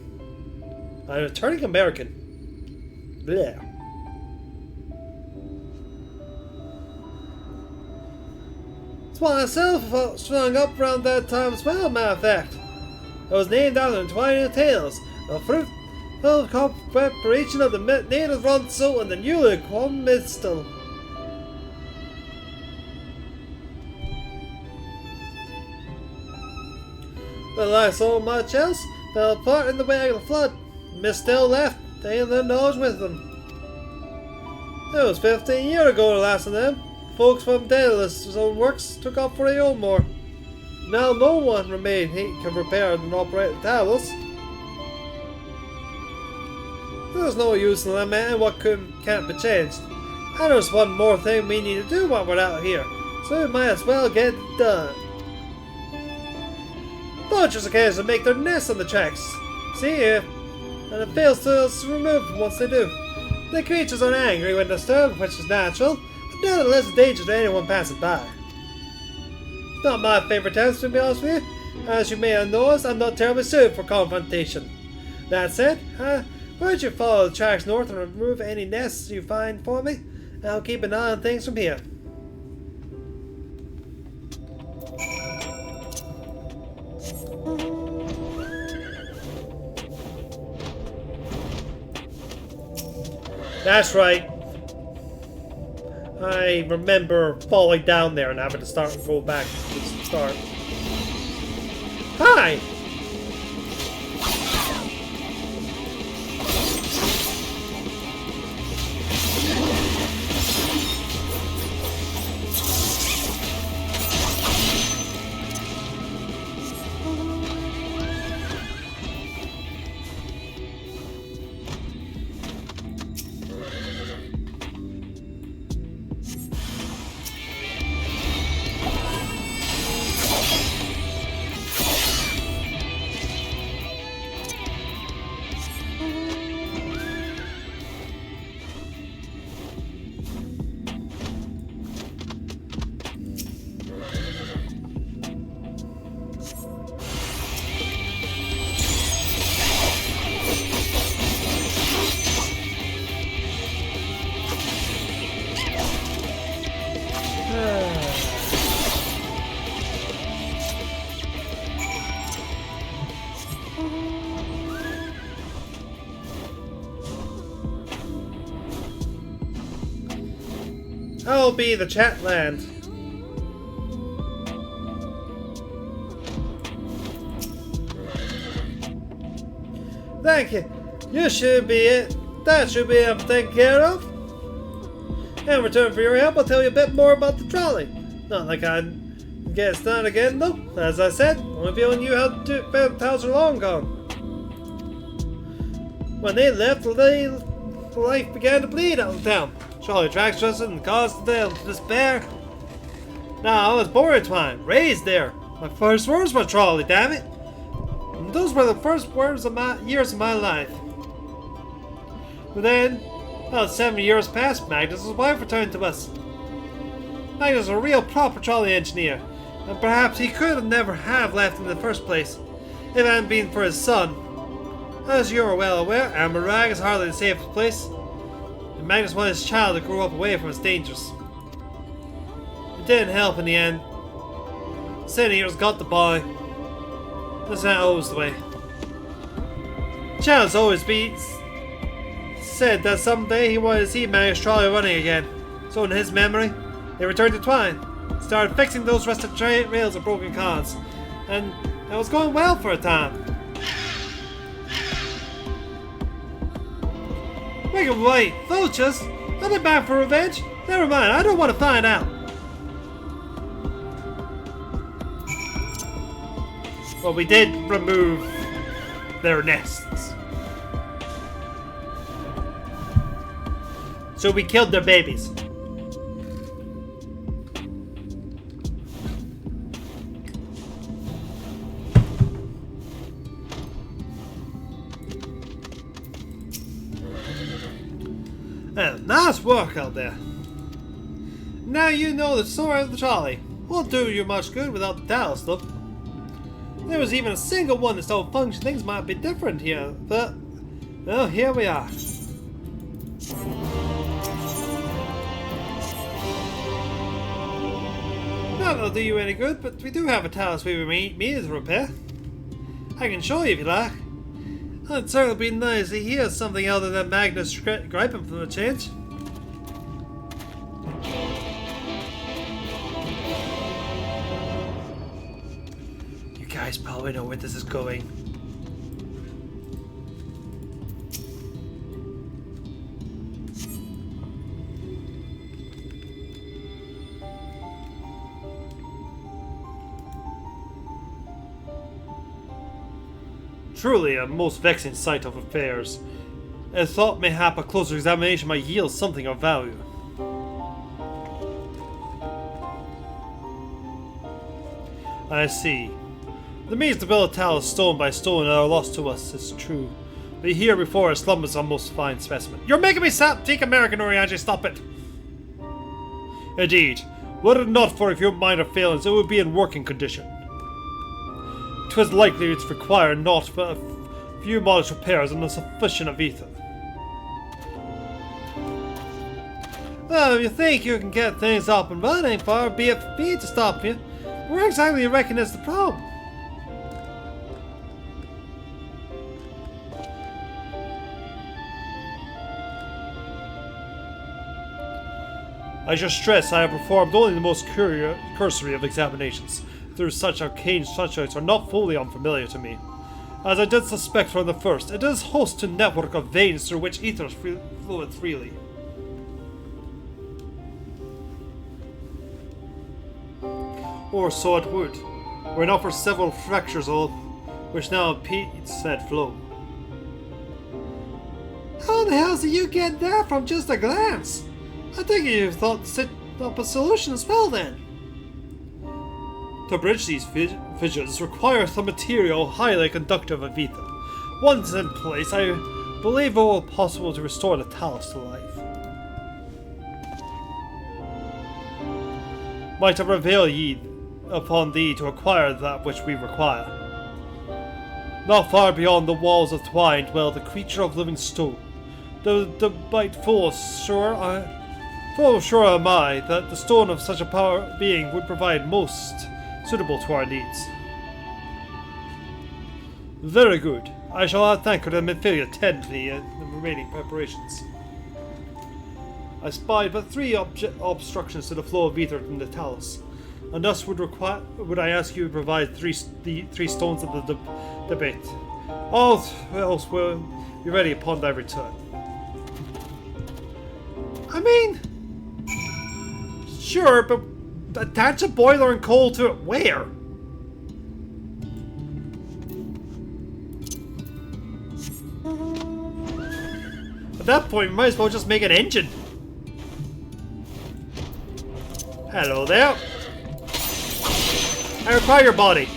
S1: I'm turning American. Blech. It's one myself strung up around that time as well, matter of fact. It was named after the Twilight Tales, a fruitful preparation of the native Ronso and the newly acquired Mistle. But like so much else, fell apart in the wake of the flood. The mist still left, taking their knowledge with them. It was 15 years ago the last of them. Folks from Daedalus' own works took up for Eomor. Now no one remained who can repair and operate the Talos. There's no use in lamenting what can't be changed. And there's one more thing we need to do while we're out here, so we might as well get it done. Vultures occasionally make their nests on the tracks. See here, and it fails to remove them once they do. The creatures are angry when disturbed, which is natural, but nevertheless a danger to anyone passing by. It's not my favorite task, to be honest with you. As you may have noticed, I'm not terribly suited for confrontation. That said, why don't you follow the tracks north and remove any nests you find for me? I'll keep an eye on things from here. That's right. I remember falling down there and having to start and go back to the start. Hi! I'll be the chat land. Thank you. You should be it. That should be taken care of. In return for your help, I'll tell you a bit more about the trolley. Not like I get started again, though. As I said, only people knew how to found the towels are long gone. When they left, life began to bleed out of town. Trolley tracks trusted and caused them to despair. Now, I was born in Twine, raised there. My first words were trolley, damn it. And those were the first years of my life. But then, about 7 years passed, Magnus' wife returned to us. Magnus was a real proper trolley engineer, and perhaps he could have never have left in the first place, if it hadn't been for his son. As you are well aware, Amarag is hardly the safest place, and Magnus wanted his child to grow up away from its dangers. It didn't help in the end. 7 years got the boy. That's not always the way. The child's always said that someday he wanted to see Magnus trolley running again. So in his memory, they returned to Twine, started fixing those rusted rails and broken cars, and it was going well for a time. Make him wait, vultures! Are they back for revenge? Never mind, I don't want to find out. Well, we did remove their nests. So we killed their babies. Nice work out there. Now you know the story of the trolley. Won't do you much good without the towel stuff. There was even a single one that still functioned. Things might be different here, but well, here we are. Not that'll do you any good, but we do have a task we need to repair. I can show you if you like. It'd certainly be nice to hear something other than Magnus griping for a change. You guys probably know where this is going. Truly a most vexing sight of affairs. I thought mayhap a closer examination might yield something of value. I see. The means to build a tower stone by stone are lost to us, it's true. But here before us slumbers a most fine specimen. You're making me speak American, Orianji, stop it! Indeed, were it not for a few minor failings, it would be in working condition. 'Twas likely to require naught but a few modest repairs and a sufficient of ether. Well, if you think you can get things up and running, far be it for me to stop you. Where exactly you reckon is the problem? I should stress I have performed only the most cursory of examinations. Through such arcane subjects are not fully unfamiliar to me. As I did suspect from the first, it is host to network of veins through which ether floweth freely. Or so it would, were it not for several fractures of which now impede said flow. How the hell did you get that from just a glance? I think you thought to set up a solution as well then. To bridge these fissures requires some material highly conductive of ether. Once in place, I believe it will be possible to restore the talus to life. Might I prevail upon thee to acquire that which we require? Not far beyond the walls of Twine dwell the creature of living stone. The bite full sure am I that the stone of such a power being would provide most suitable to our needs. Very good. I shall have Thancred and Midfilia tend to the remaining preparations. I spied but 3 obstructions to the flow of ether from the talus, and thus would I ask you to provide the three stones of the debate. All else will be ready upon thy return. I mean, sure, but attach a boiler and coal to it where? At that point, we might as well just make an engine. Hello there. I require your body.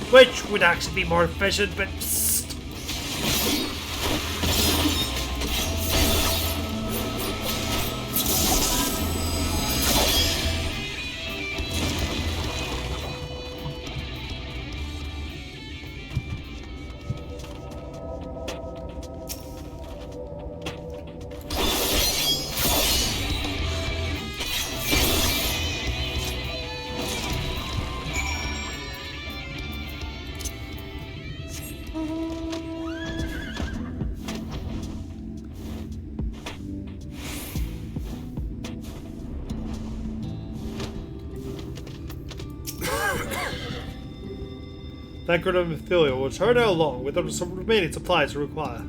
S1: Which would actually be more efficient, but psst. That grid of Amphilia will turn out along with some remaining supplies we require.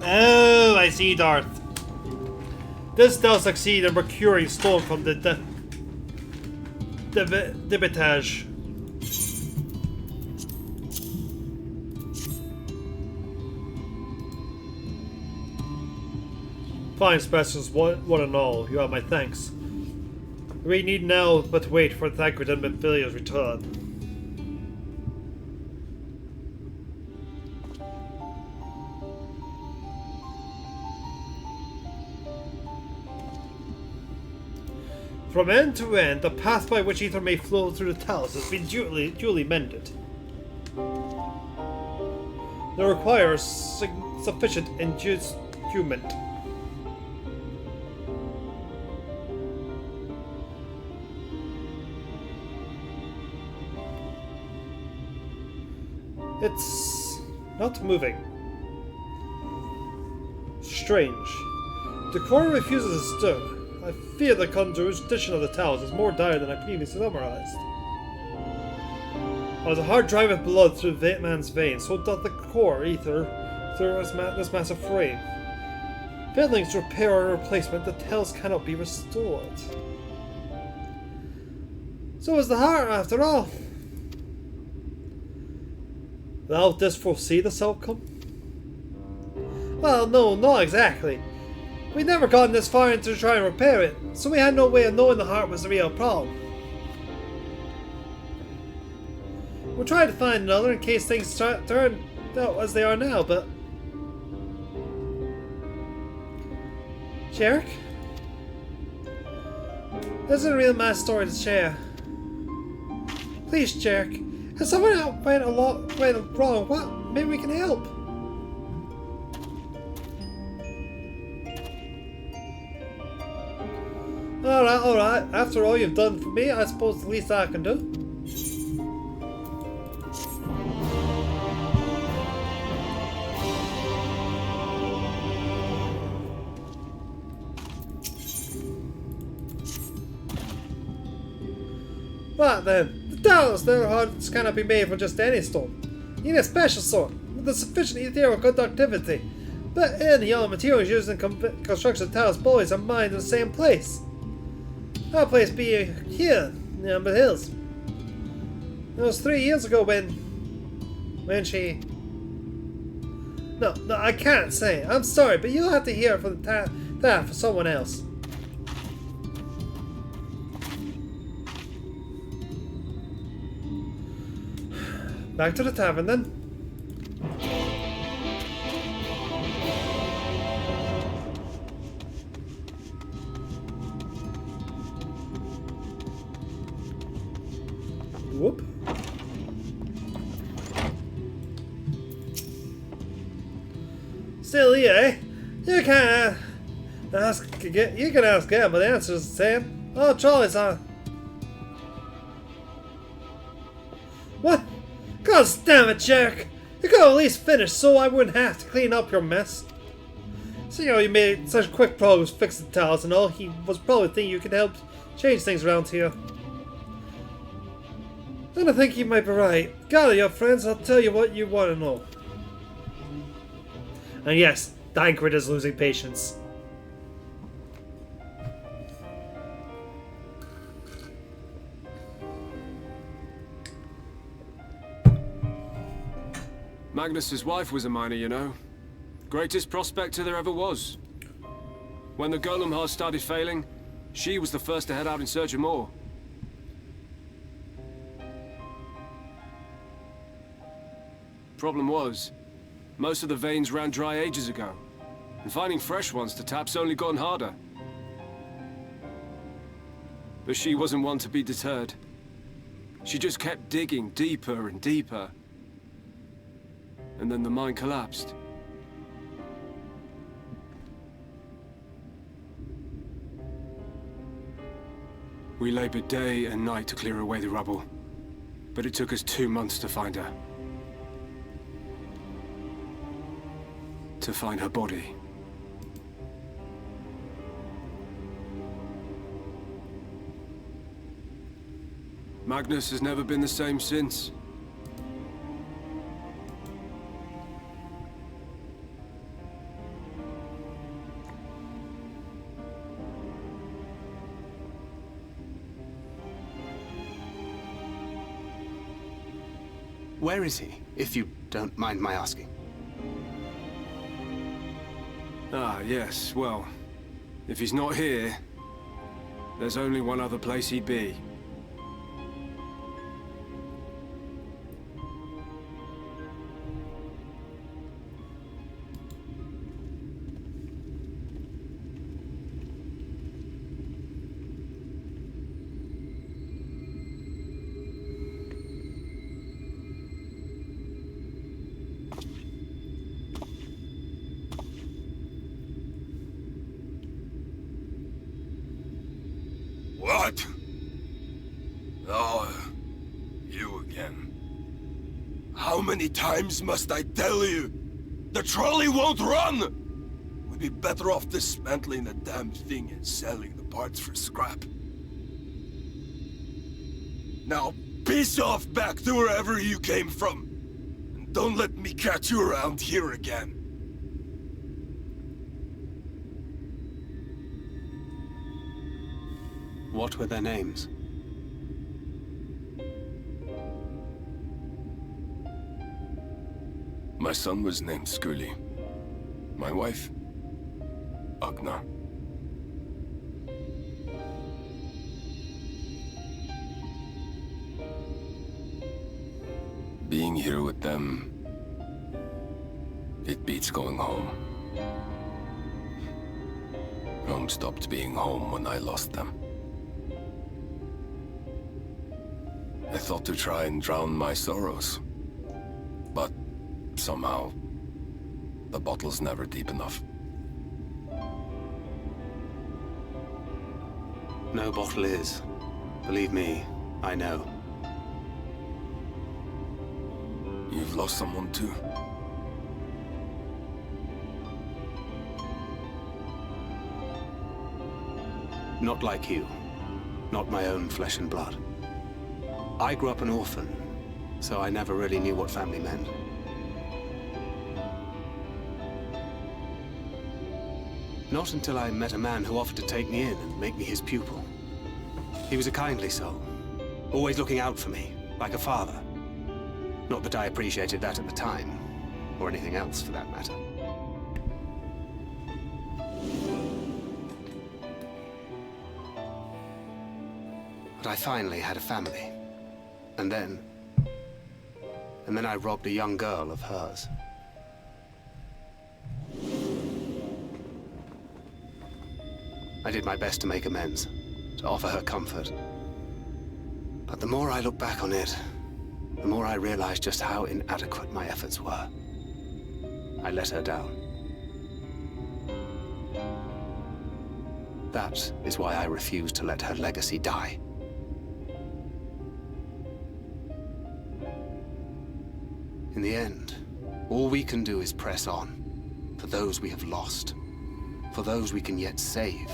S1: Oh, I see, Darth. This does succeed in procuring stone from the debitage. Fine specimens, one and all. You have my thanks. We need now but wait for Thancred and Amphialia's return. From end to end, the path by which ether may flow through the talus has been duly mended. They require sufficient inducement. It's not moving. Strange. The core refuses to stir. I fear the condition of the towers is more dire than I previously summarized. As a heart driveth blood through the man's veins, so doth the core ether through this massive frame. Failing to repair or replacement, the tells cannot be restored. So is the heart, after all. Thou didst foresee this outcome? Well, no, not exactly. We'd never gotten this far into try and repair it, so we had no way of knowing the heart was the real problem. We'll try to find another in case things turn out as they are now, but... Jarek? This isn't really my story to share. Please, Jarek. Has someone out went wrong? What? Maybe we can help. Alright. After all you've done for me, I suppose the least I can do. What then? Talus, their hearts cannot be made from just any stone. You need a special sort, with a sufficient ethereal conductivity. But any other materials used in construction of Talus bodies are mined in the same place. Our place being here, in the Amber Hills. It was 3 years ago when she... No, I can't say. I'm sorry, but you'll have to hear from that for someone else. Back to the tavern, then. Whoop. Still here, eh? You can ask again, but the answer is the same. Oh, Charlie's on. What? God damn it, Jack! You could at least finish so I wouldn't have to clean up your mess. So, you know, you made such quick progress fixing the tiles and all, he was probably thinking you could help change things around here. And I think he might be right. Gather your friends, I'll tell you what you want to know. And yes, Dankred is losing patience.
S11: Magnus's wife was a miner, you know. Greatest prospector there ever was. When the golem hearts started failing, she was the first to head out in search of more. Problem was, most of the veins ran dry ages ago, and finding fresh ones to tap's only gotten harder. But she wasn't one to be deterred. She just kept digging deeper and deeper. And then the mine collapsed. We labored day and night to clear away the rubble, but it took us 2 months to find her. To find her body. Magnus has never been the same since.
S14: Where is he, if you don't mind my asking?
S11: Ah, yes, well, if he's not here, there's only one other place he'd be.
S17: What? Oh, you again. How many times must I tell you? The trolley won't run! We'd be better off dismantling the damn thing and selling the parts for scrap. Now, piss off back to wherever you came from. And don't let me catch you around here again.
S14: What were their names?
S17: My son was named Skuli. My wife, Agna. Being here with them, it beats going home. Home stopped being home when I lost them. I thought to try and drown my sorrows. But somehow, the bottle's never deep enough.
S14: No bottle is. Believe me, I know.
S17: You've lost someone too?
S14: Not like you. Not my own flesh and blood. I grew up an orphan, so I never really knew what family meant. Not until I met a man who offered to take me in and make me his pupil. He was a kindly soul, always looking out for me, like a father. Not that I appreciated that at the time, or anything else for that matter. But I finally had a family. And then I robbed a young girl of hers. I did my best to make amends, to offer her comfort. But the more I look back on it, the more I realize just how inadequate my efforts were. I let her down. That is why I refuse to let her legacy die. In the end, all we can do is press on, for those we have lost, for those we can yet save.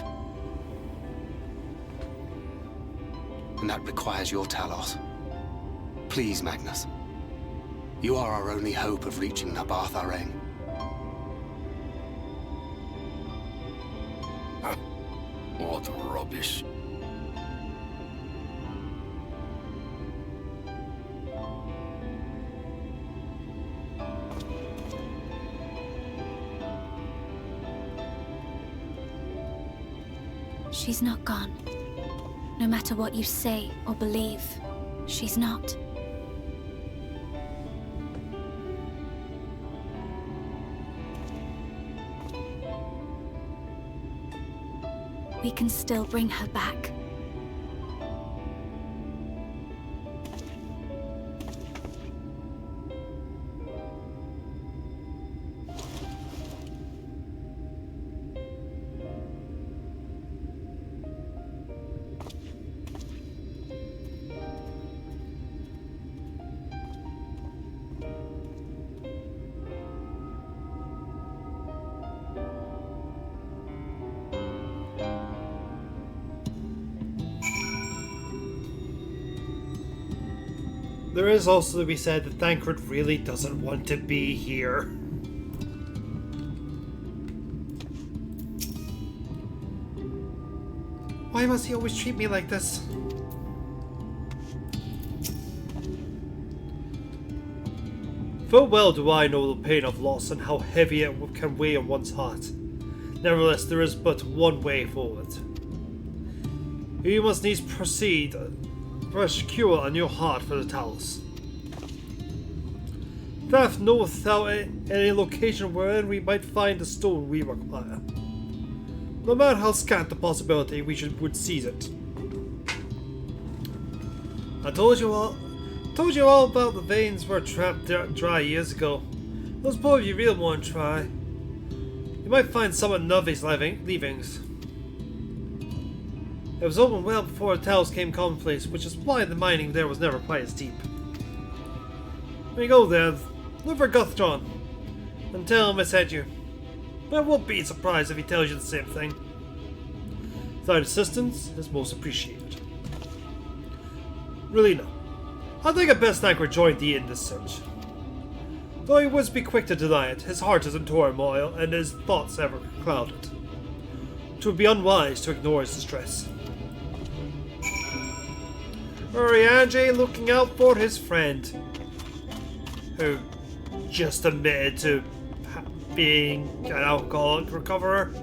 S14: And that requires your Talos. Please, Magnus. You are our only hope of reaching Nabarth Areng.
S17: What rubbish.
S16: She's not gone. No matter what you say or believe, she's not. We can still bring her back.
S1: There is also to be said that Thancred really doesn't want to be here. Why must he always treat me like this? Full well do I know the pain of loss and how heavy it can weigh on one's heart. Nevertheless, there is but one way forward. You must needs proceed for a secure a new heart for the Talos. That knoweth without any location wherein we might find the stone we require. No matter how scant the possibility, we would seize it. I told you all about the veins were trapped dry years ago. Those both you really want to try. You might find some of Novi's leavings. It was open well before the Talos came commonplace, which is why the mining there was never quite as deep. When you go there, look for Guthron and tell him I sent you. I won't be surprised if he tells you the same thing. Without assistance is most appreciated. Really no. I think I'd best Thancred joined thee in this search. Though he would be quick to deny it, his heart is in turmoil and his thoughts ever clouded. It would be unwise to ignore his distress. Urianger looking out for his friend, who just admitted to being an alcoholic recoverer.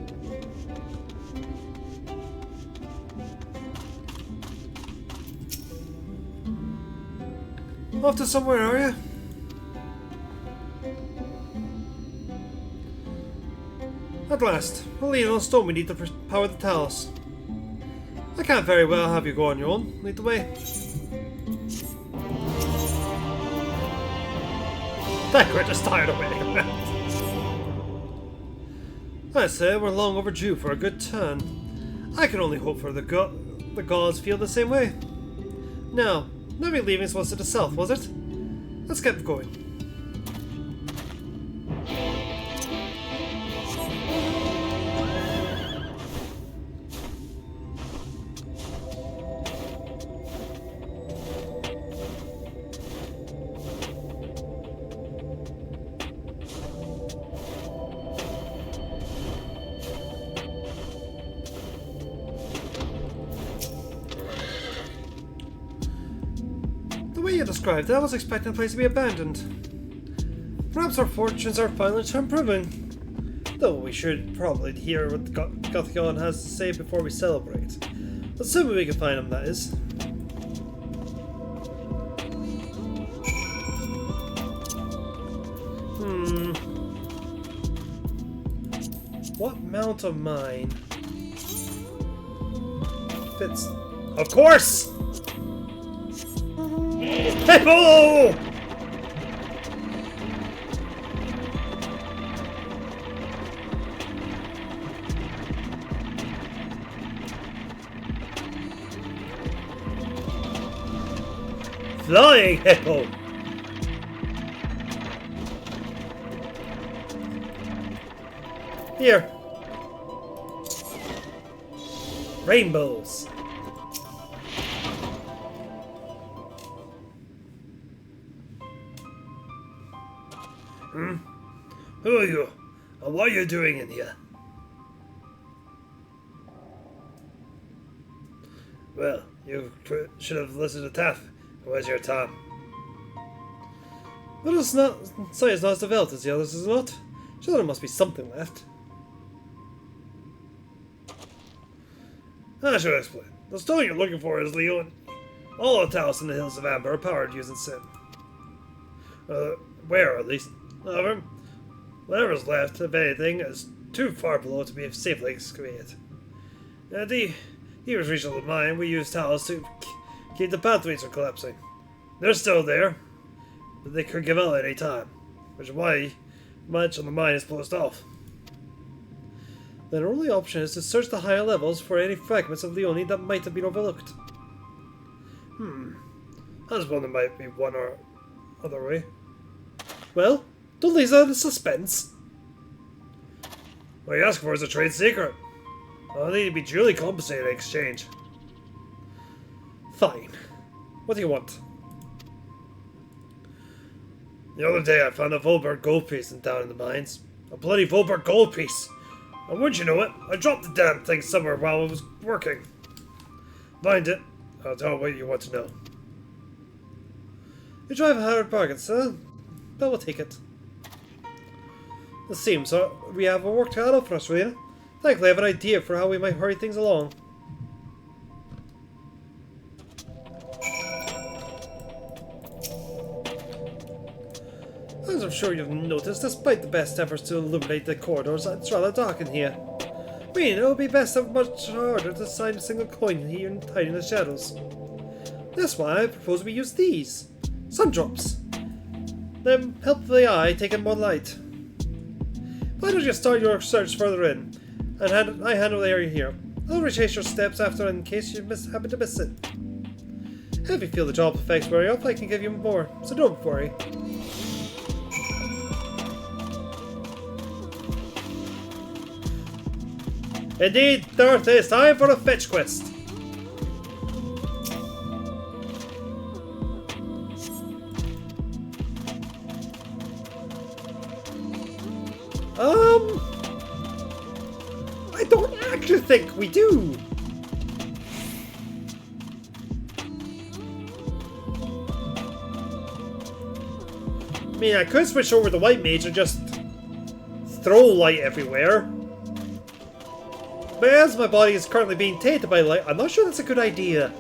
S1: Off to somewhere, are you? At last, we'll lean on a stone we need to power the Talos. I can't very well have you go on your own. Lead the way. Thancred is tired of waiting around. I say we're long overdue for a good turn. I can only hope for the gods feel the same way. Now, Navi leavings was to the south, was it? Let's get going. Described, I was expecting the place to be abandoned. Perhaps our fortunes are finally improving. Though we should probably hear what Gothion has to say before we celebrate. Assuming we can find him, that is. What mount of mine fits? Of course! Hey-ho! Flying hippo! Here. Rainbows. Who are you? And what are you doing in here? Well, you should have listened to Taff. Where's your time? But it's not. Science not as developed as the others, is it not? Sure, there must be something left. I should explain. The stone you're looking for is Leon. All the towers in the Hills of Amber are powered using sin. Where, at least. However, whatever's left, if anything, is too far below to be safely excavated. The Heroes regional mine, we use towers to keep the pathways from collapsing. They're still there, but they could give out at any time, which is why much of the mine is closed off. Then our only option is to search the higher levels for any fragments of Leone that might have been overlooked. I was wondering might be one or other way. Well, don't leave out the suspense. What you're asking for is a trade secret. I'll need to be duly compensated in exchange. Fine. What do you want? The other day I found a Volberg gold piece down in the mines. A bloody Volberg gold piece! And wouldn't you know it, I dropped the damn thing somewhere while I was working. Find it. I'll tell you what you want to know. You drive a hard bargain, sir. But we'll take it. It seems we have a work cut out for us, Rena. Thankfully, I have an idea for how we might hurry things along. As I'm sure you've noticed, despite the best efforts to illuminate the corridors, it's rather dark in here. I mean, it would be much harder to find a single coin here and hide in the shadows. That's why I propose we use these. Sun drops. They help the eye take in more light. Why don't you start your search further in, and I handle the area here. I'll retrace your steps after in case you happen to miss it. If you feel the job effects wear off, I can give you more, so don't worry. Indeed, Darth, it's time for a fetch quest. I don't actually think we do. I mean, I could switch over to White Mage and just throw light everywhere. But as my body is currently being tainted by light, I'm not sure that's a good idea.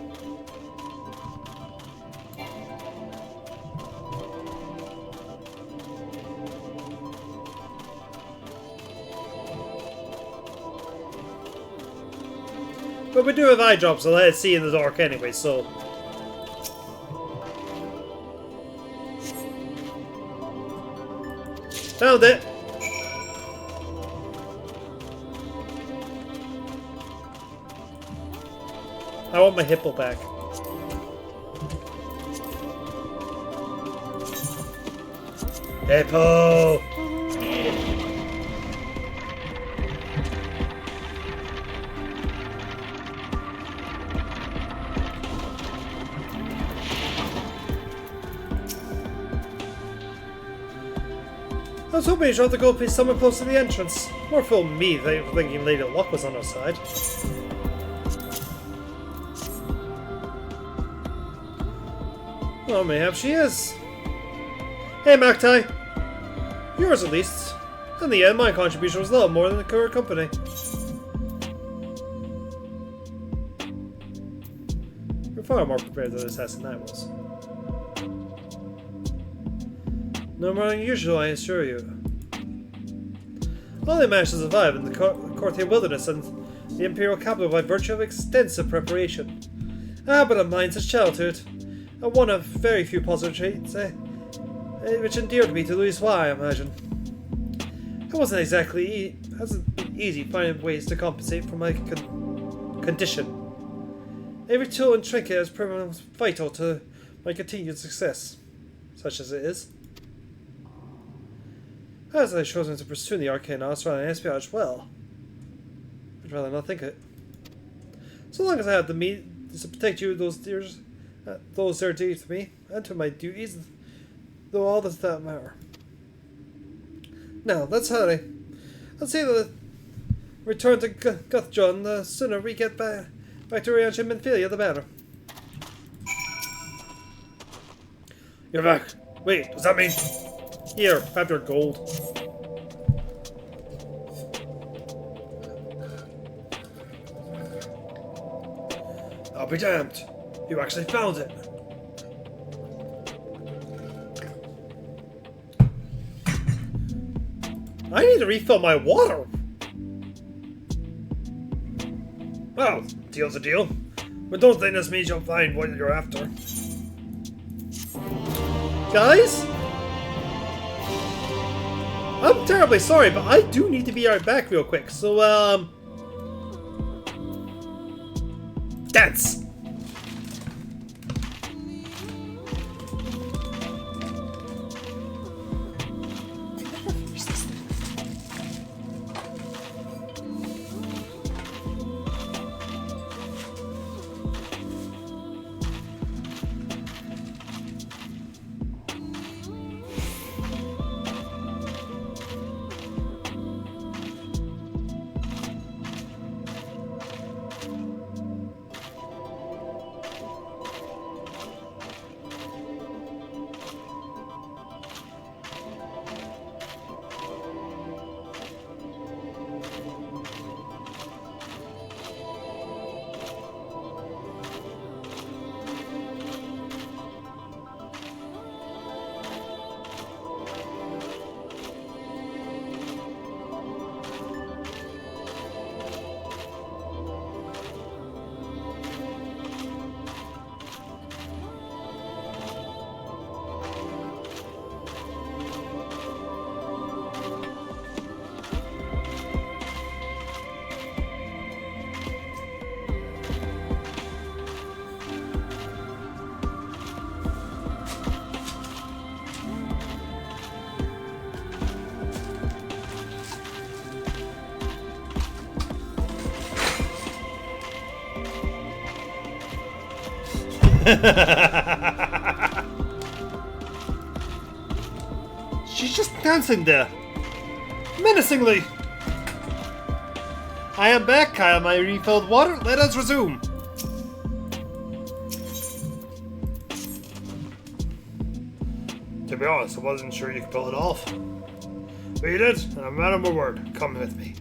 S1: But we do have eye drops, so let's see in the dark anyway, so... Found it! I want my hippo back. Hippo! I was hoping you dropped the gold piece somewhere close to the entrance. More fool me thinking Lady Luck was on our side. Well, mayhap she is. Hey, Magtai. Yours at least. In the end, my contribution was little more than the current company. You're far more prepared than this assassin I was. No more than usual, I assure you. Only managed to survive in the Corthian wilderness and the Imperial capital by virtue of extensive preparation. But a mind such childhood. One of very few positive traits, which endeared me to Louis Y, I imagine. It wasn't exactly hasn't been easy finding ways to compensate for my condition. Every tool and trinket has proven vital to my continued success, such as it is. As I've chosen to pursue the arcane arts rather than espionage, well, I'd rather not think it. So long as I have the means to protect you, those there dear to me, and to my duties, though all does not matter. Now, let's hurry. Let's see the return to Guthjon. The sooner we get back to Ranch and Menphilia, the better. You're back. Wait, does that mean... Here, have your gold. I'll be damned. You actually found it. I need to refill my water. Well, deal's a deal. But don't think this means you'll find what you're after. Guys? I'm terribly sorry, but I do need to be right back real quick. So, dance! She's just dancing there. Menacingly. I am back. I have my refilled water. Let us resume. To be honest, I wasn't sure you could pull it off. But you did, and I'm out of my word. Come with me.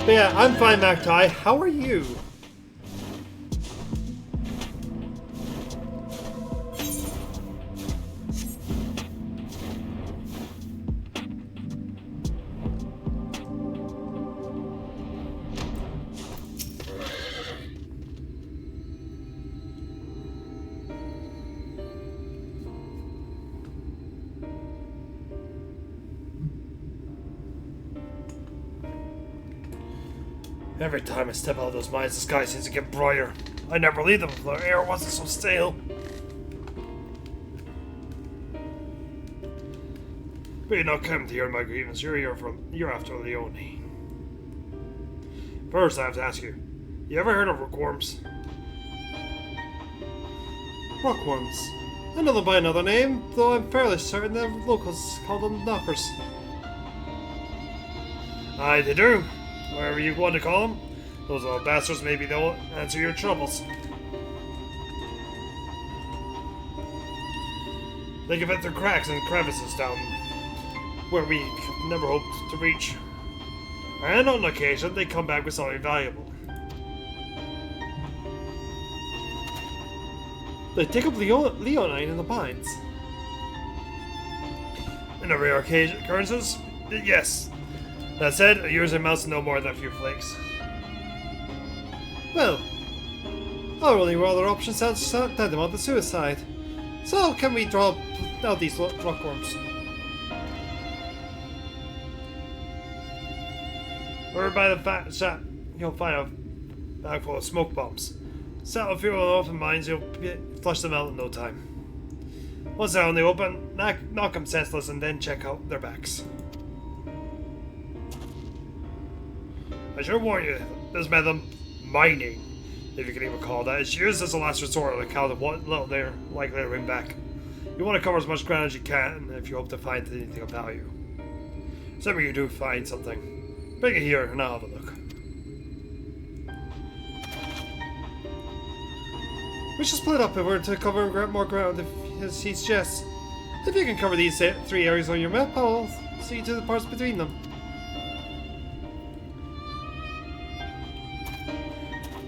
S1: But yeah, I'm fine, Magpie. How are you? Every time I step out of those mines, the sky seems to get brighter. I never leave them if the air wasn't so stale. But you're not coming to hear my grievance. You're after Leone. First, I have to ask you. You ever heard of rockworms? Rockworms. I know them by another name, though I'm fairly certain the locals call them knockers. Aye, they do. Whatever you want to call them. Those little bastards, maybe they'll answer your troubles. They can fit through cracks and crevices down where we never hoped to reach. And on occasion, they come back with something valuable. They dig up leonine in the mines. In the rare occurrences, yes. That said, it usually amounts to no more than a few flakes. Well, our only other option sounds tantamount to suicide. So, can we draw out these rockworms? Or by the shot, you'll find a bag full of smoke bombs. Set a few off in mines, you'll flush them out in no time. Once they're on the open, knock them senseless and then check out their backs. I should warn you, this method, mining, if you can even call that, is used as a last resort on account of what little they're likely to bring back. You want to cover as much ground as you can if you hope to find anything of value. Assuming you do find something, bring it here and I'll have a look. We should split up if we're to cover more ground, as he suggests. If you can cover these 3 areas on your map, I'll see to the parts between them.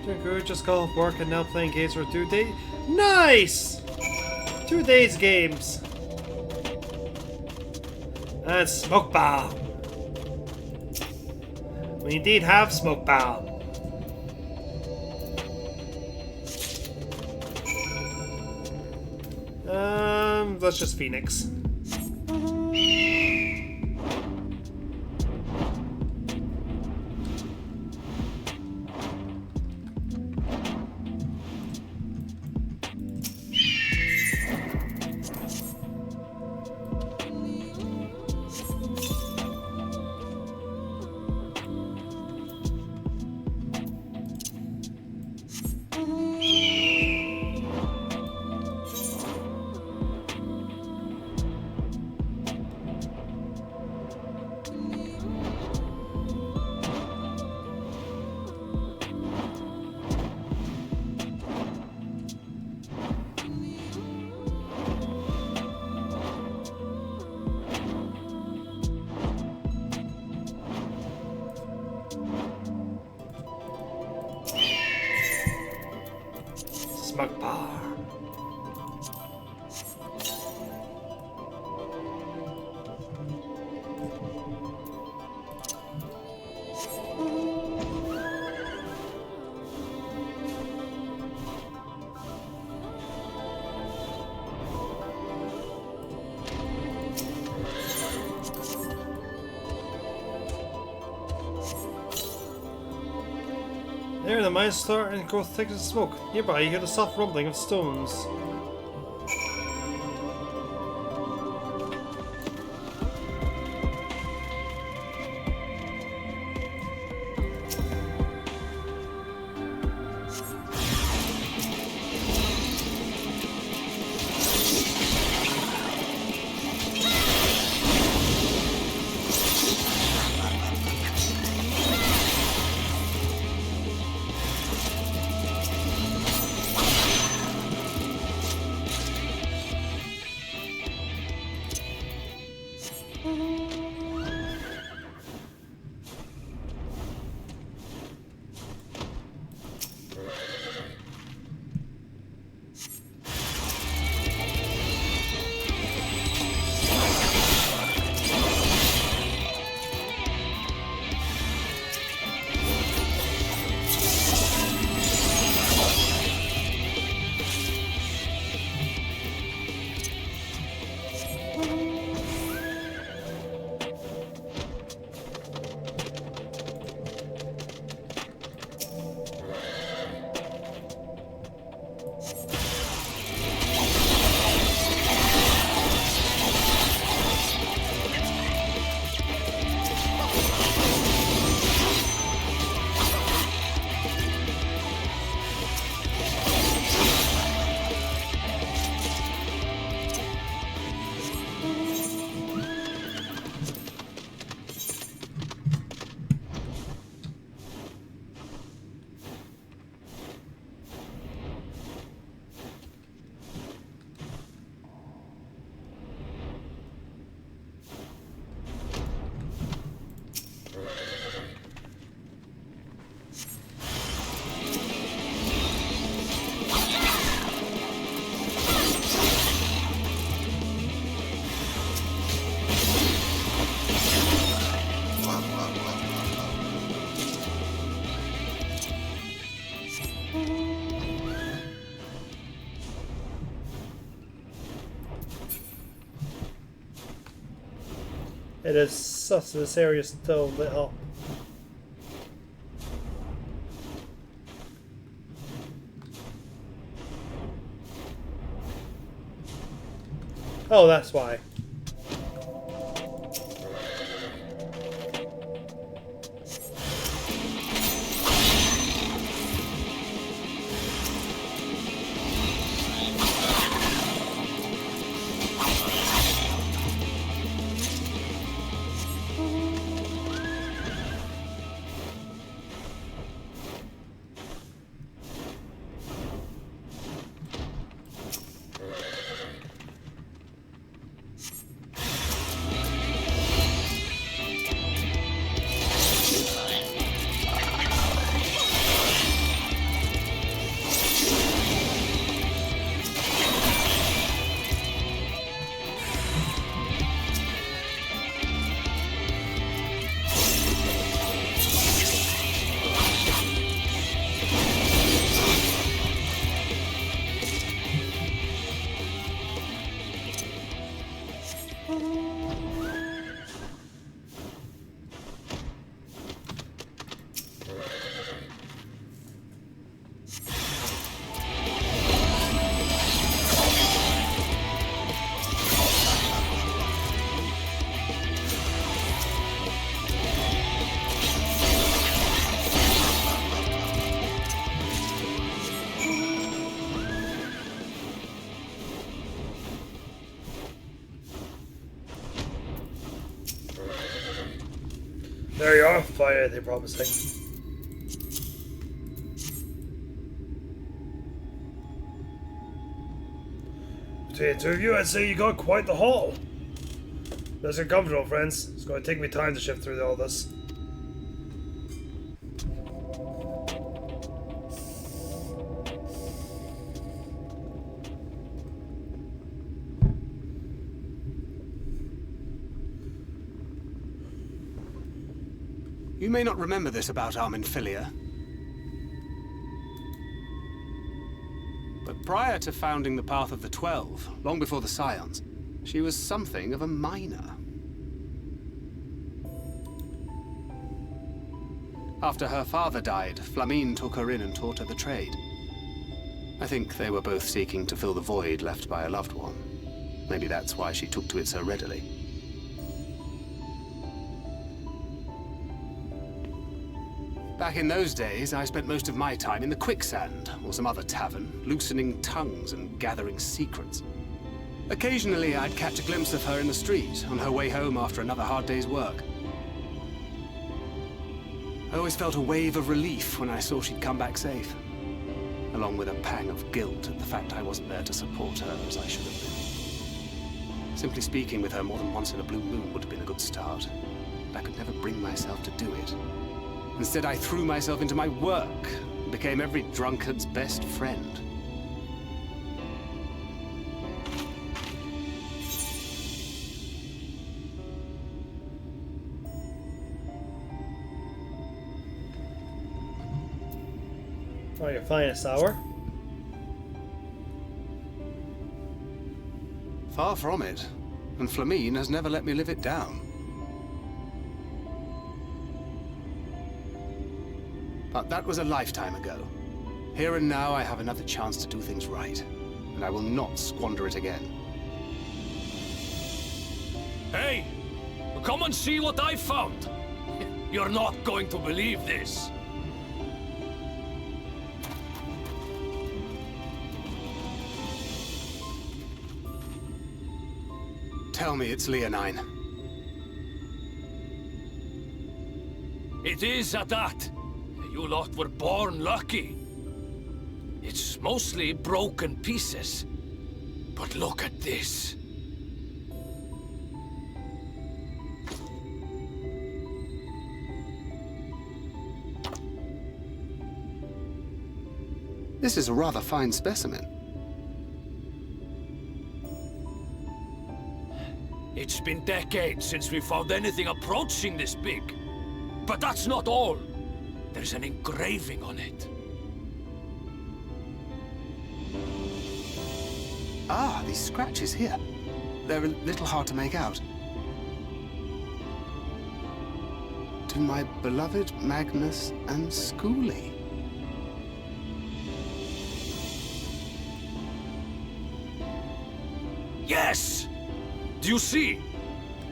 S1: Doing good, just got off work and now playing games for 2 days. Nice! 2 days games. And smoke bomb. We indeed have smoke bomb. That's just Phoenix. Smoke bar. There, the mines start and go thick as smoke. Nearby, you hear the soft rumbling of stones. It is sus this area is still lit up. Oh, that's why. There you are, find anything promising. Between the two of you, I'd say you got quite the haul. Let's get comfortable, friends. It's going to take me time to shift through all this.
S14: You may not remember this about Armin Filia, but prior to founding the Path of the 12, long before the Scions, she was something of a miner. After her father died, Flamine took her in and taught her the trade. I think they were both seeking to fill the void left by a loved one. Maybe that's why she took to it so readily. Back in those days, I spent most of my time in the Quicksand, or some other tavern, loosening tongues and gathering secrets. Occasionally, I'd catch a glimpse of her in the street, on her way home after another hard day's work. I always felt a wave of relief when I saw she'd come back safe, along with a pang of guilt at the fact I wasn't there to support her as I should have been. Simply speaking with her more than once in a blue moon would have been a good start, but I could never bring myself to do it. Instead, I threw myself into my work and became every drunkard's best friend.
S1: Oh, your finest hour?
S14: Far from it, and Flamine has never let me live it down. But that was a lifetime ago. Here and now I have another chance to do things right, and I will not squander it again.
S8: Hey! Come and see what I found! You're not going to believe this!
S14: Tell me it's Leonine.
S8: It is at that. You lot were born lucky. It's mostly broken pieces. But look at this.
S14: This is a rather fine specimen.
S8: It's been decades since we found anything approaching this big. But that's not all. There's an engraving on it.
S14: Ah, these scratches here. They're a little hard to make out. To my beloved Magnus and Schoolie.
S8: Yes! Do you see?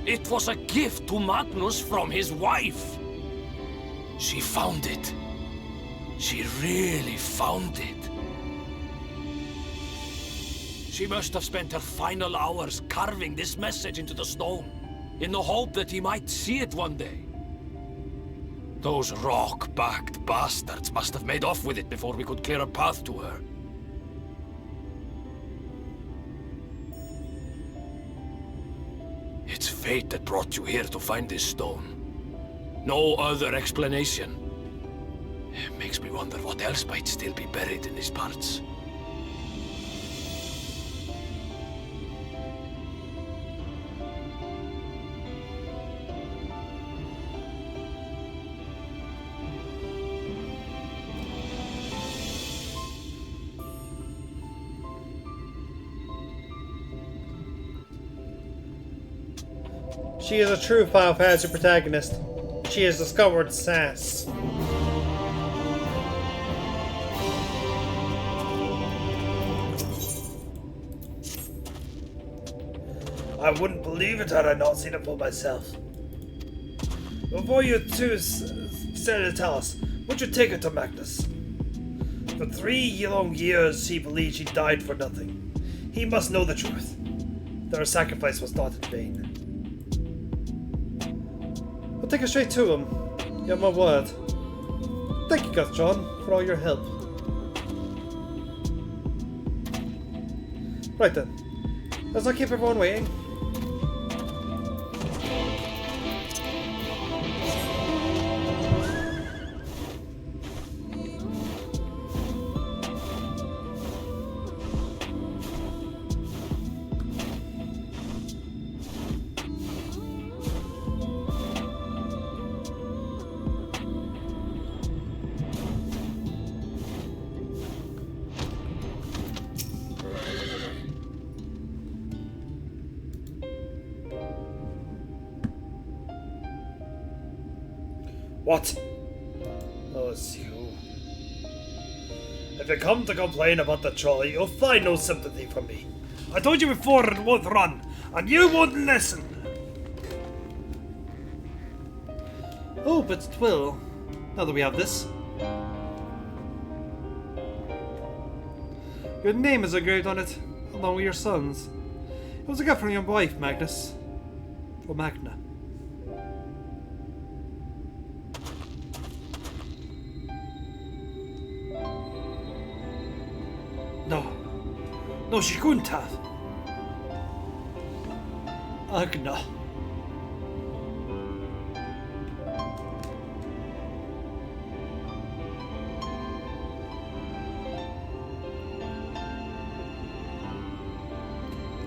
S8: It was a gift to Magnus from his wife. She found it. She really found it. She must have spent her final hours carving this message into the stone, in the hope that he might see it one day. Those rock-backed bastards must have made off with it before we could clear a path to her. It's fate that brought you here to find this stone. No other explanation. It makes me wonder what else might still be buried in these parts.
S1: She is a true Final Fantasy protagonist. She has discovered sass. I wouldn't believe it had I not seen it for myself. Before you two started to tell us, would you take it to Magnus? For 3 long years, he believed she died for nothing. He must know the truth. Their sacrifice was not in vain. We'll take it straight to him. You have my word. Thank you, Gus John, for all your help. Right then. Let's not keep everyone waiting. What? Oh, it's you. If you come to complain about the trolley, you'll find no sympathy from me. I told you before it won't run, and you won't listen. Oh, but it will. Now that we have this. Your name is engraved on it, along with your son's. It was a gift from your wife, Magnus. Or Magna. No, she couldn't have. Agna.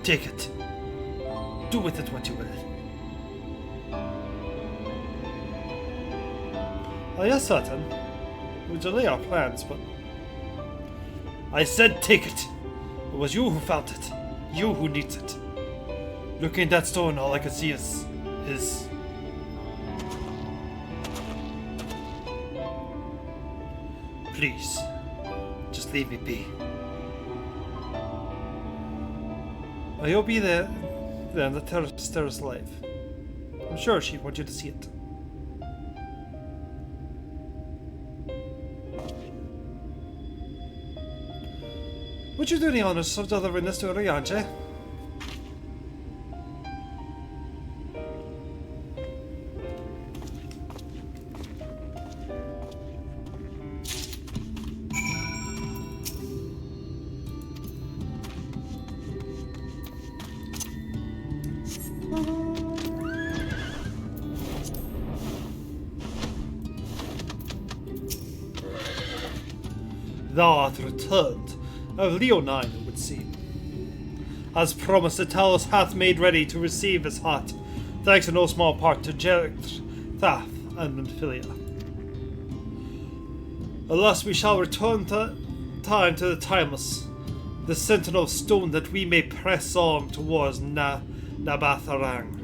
S1: Take it. Do with it what you will. Oh yes, certain. We delay our plans, but... I said take it! It was you who found it. You who needs it. Looking at that stone, all I could see is... Please, just leave me be. You'll be there in the terrace life. I'm sure she'd want you to see it. Would you do the honors of delivering this to Ryanje? Thou art returned. Of Leonine, it would seem. As promised, the Talos hath made ready to receive his heart, thanks in no small part to Jericht, Thaf, and Amphilia. Alas, we shall return time to the timeless, the sentinel stone, that we may press on towards Nabatharang.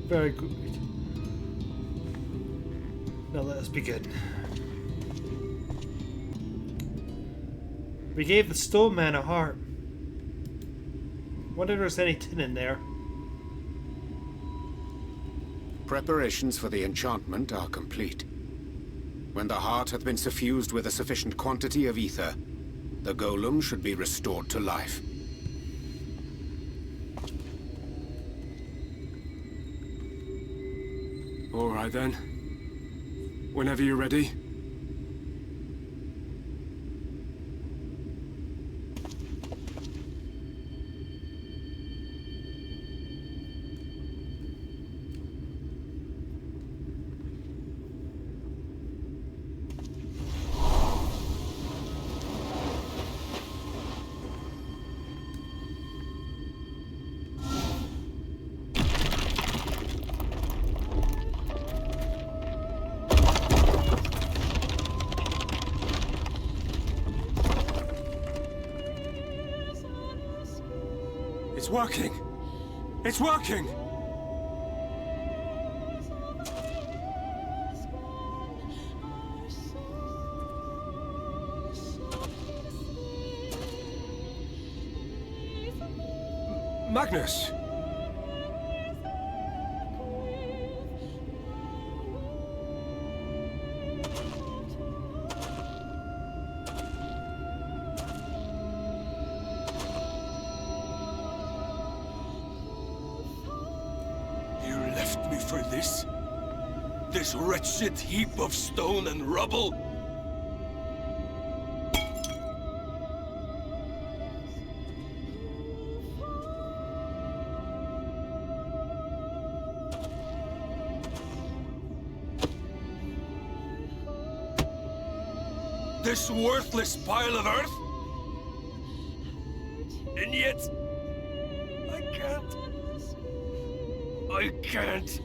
S1: Very good. Now let us begin. We gave the stone man a heart. Wonder if there's any tin in there.
S18: Preparations for the enchantment are complete. When the heart hath been suffused with a sufficient quantity of ether, the golem should be restored to life.
S11: All right then. Whenever you're ready.
S8: working! It's working! Magnus!
S17: You left me for this? This wretched heap of stone and rubble? This worthless pile of earth? And yet, I can't. I can't.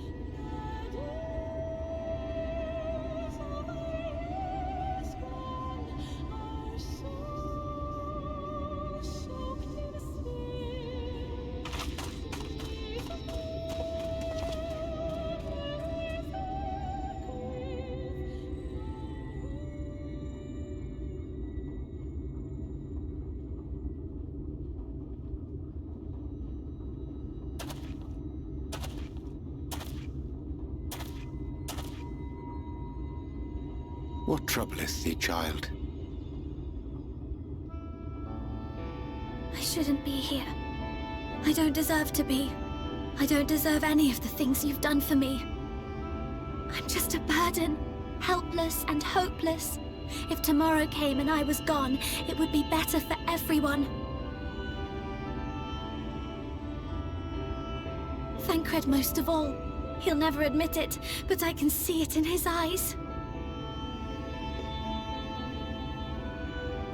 S18: What troubleth thee, child?
S16: I shouldn't be here. I don't deserve to be. I don't deserve any of the things you've done for me. I'm just a burden, helpless and hopeless. If tomorrow came and I was gone, it would be better for everyone. Thancred most of all. He'll never admit it, but I can see it in his eyes.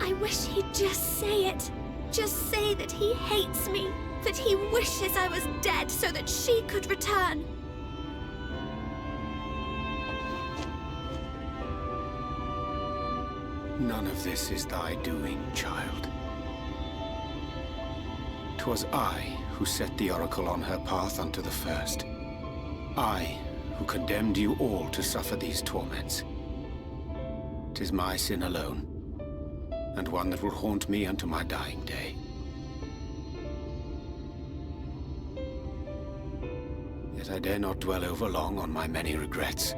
S16: I wish he'd just say it. Just say that he hates me, that he wishes I was dead so that she could return.
S18: None of this is thy doing, child. 'Twas I who set the Oracle on her path unto the first. I who condemned you all to suffer these torments. 'Tis my sin alone, and one that will haunt me unto my dying day. Yet I dare not dwell over long on my many regrets,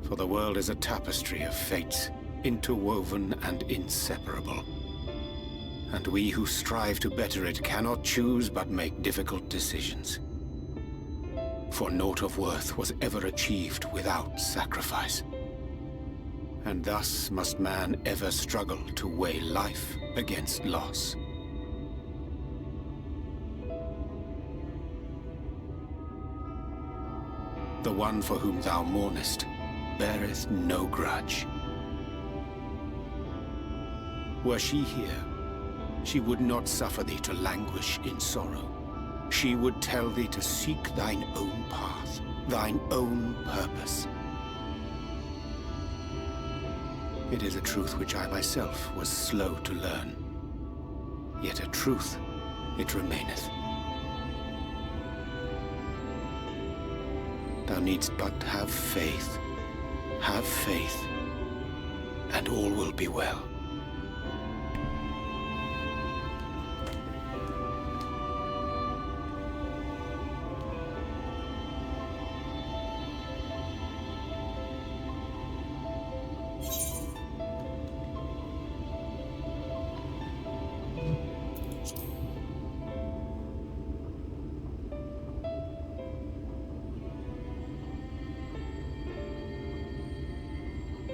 S18: for the world is a tapestry of fates, interwoven and inseparable. And we who strive to better it cannot choose but make difficult decisions. For naught of worth was ever achieved without sacrifice. And thus must man ever struggle to weigh life against loss. The one for whom thou mournest beareth no grudge. Were she here, she would not suffer thee to languish in sorrow. She would tell thee to seek thine own path, thine own purpose. It is a truth which I myself was slow to learn. Yet a truth it remaineth. Thou needst but have faith, and all will be well.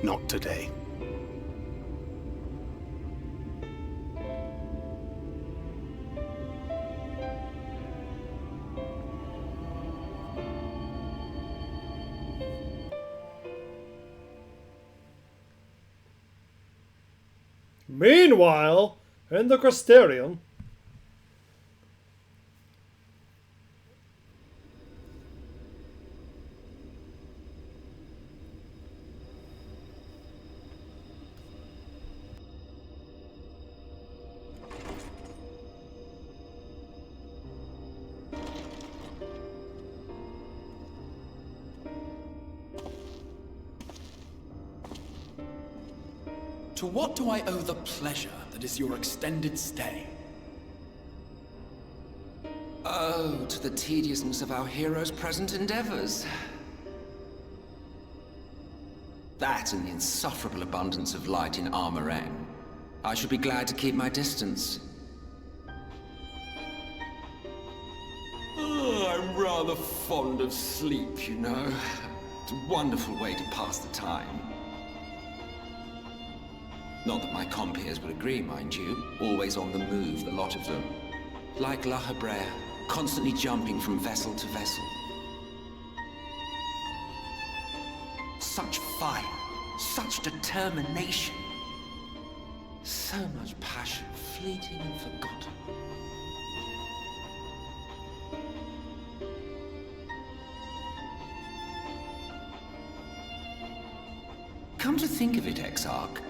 S14: Not today.
S1: Meanwhile, in the Crysterium,
S9: To what do I owe the pleasure that is your extended stay?
S13: Oh, to the tediousness of our hero's present endeavors. That and the insufferable abundance of light in Armorang. I should be glad to keep my distance. Oh, I'm rather fond of sleep, you know. It's a wonderful way to pass the time. Not that my compeers would agree, mind you. Always on the move, the lot of them. Like La Hebrea, constantly jumping from vessel to vessel. Such fire, such determination. So much passion, fleeting and forgotten. Come to think of it, Exarch,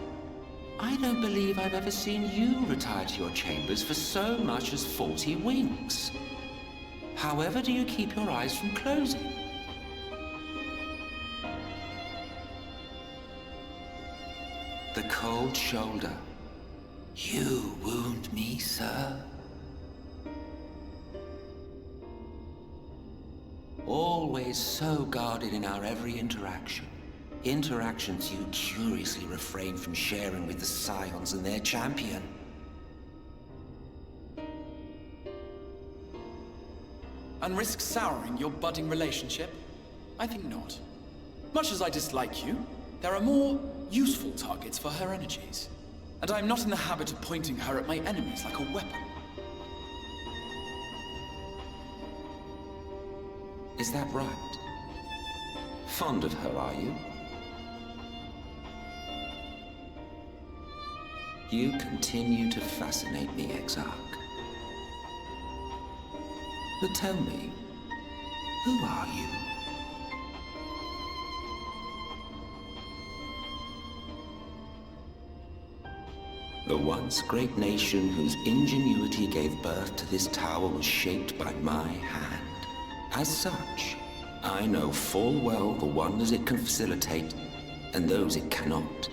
S13: I don't believe I've ever seen you retire to your chambers for so much as 40 winks. However do you keep your eyes from closing? The cold shoulder. You wound me, sir. Always so guarded in our every interaction. Interactions you curiously refrain from sharing with the Scions and their champion.
S9: And risk souring your budding relationship? I think not. Much as I dislike you, there are more useful targets for her energies. And I'm not in the habit of pointing her at my enemies like a weapon.
S13: Is that right? Fond of her, are you? You continue to fascinate me, Exarch. But tell me, who are you? The once great nation whose ingenuity gave birth to this tower was shaped by my hand. As such, I know full well the wonders it can facilitate and those it cannot.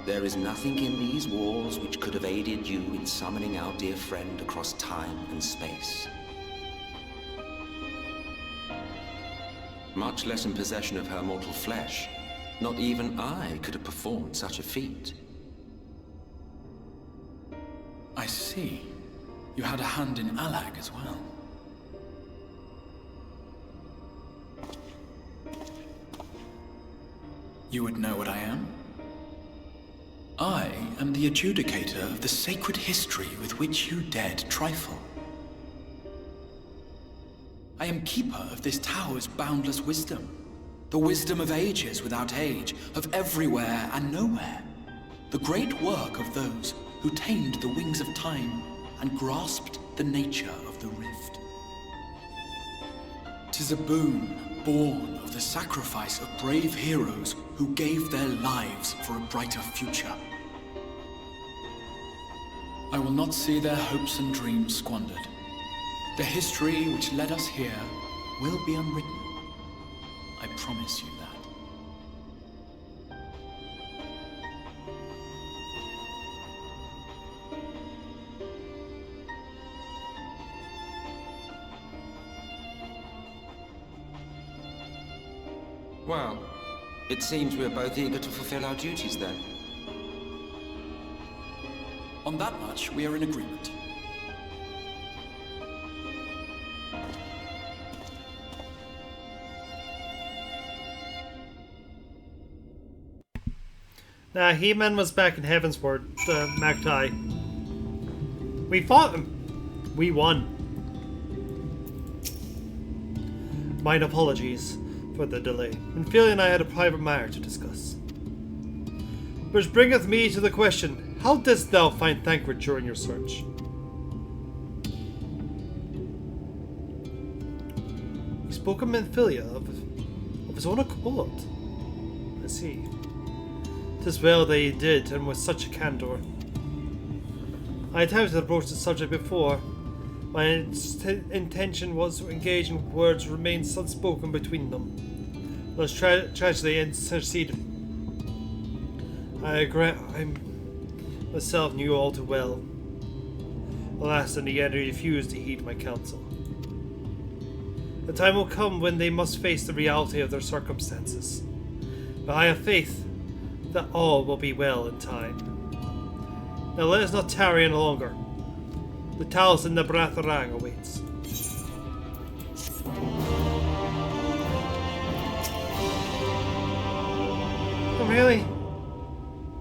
S13: There is nothing in these walls which could have aided you in summoning our dear friend across time and space. Much less in possession of her mortal flesh. Not even I could have performed such a feat.
S9: I see. You had a hand in Alag as well. You would know what I am? I am the adjudicator of the sacred history with which you dared trifle. I am keeper of this tower's boundless wisdom. The wisdom of ages without age, of everywhere and nowhere. The great work of those who tamed the wings of time and grasped the nature of the rift. 'Tis a boon born of the sacrifice of brave heroes who gave their lives for a brighter future. I will not see their hopes and dreams squandered. The history which led us here will be unwritten. I promise you that.
S13: Well, it seems we are both eager to fulfill our duties then.
S9: On that much, we are in agreement.
S1: Nah, He-Man was back in Heavensward, Magtai. We fought him. We won. Mine apologies for the delay. And Philly and I had a private matter to discuss. Which bringeth me to the question, how didst thou find Thancred during your search? He spoke of Menphilia, of his own accord. I see. 'Tis well that he did, and with such a candor. I attempted to broach the subject before. My intention was to engage in words remained unspoken between them. Thus tragedy interceded. I regret I myself knew all too well. Alas, in the end, he refused to heed my counsel. The time will come when they must face the reality of their circumstances. But I have faith that all will be well in time. Now let us not tarry any longer. The Talos in the Bratharang awaits.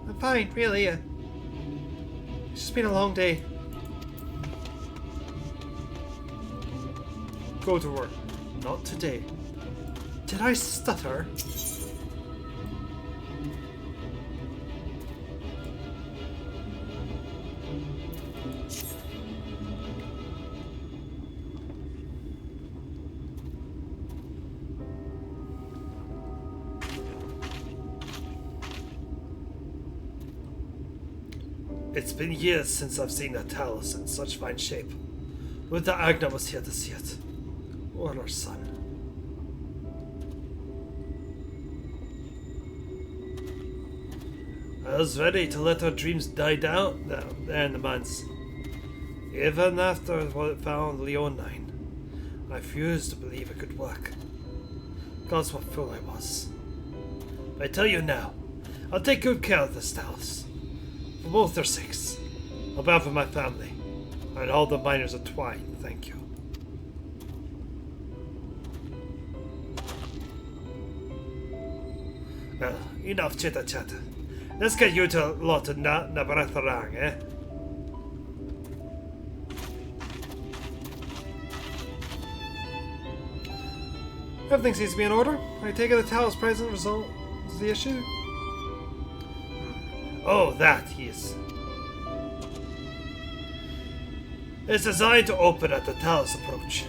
S1: I'm fine, really. It's just been a long day. Go to work. Not today. Did I stutter? It's been years since I've seen the Talos in such fine shape. Would that Agna was here to see it. Or her son. I was ready to let our dreams die down there in the mines. Even after what found Leonine, I refused to believe it could work. God's what fool I was. But I tell you now, I'll take good care of this Talos. For both their sakes. On behalf of my family. And all the miners of Twine, thank you. Well, enough chitter-chatter. Let's get you to lot of Nabratharang, eh? Everything seems to be in order. I take it the Talos present result is the issue? Oh, that he is. It's designed to open at the Talos approach.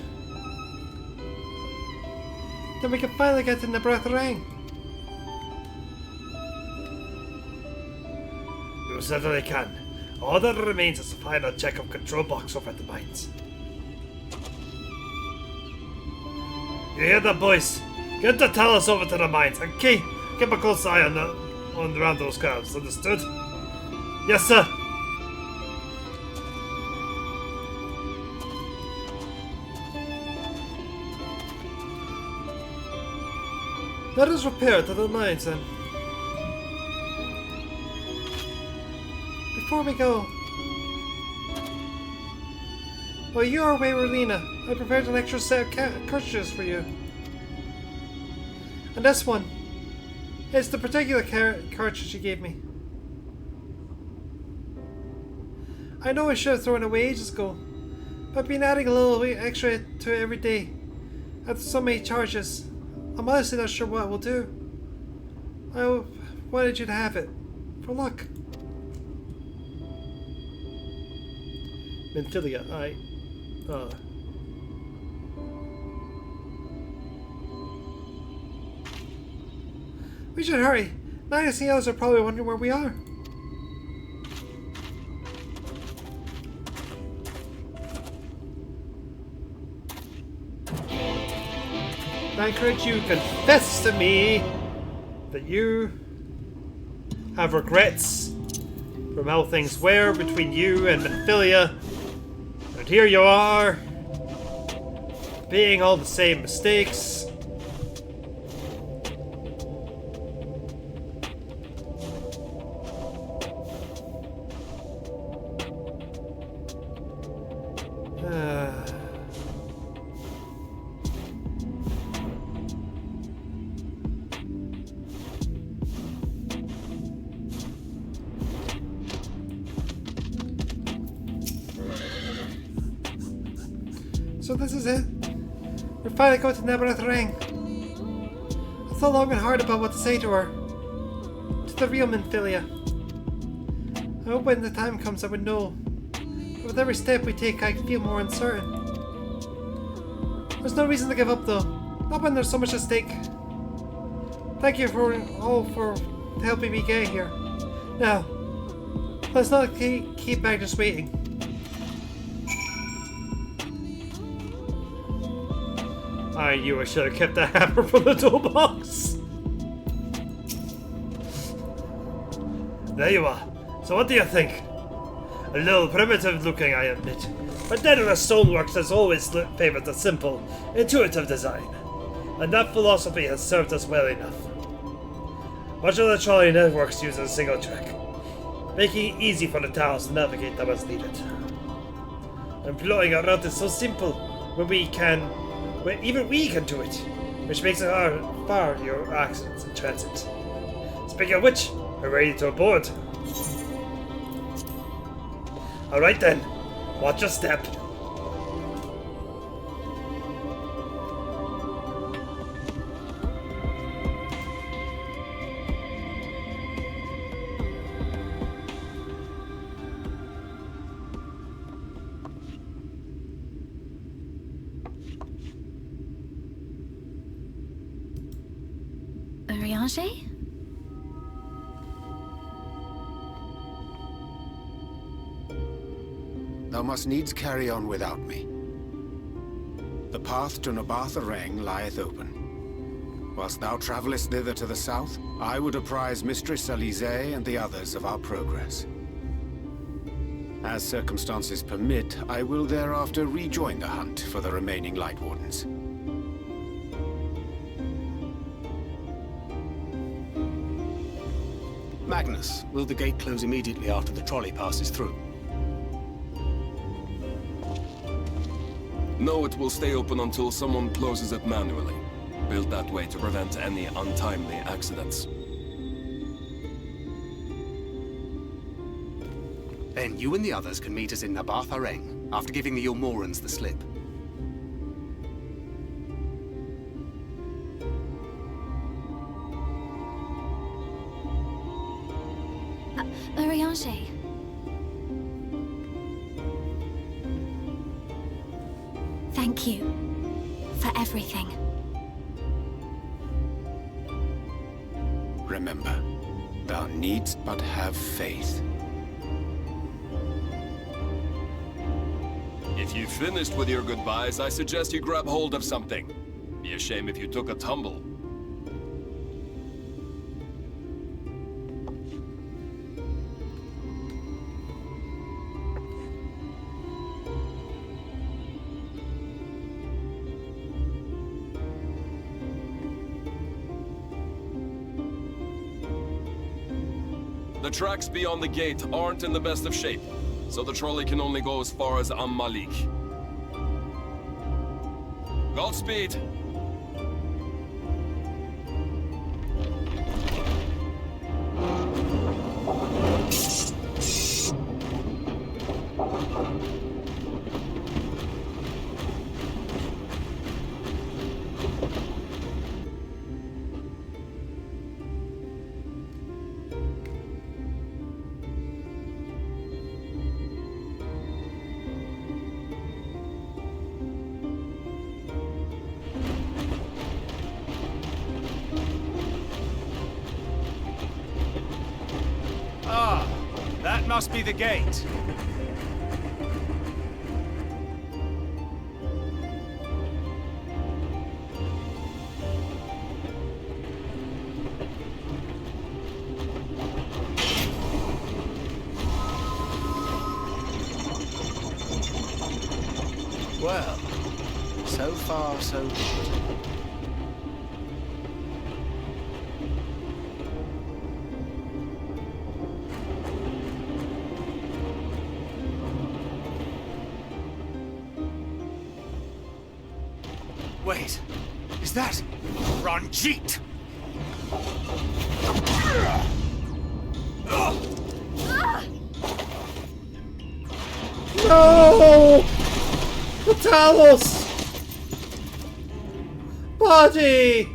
S1: Then we can finally get to Nabratharang. You certainly can. All that remains is the final check of control box over at the mines. You hear that, boys? Get the Talos over to the mines and keep a close eye on around those calves. Understood? Yes, sir. Let us repair to the mines then. Before we go. While you are away, Relina, I prepared an extra set of cartridges for you. And this one. It's the particular cartridge you gave me. I know I should have thrown it away ages ago, but I've been adding a little extra to it every day. After so many charges, I'm honestly not sure what it will do. I wanted you to have it. For luck. Menthilia, we should hurry. Magus and the others are probably wondering where we are. I encourage you to confess to me that you have regrets from how things were between you and Menthilia. And here you are, being all the same mistakes. So this is it. We're finally going to Nabratharang. I thought long and hard about what to say to her. To the real Menthilia. I hope when the time comes I would know. But with every step we take I feel more uncertain. There's no reason to give up though. Not when there's so much at stake. Thank you for helping me get here. Now, let's not keep Magnus waiting. I knew I should have kept the hammer from the toolbox. There you are. So what do you think? A little primitive looking, I admit. But Daedalus Stoneworks has always favored the simple, intuitive design. And that philosophy has served us well enough. Much of the trolley networks use a single track, making it easy for the towers to navigate them as needed. Employing a route is so simple when even we can do it, which makes it hard for your accidents in transit. Speaking of which, we're ready to board. Alright then, watch your step.
S16: Urianger?
S18: Thou must needs carry on without me. The path to Nabarth Areng lieth open. Whilst thou travellest thither to the south, I would apprise Mistress Alize and the others of our progress. As circumstances permit, I will thereafter rejoin the hunt for the remaining Light Wardens.
S14: Magnus, will the gate close immediately after the trolley passes through?
S19: No, it will stay open until someone closes it manually. Built that way to prevent any untimely accidents.
S14: Then you and the others can meet us in Nabarth Areng, after giving the Ilmorans the slip.
S16: Urianger. Thank you for everything.
S18: Remember, thou needst but have faith.
S19: If you've finished with your goodbyes, I suggest you grab hold of something. Be a shame if you took a tumble. The tracks beyond the gate aren't in the best of shape, so the trolley can only go as far as Malik. Godspeed!
S20: That must be the gate.
S18: Well, so far so good.
S20: Wait, is that Ranjit?
S1: No! Talos! Body!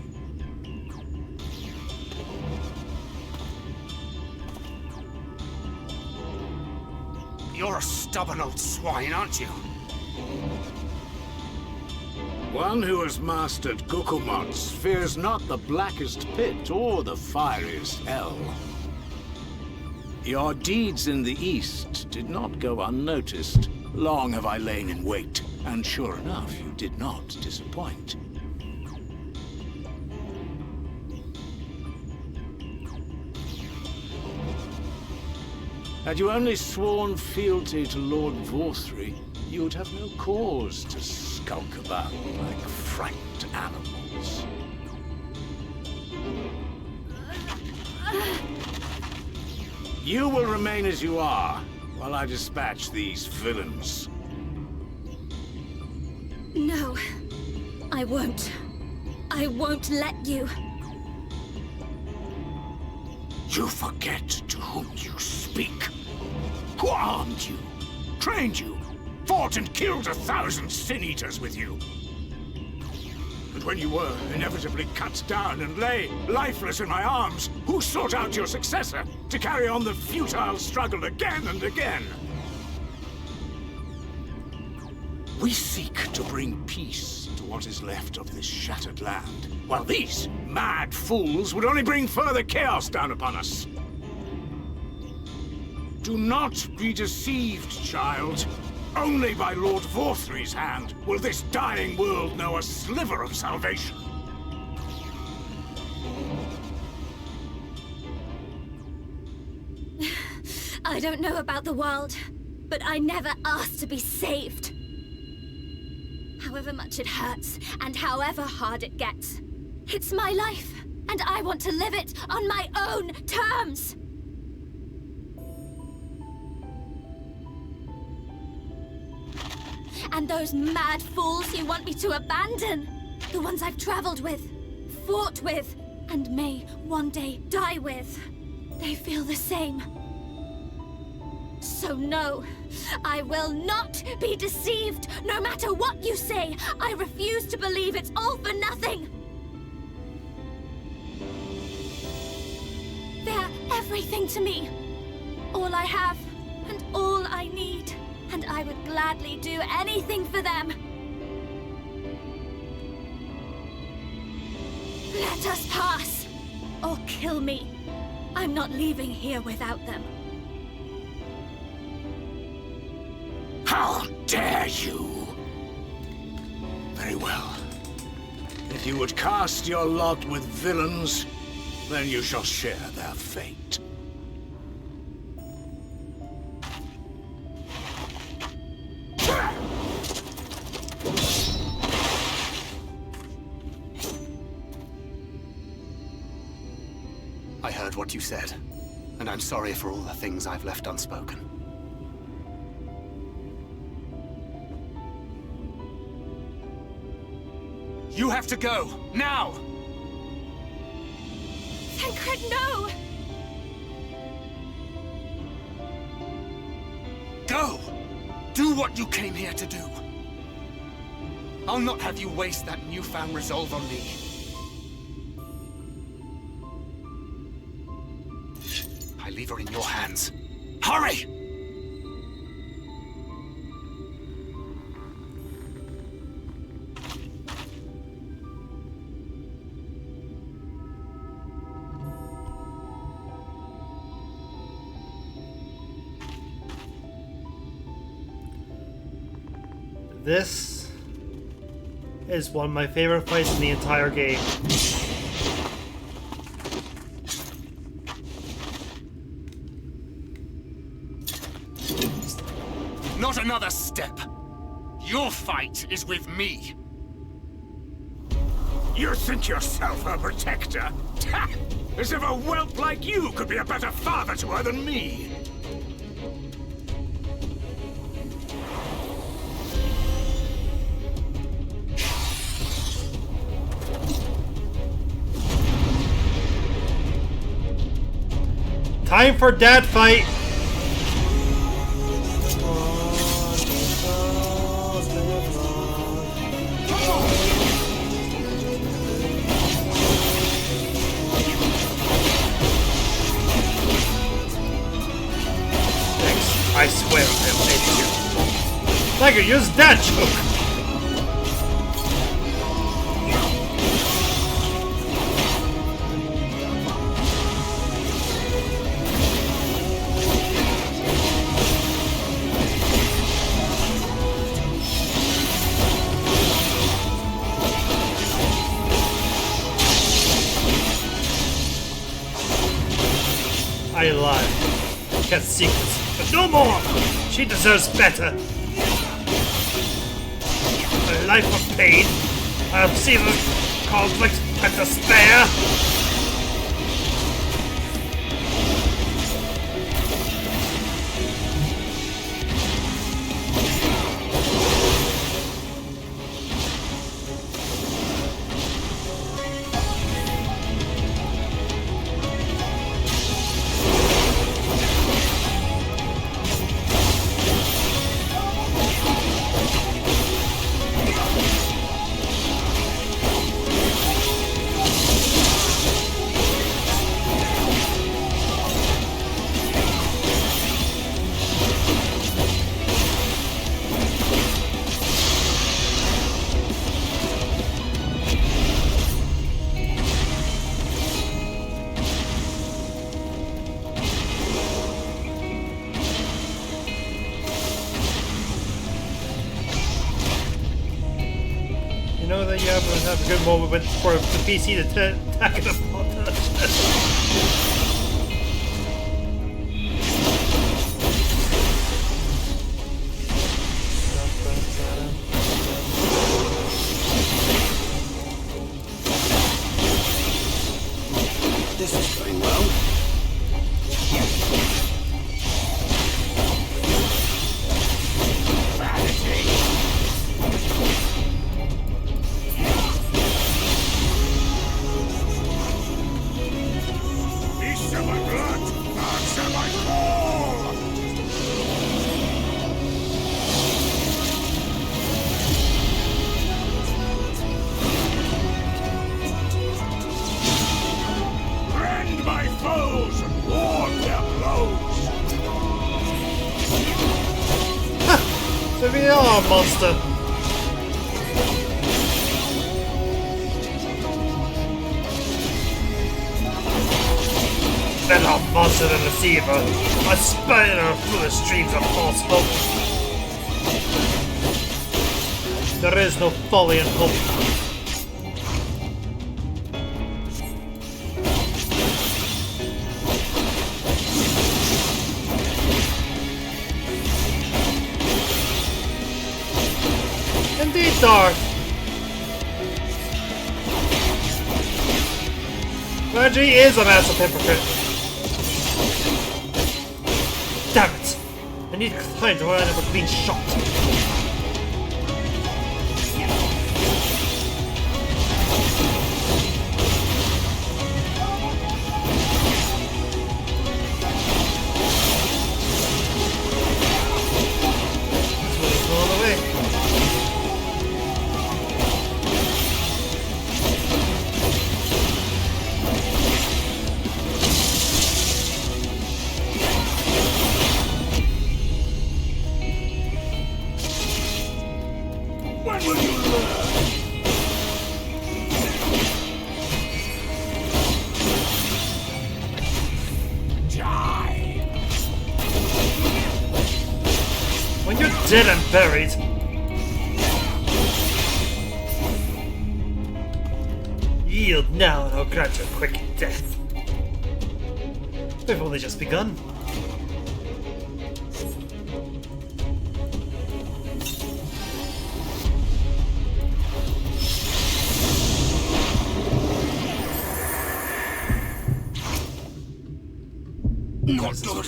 S20: You're a stubborn old swine, aren't you?
S21: One who has mastered Gukumots fears not the blackest pit or the fieriest hell. Your deeds in the east did not go unnoticed. Long have I lain in wait, and sure enough, you did not disappoint. Had you only sworn fealty to Lord Vorthry, you would have no cause to skulk about like frightened animals. You will remain as you are, while I dispatch these villains.
S16: No, I won't. I won't let you.
S21: You forget to whom you speak. Who armed you, trained you, fought and killed 1,000 Sin-Eaters with you. And when you were inevitably cut down and lay lifeless in my arms, who sought out your successor to carry on the futile struggle again and again? We seek to bring peace to what is left of this shattered land, while these mad fools would only bring further chaos down upon us. Do not be deceived, child. Only by Lord Vorthry's hand will this dying world know a sliver of salvation.
S16: I don't know about the world, but I never asked to be saved. However much it hurts, and however hard it gets. It's my life, and I want to live it on my own terms! And those mad fools you want me to abandon, the ones I've traveled with, fought with, and may one day die with, they feel the same. So no, I will not be deceived, no matter what you say. I refuse to believe it's all for nothing. They're everything to me. All I have, and all I need. And I would gladly do anything for them. Let us pass, or kill me. I'm not leaving here without them.
S21: How dare you! Very well. If you would cast your lot with villains, then you shall share their fate.
S14: I heard what you said, and I'm sorry for all the things I've left unspoken.
S9: You have to go, now!
S16: Thancred, no!
S9: Go! Do what you came here to do. I'll not have you waste that newfound resolve on me. I leave her in your hands. Hurry!
S1: This is one of my favorite fights in the entire game.
S9: Not another step. Your fight is with me.
S21: You think yourself a protector? As if a whelp like you could be a better father to her than me!
S1: Time for dad fight! I swear I'll hit you. Tiger, use that choke! I lied. kept secrets, but no more! She deserves better! A life of pain, I have seen her conflict and despair! You know that you have a good moment for the PC to attack it upon
S18: This is going well.
S1: So we are a monster. Better monster than deceiver. I spurn her through the streams of false hope. There is no folly in hope. Indeed, Darth. Reggie is a massive hypocrite. Damn it! I need time to line up a clean shot. When you're dead and buried. Yield now and I'll grant you a quick death. We've only just begun.
S21: Not good.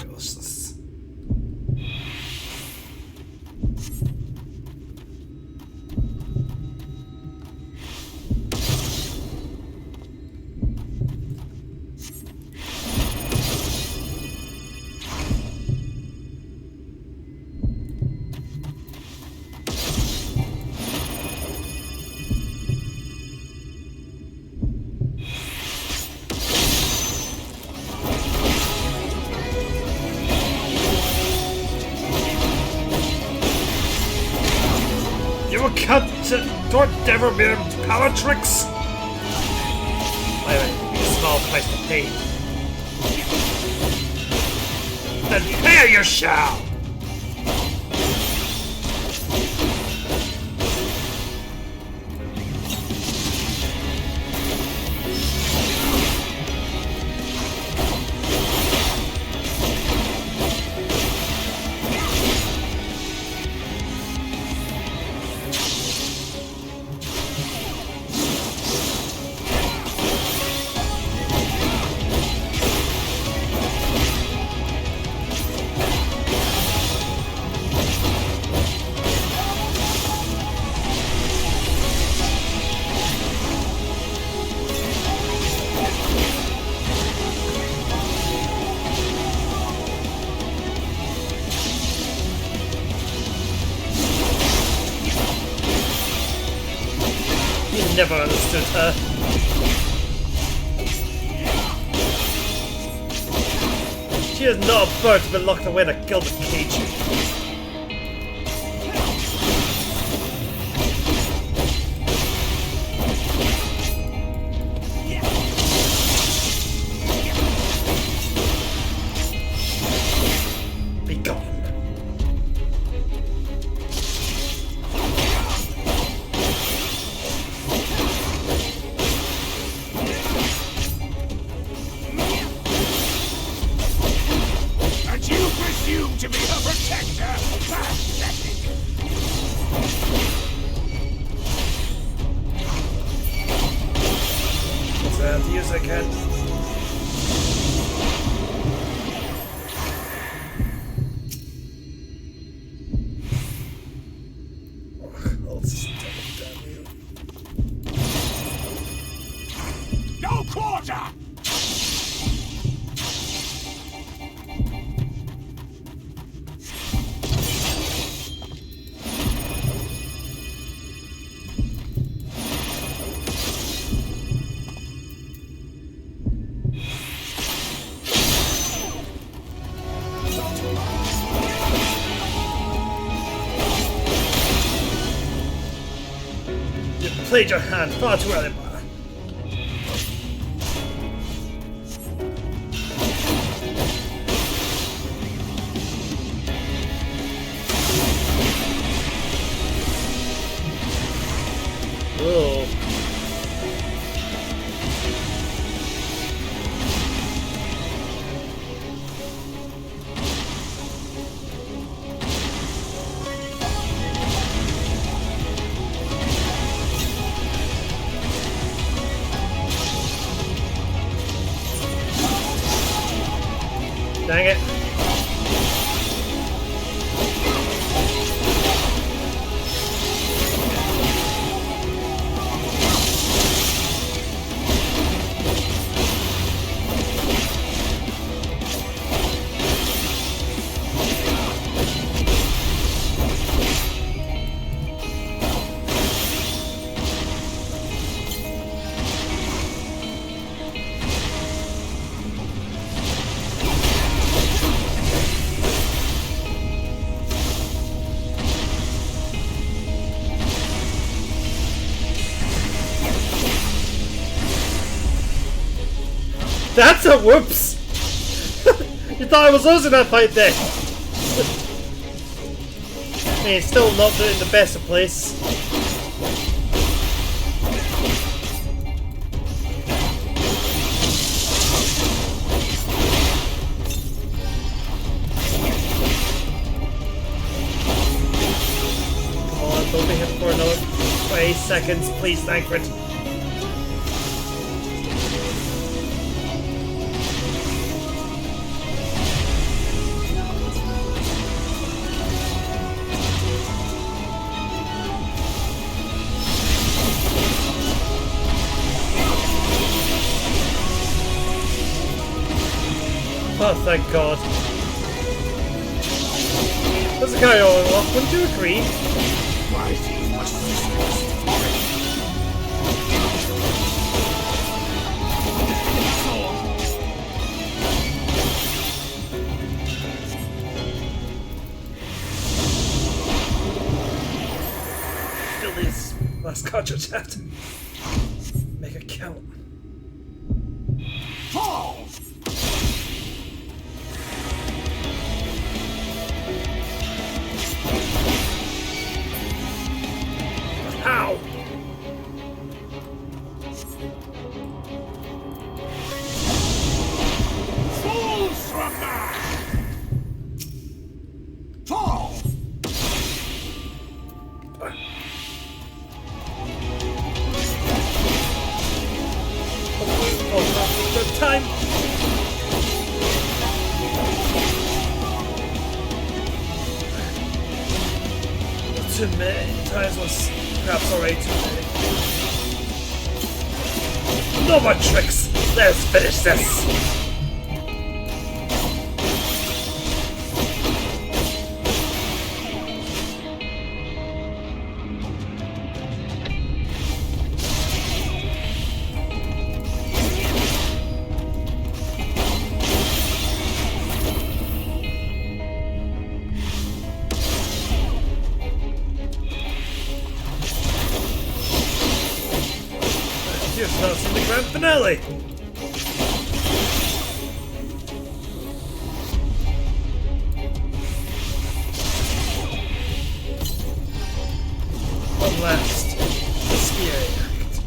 S1: You will cut toward Devermere power tricks? Wait, a small price to pay. Then pay you shall! never understood her. She is not a bird to be locked away in a gilded cage. Be gone.
S21: And you presume to be her protector? Pathetic!
S1: What's that? To use again. I'll stop it, damn you.
S21: No quarter!
S1: You played your hand far too early, man. Oh. Dang it. That's a whoops! You thought I was losing that fight there! I mean, still not in the best of place. Come on, don't be hit for another 20 seconds, please, Thancred. Oh, thank God. That's a guy all off, wouldn't you agree?
S21: Why do you must
S1: Still these last cartridge have to make a count.
S21: fall?
S1: Ow!
S21: Fools from that! Fall!
S1: Oh, the time! Too many times was perhaps already too many. No more tricks! Let's finish this! grand finale! One last scary act.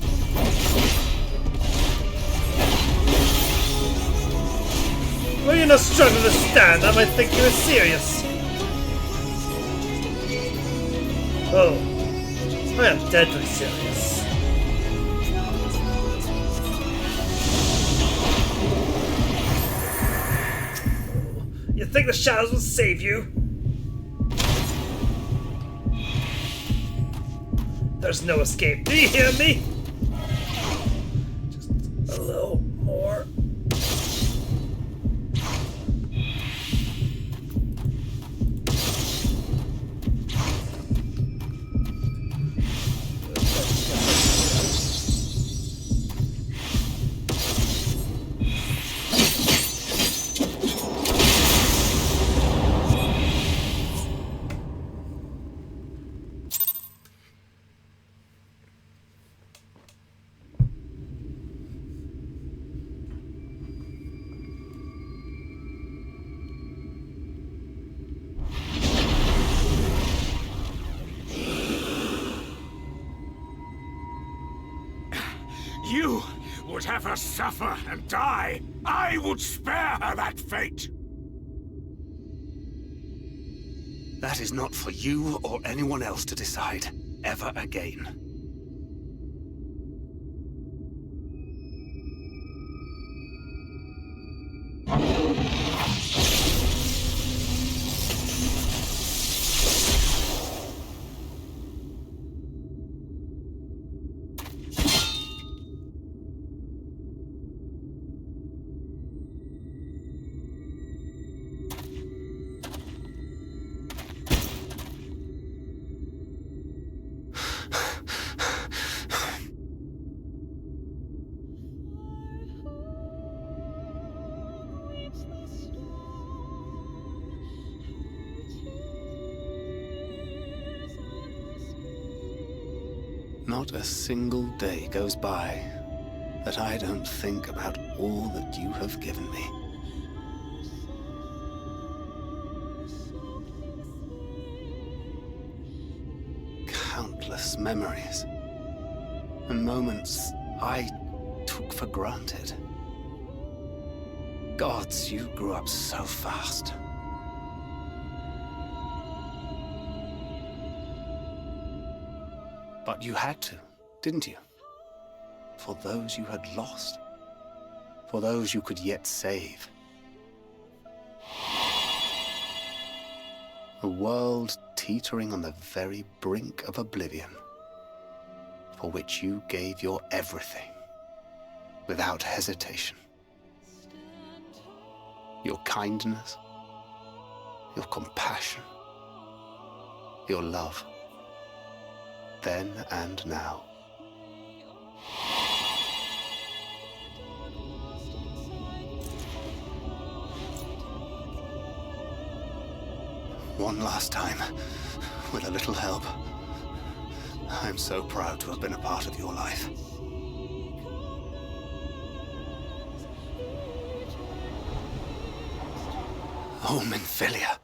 S1: Well, you're not struggling to stand. I might think you were serious. Oh, I am deadly serious. You think the shadows will save you? There's no escape. Do you hear me? Just a little more.
S21: You would have her suffer and die. I would spare her that fate.
S14: That is not for you or anyone else to decide, ever again. Not a single day goes by that I don't think about all that you have given me. Countless memories and moments I took for granted. Gods, you grew up so fast. But you had to, didn't you? For those you had lost. For those you could yet save. A world teetering on the very brink of oblivion, for which you gave your everything, without hesitation. Your kindness, your compassion, your love. Then and now. One last time, with a little help. I'm so proud to have been a part of your life. Oh, Minfilia.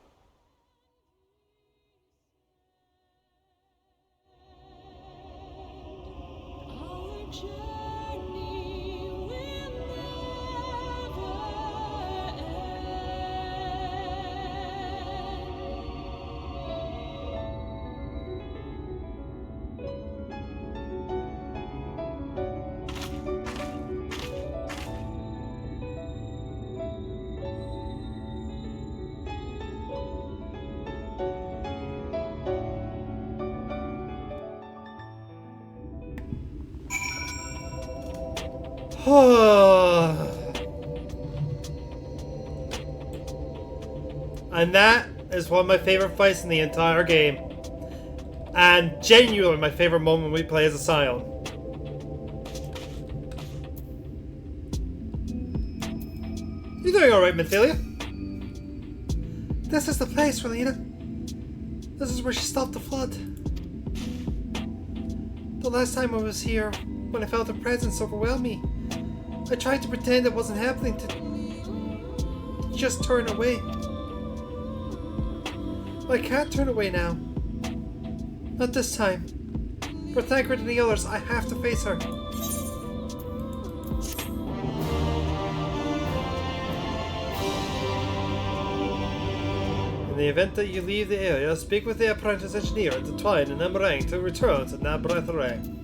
S1: And that is one of my favorite fights in the entire game. And genuinely my favorite moment when we play as a Scion. You doing alright, Minfilia? This is the place, Relina. This is where she stopped the flood. The last time I was here, when I felt her presence overwhelm me, I tried to pretend it wasn't happening to just turn away. I can't turn away now. Not this time. For Thancred and the others, I have to face her. In the event that you leave the area, speak with the apprentice engineer at the Twine and Emerang to return to Nabratharang.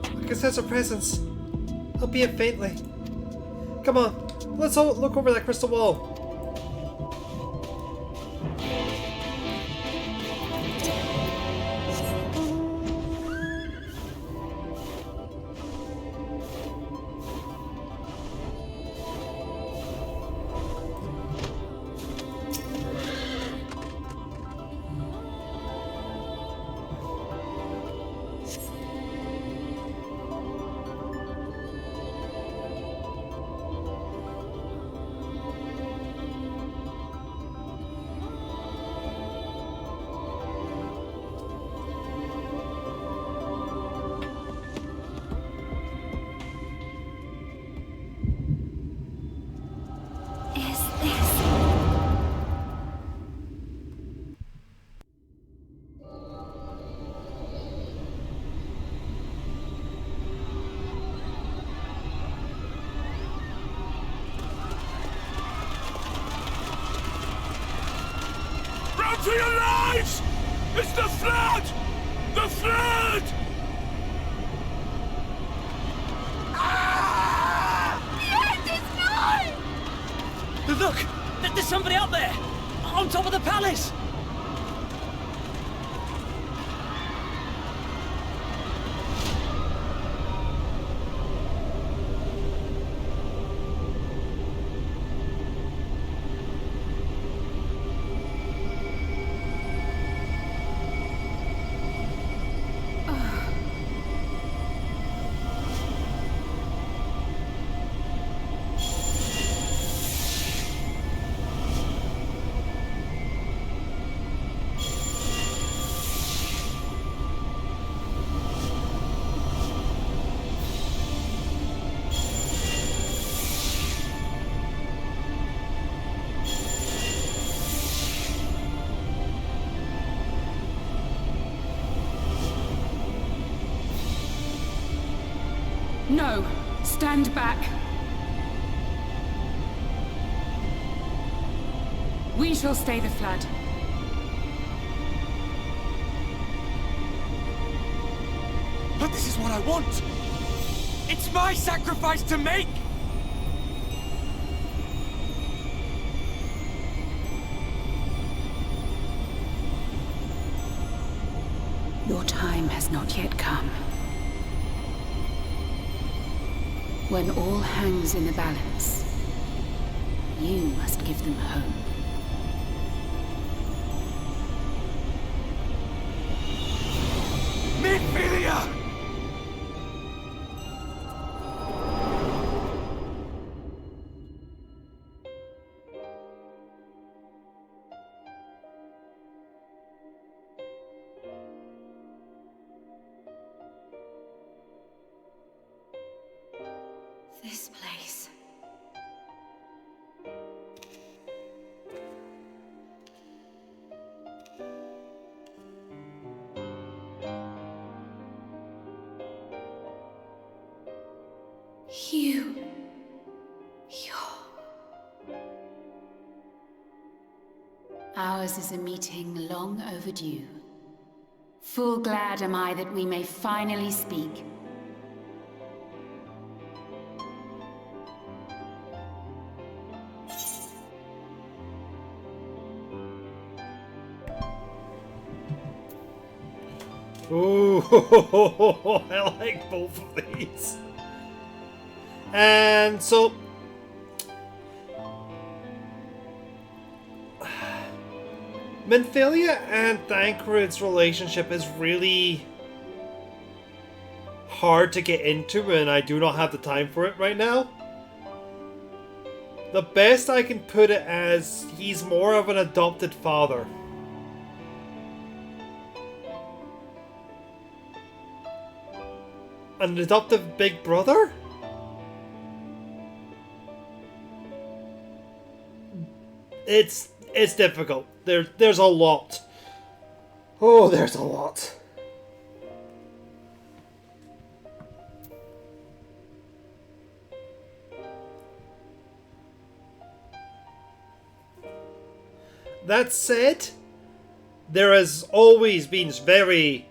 S1: I can sense her presence, albeit faintly. Come on, let's all look over that crystal wall.
S8: To your lives! It's the flood! The flood!
S2: The end is nigh!
S22: Look! There's somebody up there! On top of the palace!
S2: No! Stand back! We shall stay the flood.
S23: But this is what I want! It's my sacrifice to make!
S2: Your time has not yet come. When all hangs in the balance, you must give them hope.
S23: Midfilia!
S2: This place. Ours is a meeting long overdue. Full glad am I that we may finally speak.
S1: Ooh, I like both of these. And so, Minfilia and Thancred's relationship is really hard to get into, and I do not have the time for it right now. The best I can put it as he's more of an adopted father. An adoptive big brother? It's difficult. There's a lot. Oh, there's a lot. That said, there has always been very,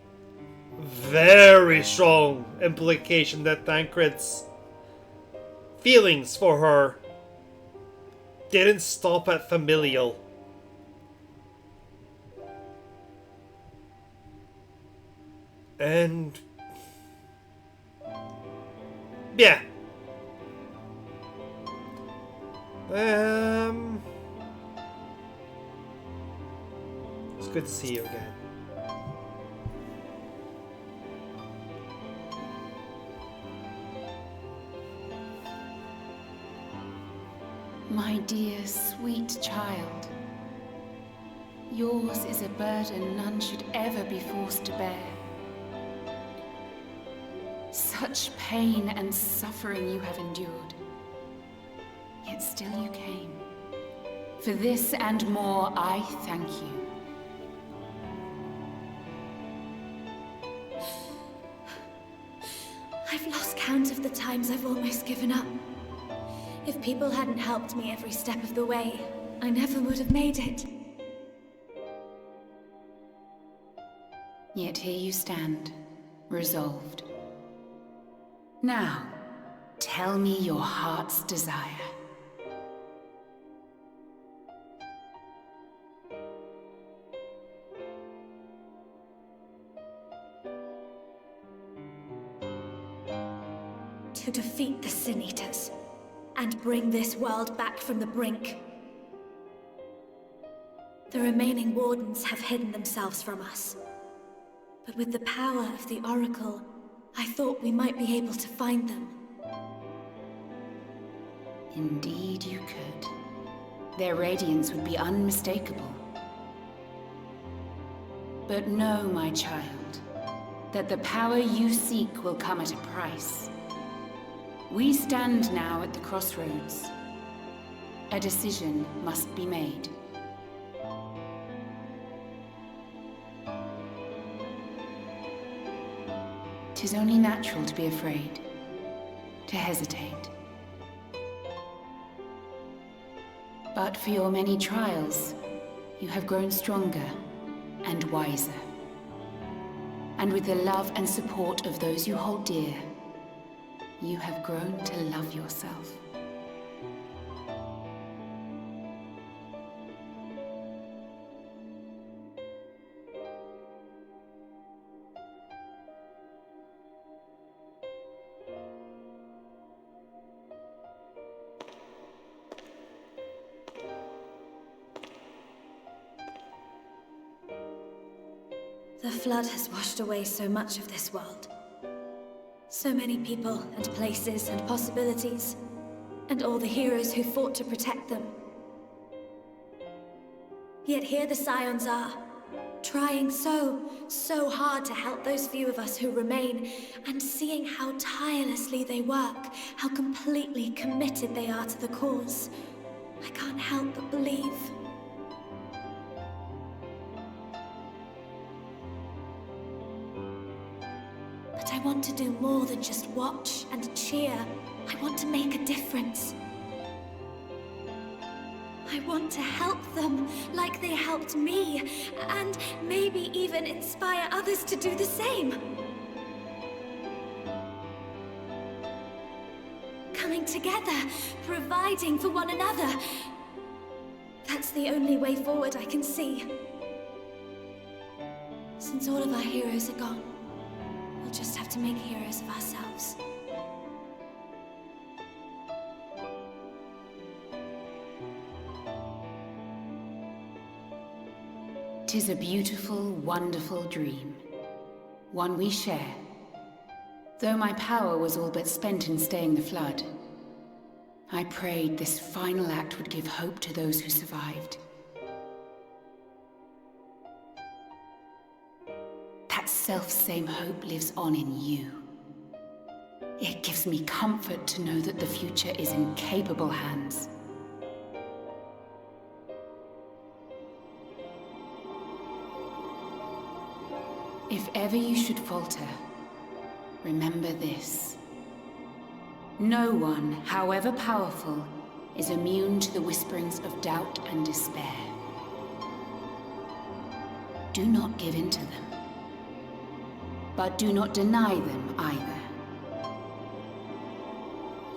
S1: very strong implication that Thancred's feelings for her didn't stop at familial. And yeah. It's good to see you again.
S2: My dear, sweet child, yours is a burden none should ever be forced to bear. Such pain and suffering you have endured, yet still you came. For this and more, I thank you.
S16: I've lost count of the times I've almost given up. If people hadn't helped me every step of the way, I never would have made it.
S2: Yet here you stand, resolved. Now, tell me your heart's desire.
S16: To defeat the Sin Eaters, and bring this world back from the brink. The remaining Wardens have hidden themselves from us. But with the power of the Oracle, I thought we might be able to find them.
S2: Indeed you could. Their radiance would be unmistakable. But know, my child, that the power you seek will come at a price. We stand now at the crossroads. A decision must be made. 'Tis only natural to be afraid, to hesitate. But for your many trials, you have grown stronger and wiser. And with the love and support of those you hold dear, you have grown to love yourself.
S16: The flood has washed away so much of this world. So many people and places and possibilities, and all the heroes who fought to protect them. Yet here the Scions are, trying so hard to help those few of us who remain, and seeing how tirelessly they work, how completely committed they are to the cause. I can't help but believe. But I want to do more than just watch and cheer. I want to make a difference. I want to help them like they helped me, and maybe even inspire others to do the same. Coming together, providing for one another. That's the only way forward I can see. Since all of our heroes are gone, we'll just have to make heroes of ourselves.
S2: 'Tis a beautiful, wonderful dream. One we share. Though my power was all but spent in staying the flood, I prayed this final act would give hope to those who survived. That self-same hope lives on in you. It gives me comfort to know that the future is in capable hands. If ever you should falter, remember this. No one, however powerful, is immune to the whisperings of doubt and despair. Do not give in to them, but do not deny them either.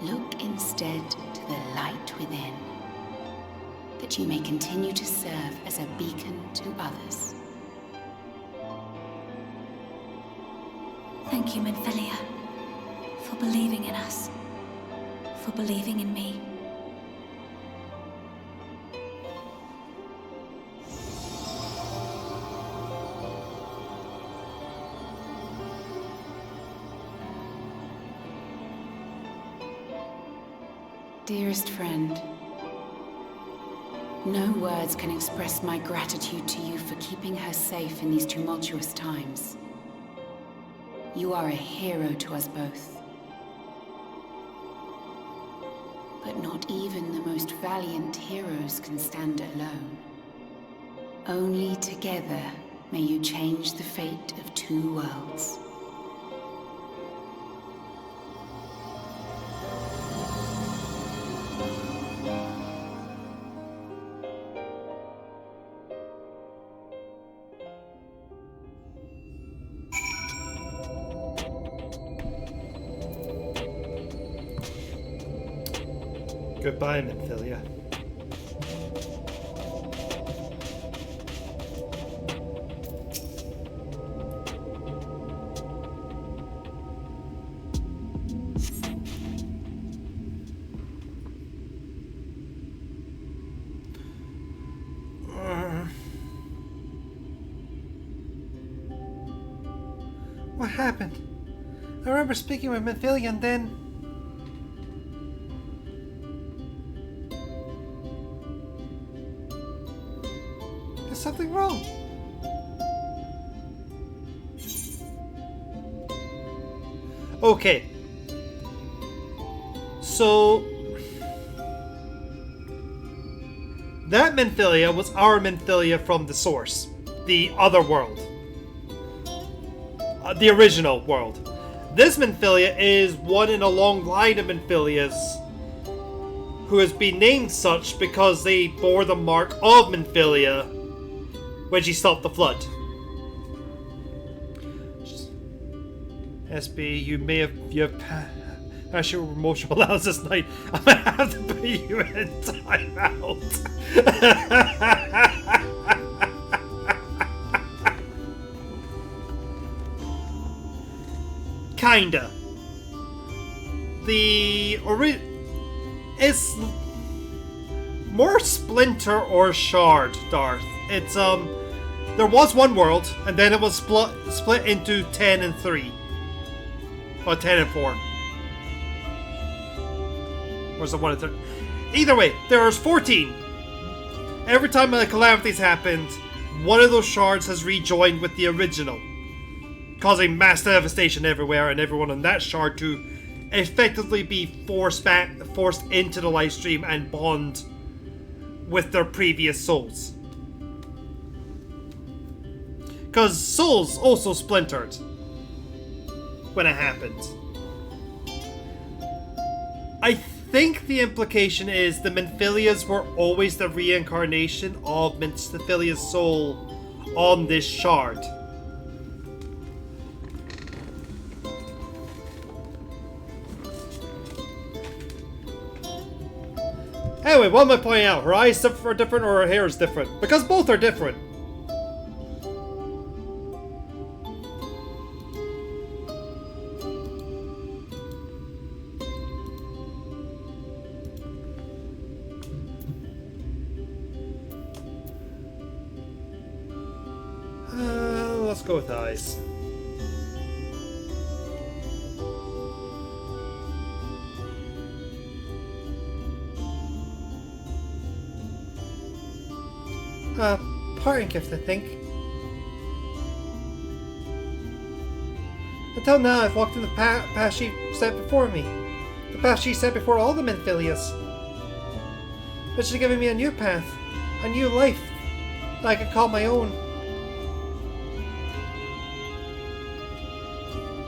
S2: Look instead to the light within, that you may continue to serve as a beacon to others.
S16: Thank you, Minfilia, for believing in us, for believing in me.
S2: Dearest friend, no words can express my gratitude to you for keeping her safe in these tumultuous times. You are a hero to us both. But not even the most valiant heroes can stand alone. Only together may you change the fate of two worlds.
S1: Goodbye, Minfilia. What happened? I remember speaking with Minfilia and then... There's something wrong. Okay. So... that Minfilia was our Minfilia from the source. The other world. The original world. This Minfilia is one in a long line of Minfilias who has been named such because they bore the mark of Minfilia when she stopped the flood. SB, you have passed your emotional allowance this night. I might have to put you in timeout. Kinda. It's more Splinter or Shard, Darth. It's there was one world, and then it was split into 10 and 3. Or 10 and 4. Where's the 1 and 3? Either way, there's 14. Every time a calamity's happened, one of those shards has rejoined with the original, causing mass devastation everywhere, and everyone on that shard to effectively be forced into the live stream and bond with their previous souls. Because souls also splintered when it happened. I think the implication is the Minfilias were always the reincarnation of Minfilia's soul on this shard. Anyway, what am I pointing out? Her eyes are different or her hair is different? Because both are different. Let's go with eyes. Parting gift, I think. Until now, I've walked in the path she set before me. The path she set before all the Minfilias. But she's given me a new path. A new life. That I can call my own.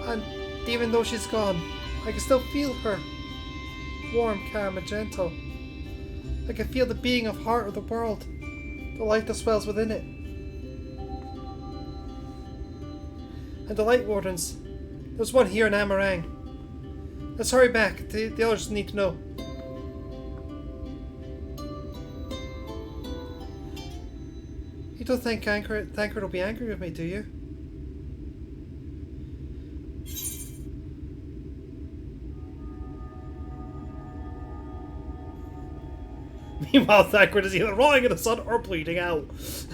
S1: And even though she's gone, I can still feel her. Warm, calm, and gentle. I can feel the beating of heart of the world. The life that swells within it. And the Light Wardens. There's one here in Amarang. Let's hurry back. The others need to know. You don't think Thancred will be angry with me, do you? Meanwhile, Thancred is either rotting in the sun or bleeding out. That's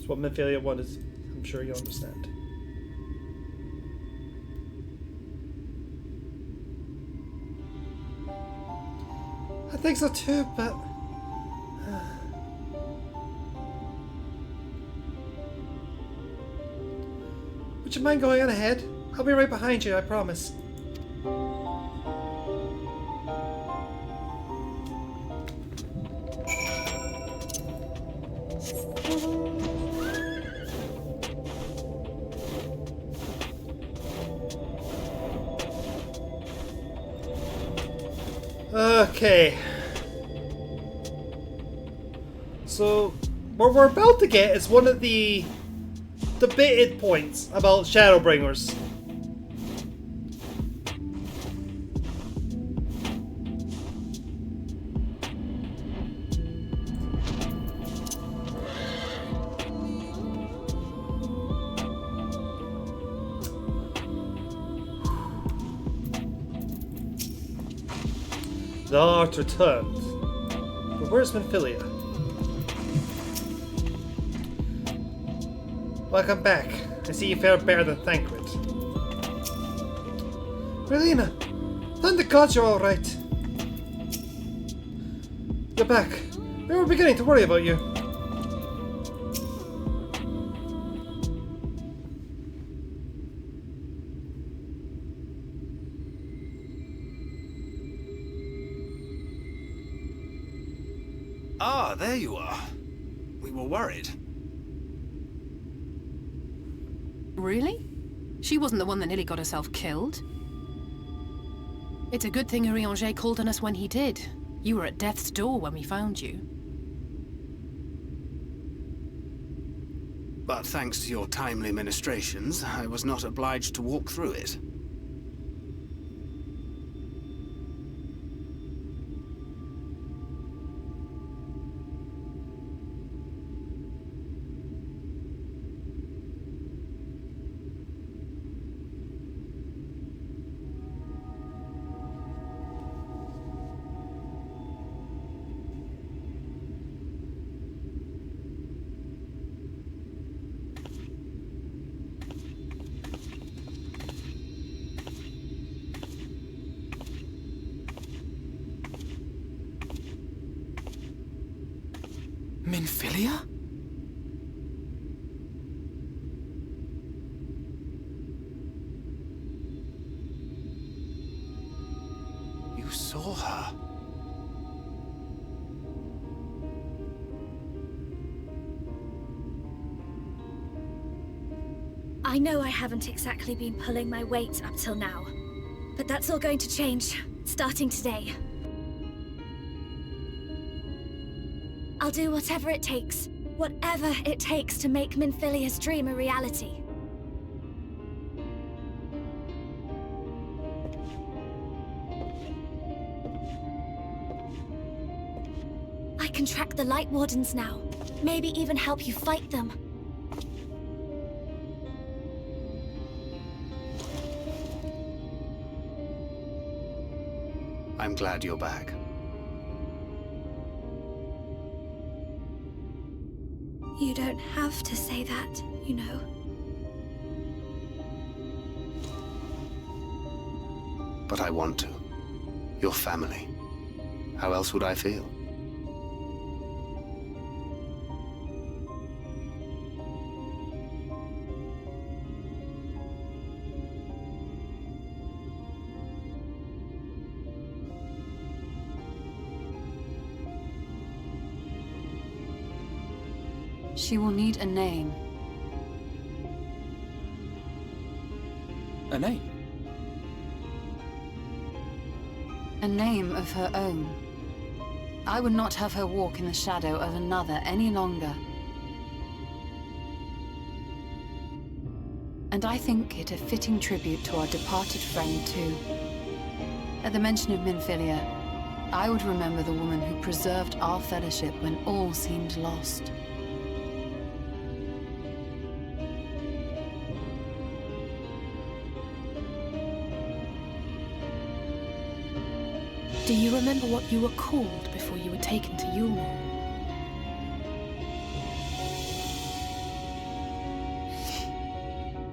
S1: what Minfilia wanted. I'm sure you'll understand. I think so too, but... Would you mind going on ahead? I'll be right behind you, I promise. Okay. So, what we're about to get is one of the debated points about Shadowbringers. The art returned. But where's Minfilia? Welcome back. I see you fared better than Thancred. Relina, thank the gods you're alright. You're back. We were beginning to worry about you.
S5: Ah, there you are. We were worried.
S15: Really? She wasn't the one that nearly got herself killed. It's a good thing Urianger called on us when he did. You were at death's door when we found you.
S14: But thanks to your timely ministrations, I was not obliged to walk through it.
S13: Minfilia?
S14: You saw her.
S16: I know I haven't exactly been pulling my weight up till now, but that's all going to change, starting today. I'll do whatever it takes to make Minfilia's dream a reality. I can track the Light Wardens now, maybe even help you fight them.
S14: I'm glad you're back.
S16: You don't have to say that, you know.
S14: But I want to. Your family. How else would I feel?
S3: She will need a name.
S13: A name?
S3: A name of her own. I would not have her walk in the shadow of another any longer. And I think it a fitting tribute to our departed friend, too. At the mention of Minfilia, I would remember the woman who preserved our fellowship when all seemed lost.
S15: Do you remember what you were called before you were taken to Yulmore?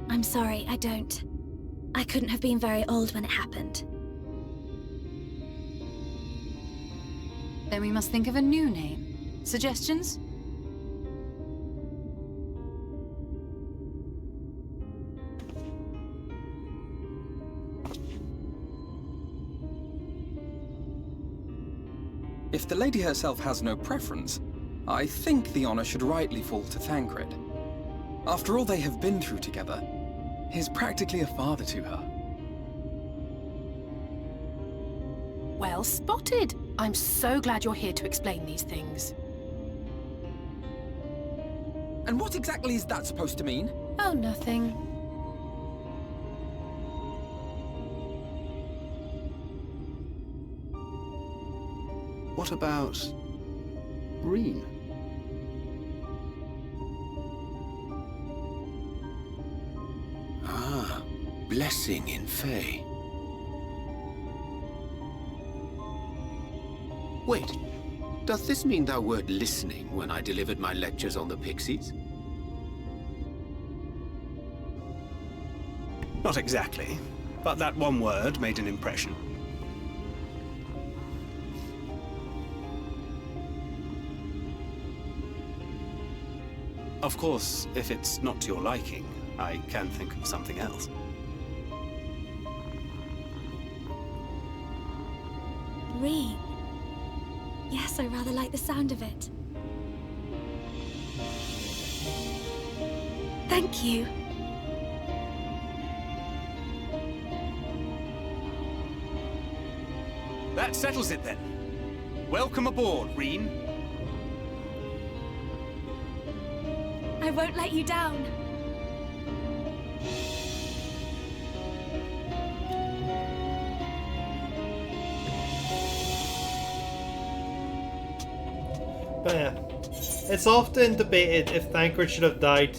S16: I'm sorry, I don't. I couldn't have been very old when it happened.
S3: Then we must think of a new name. Suggestions?
S13: If the lady herself has no preference, I think the honor should rightly fall to Thancred. After all they have been through together, he's practically a father to her.
S15: Well spotted. I'm so glad you're here to explain these things.
S13: And what exactly is that supposed to mean?
S15: Oh, nothing.
S18: What about Reen? Ah, blessing in Fae. Wait, does this mean thou wert listening when I delivered my lectures on the Pixies?
S14: Not exactly, but that one word made an impression. Of course, if it's not to your liking, I can think of something else.
S16: Reen. Yes, I rather like the sound of it. Thank you.
S14: That settles it then. Welcome aboard, Reen.
S16: I won't let you down.
S1: But yeah, it's often debated if Thancred should have died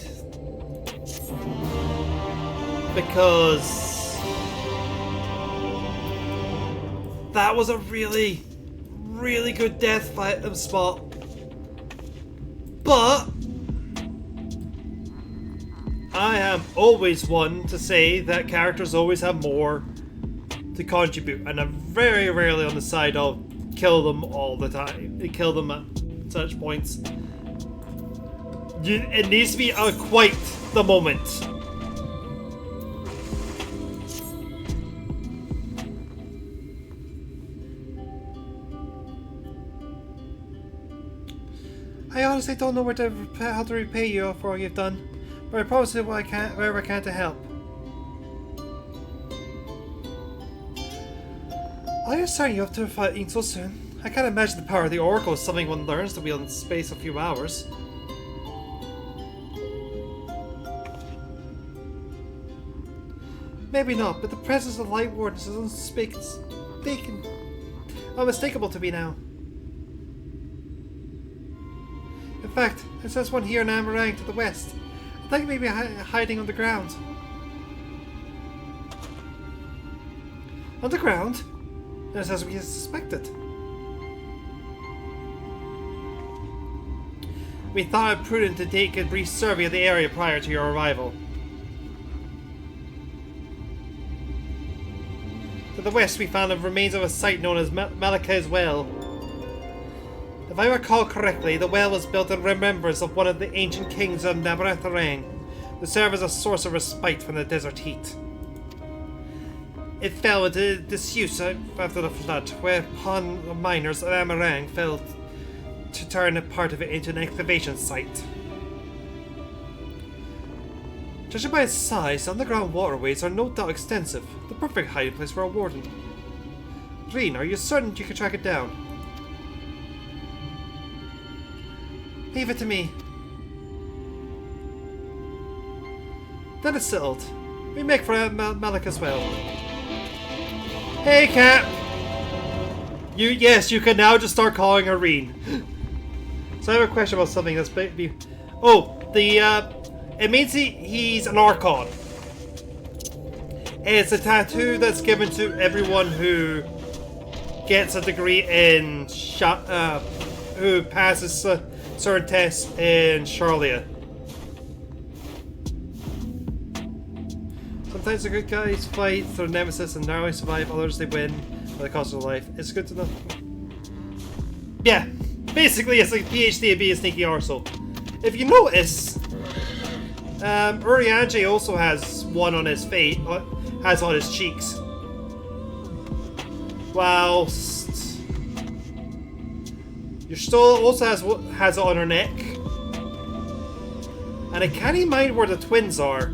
S1: because that was a really, really good death fight spot. But I am always one to say that characters always have more to contribute, and I'm very rarely on the side of kill them all the time. Kill them at such points. It needs to be quite the moment. I honestly don't know how to repay you for all you've done, but I promise you wherever I can to help. Are you starting you up to fighting so soon? I can't imagine the power of the Oracle is something one learns to wield in space a few hours. Maybe not, but the presence of the Light Wardens is unmistakable to me now. In fact, it says one here in Amarang to the west. I think maybe hiding underground. Underground? Just as we suspected. We thought it prudent to take a brief survey of the area prior to your arrival. To the west, we found the remains of a site known as Malakai's Well. If I recall correctly, the well was built in remembrance of one of the ancient kings of Nabaratharang, to serve as a source of respite from the desert heat. It fell into disuse after the flood, whereupon the miners of Amarang fell to turn a part of it into an excavation site. Judging by its size, the underground waterways are no doubt extensive. The perfect hiding place for a warden. Reen, are you certain you can track it down? Leave it to me. Then it's settled. We make for Malik as well. Hey, Cat! Yes, you can now just start calling her Reen. So I have a question about something that's it means he's an Archon. It's a tattoo that's given to everyone who gets a degree in who passes certain tests in Charlia. Sometimes the good guys fight their nemesis and narrowly survive, others they win at the cost of their life. It's good to know. Yeah, basically it's like PhD and be a sneaky arsehole. If you notice, Urianger also has one on his face, has on his cheeks. Whilst Y'shtola also has it on her neck. And I can't even mind where the twins are.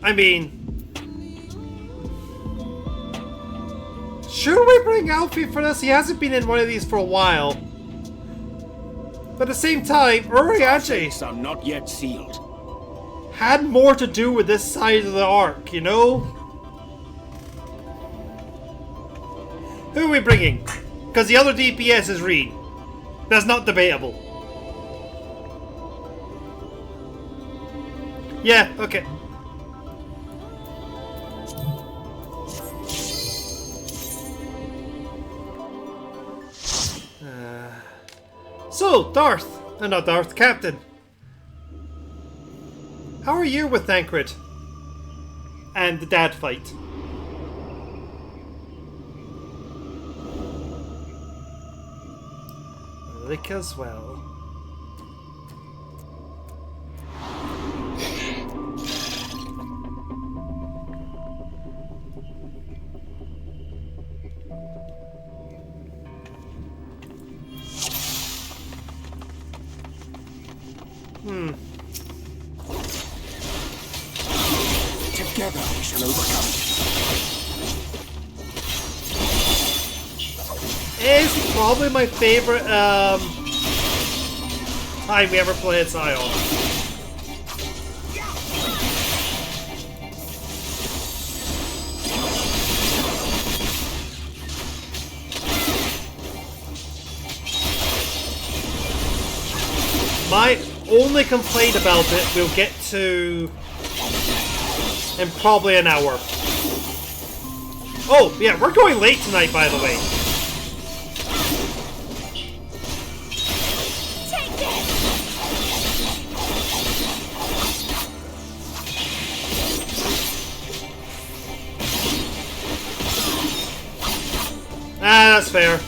S1: I mean, should we bring Alfie for this? He hasn't been in one of these for a while. But at the same time, Urianger
S18: are not yet sealed.
S1: Had more to do with this side of the arc, you know? Who are we bringing? Because the other DPS is Reen. That's not debatable. Yeah, okay. So, not Darth, Captain. How are you with Thancred? And the dad fight? Lick as well.
S21: Together we shall overcome.
S1: It's probably my favorite time we ever played Scion. My only complaint about it we'll get to in probably an hour. Oh, yeah, we're going late tonight, by the way.
S16: Take it!
S1: Ah, that's fair.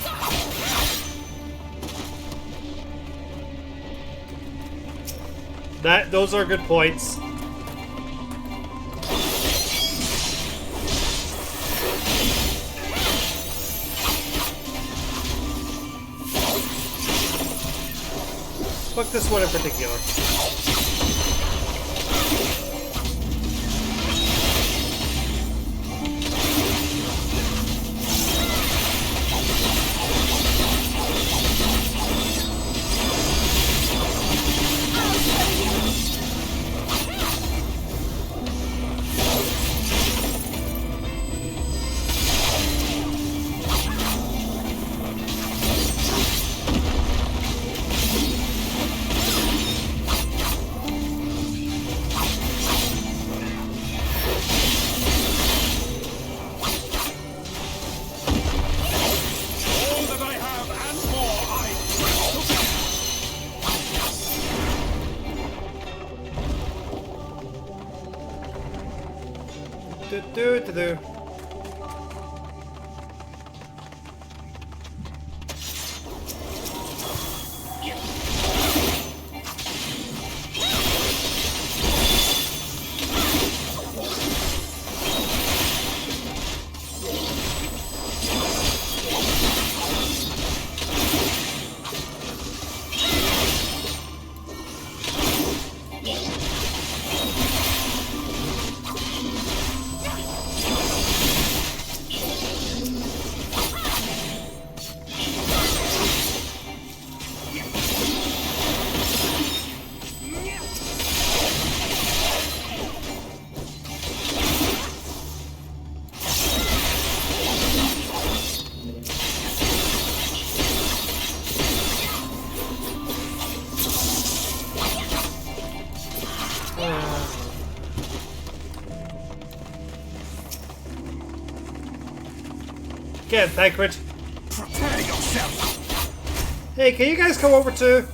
S1: Those are good points. Fuck this one in particular. Do. Get it, Thancred.
S21: Prepare yourself.
S1: Hey, can you guys come over too?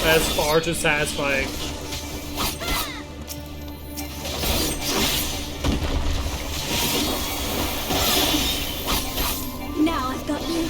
S1: That's far too satisfying.
S16: Now I've got you.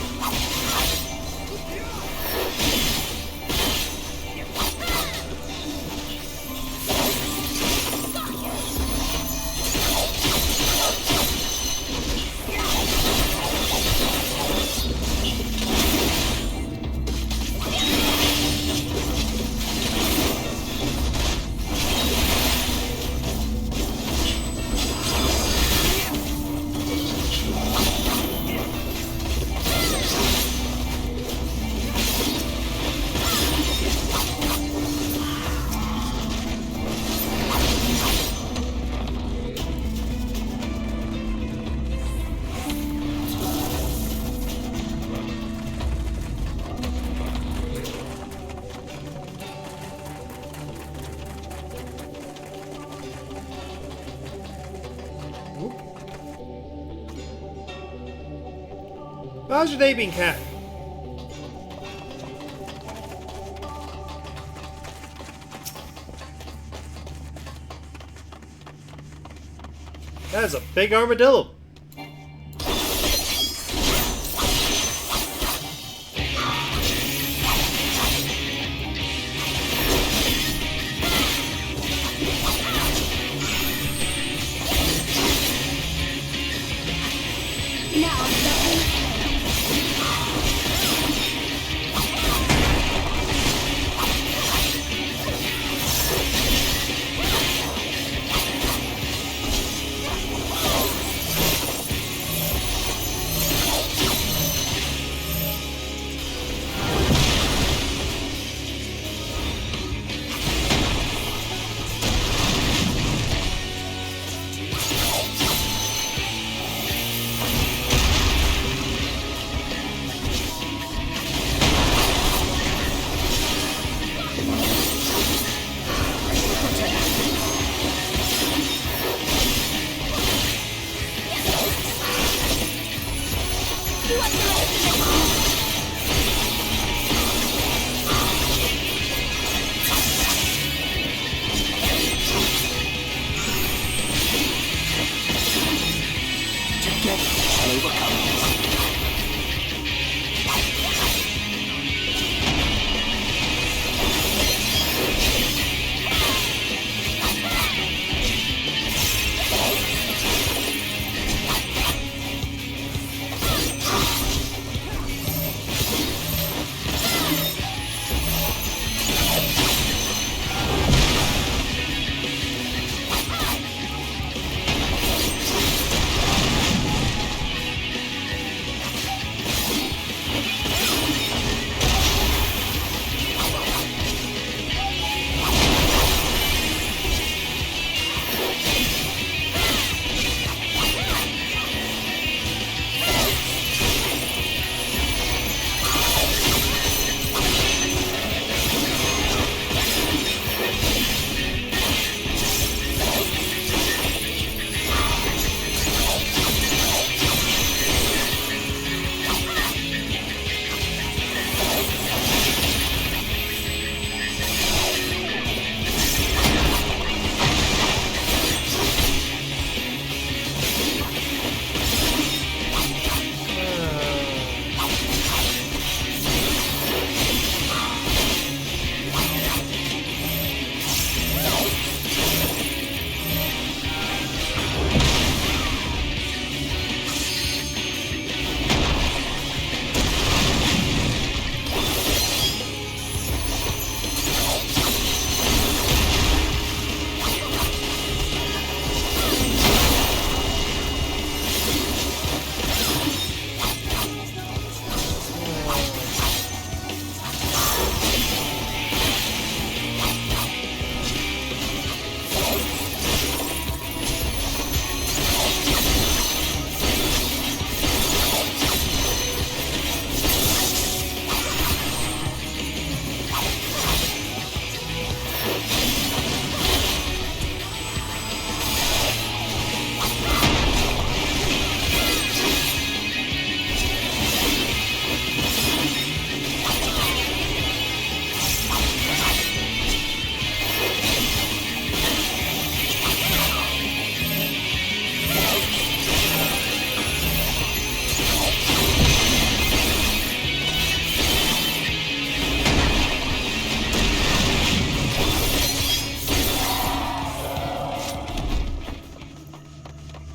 S1: How's your day been, Cat? That is a big armadillo.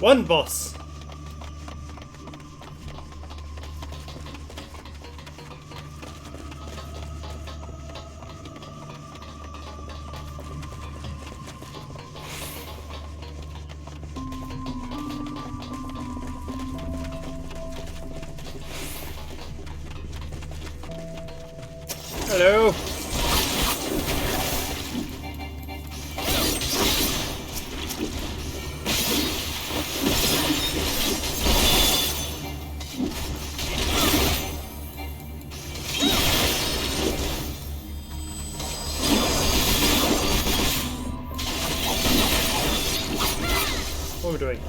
S1: One boss. Hello. What are we doing?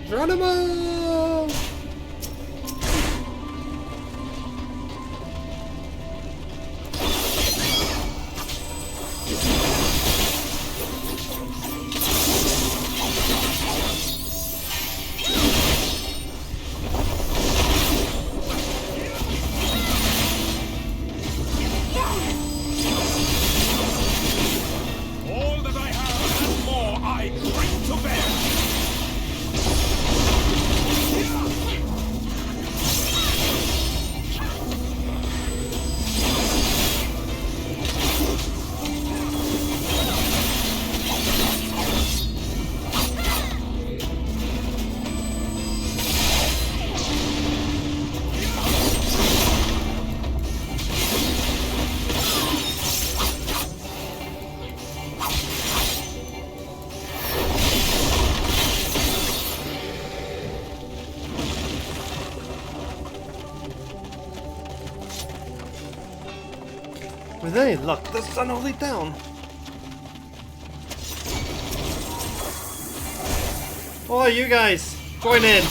S1: Geronimo!
S8: All that I have and more I bring to bear.
S1: With any luck, the sun will lead down. Oh, you guys, join in.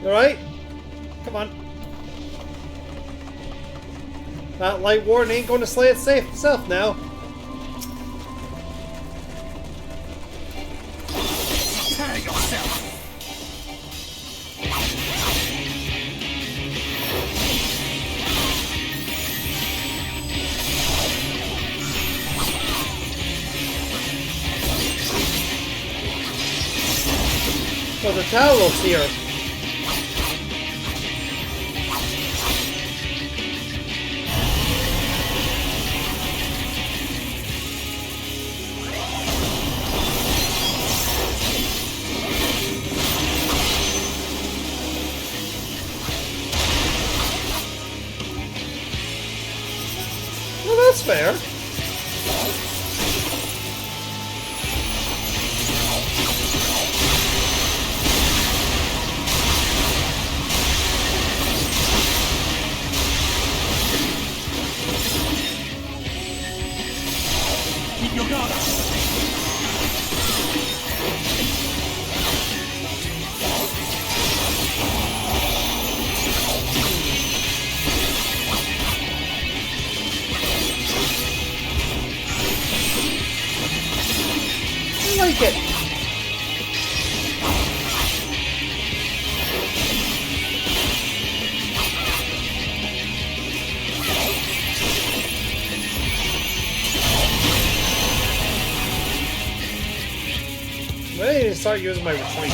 S1: Alright? Come on. That light warden ain't going to slay itself now.
S8: Prepare yourself.
S1: So the Talos here. Well, that's fair.
S8: You got us!
S1: I like it. I need to start using my retreat.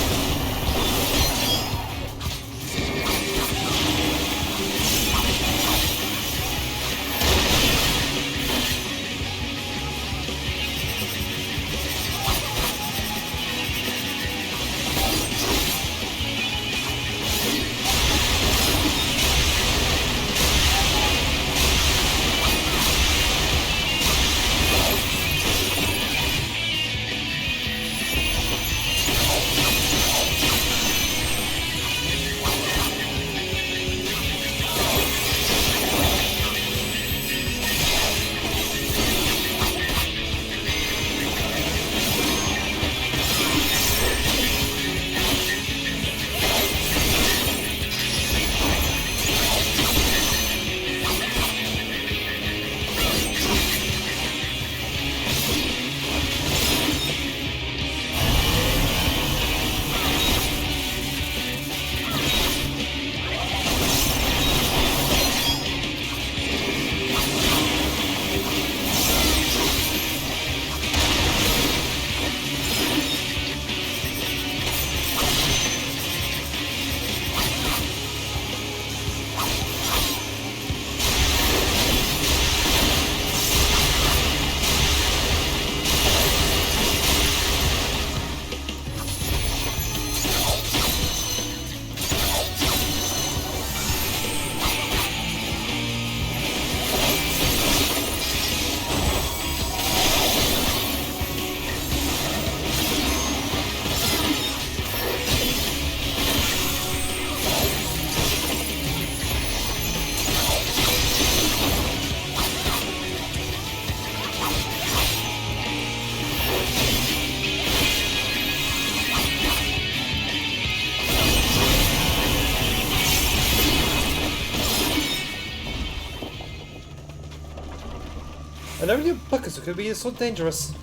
S1: I never knew buckets could be so dangerous.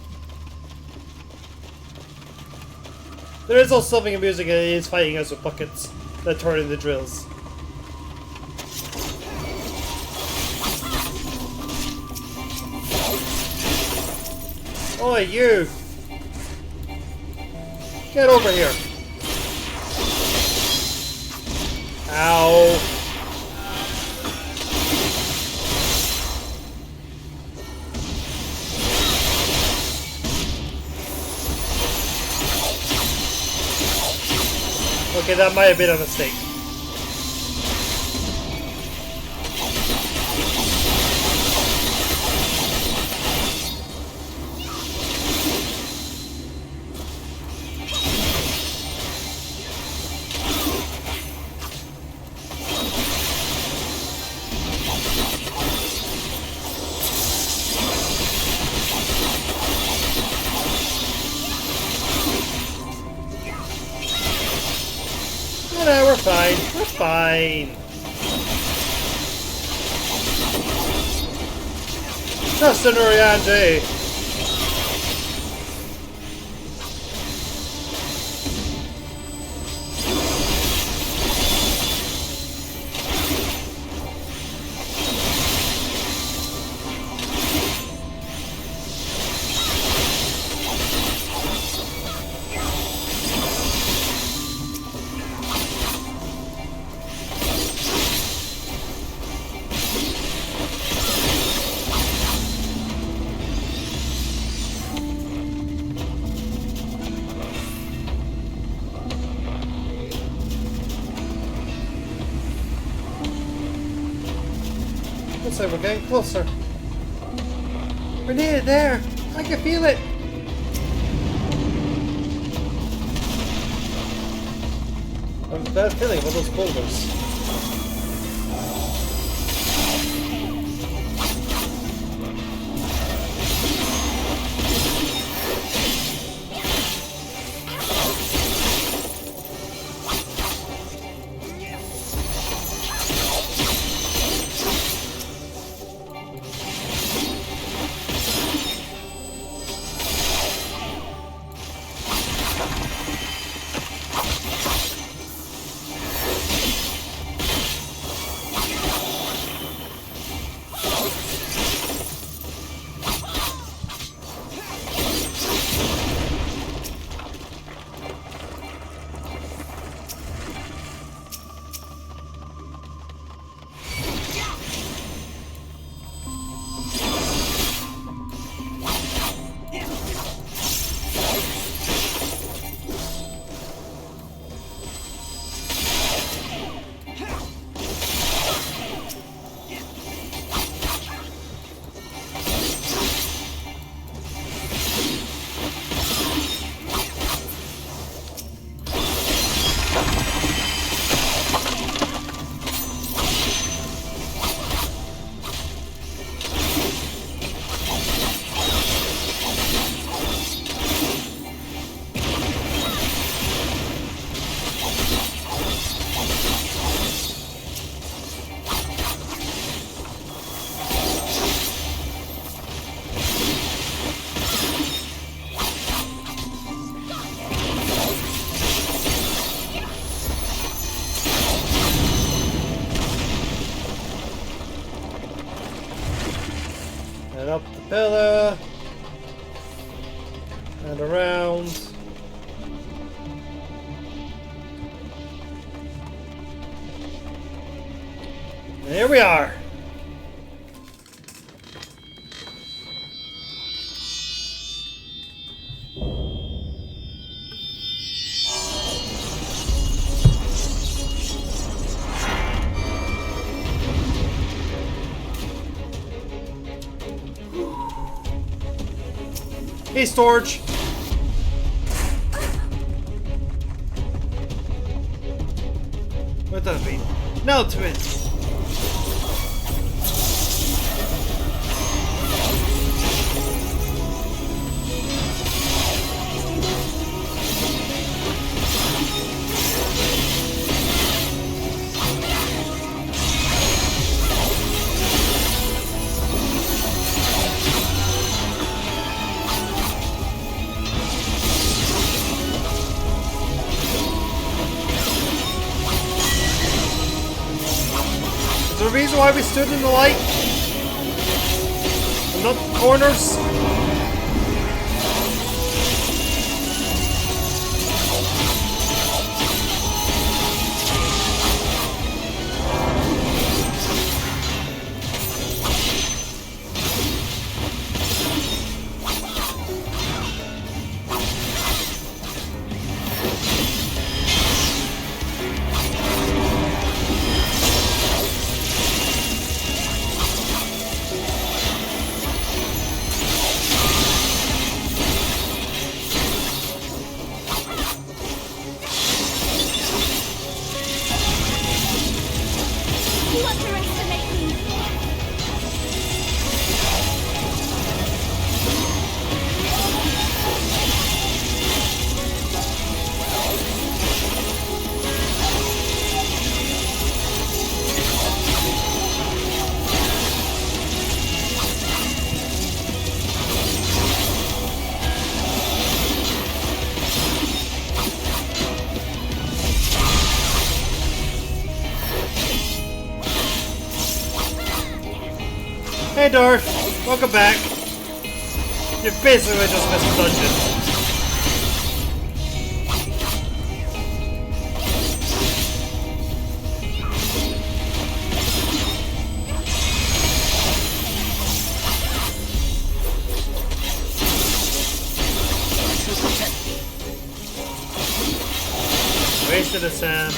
S1: There is also something amusing in it is fighting us with buckets that turn into drills. Oi, you! Get over here! Ow! Okay, that might have been a mistake. No, we're fine. We're fine. Trust in Orianji. Looks like we're getting closer. We're nearly there. I can feel it. I have a bad feeling about those boulders. And up the pillar. And around. And here we are. Hey, Storage. What does it mean? No, to it. The reason why we stood in the light and not the corners.
S16: You underestimate me.
S1: Hey Darth, welcome back. You basically just missed the dungeon. Wasted a Sam.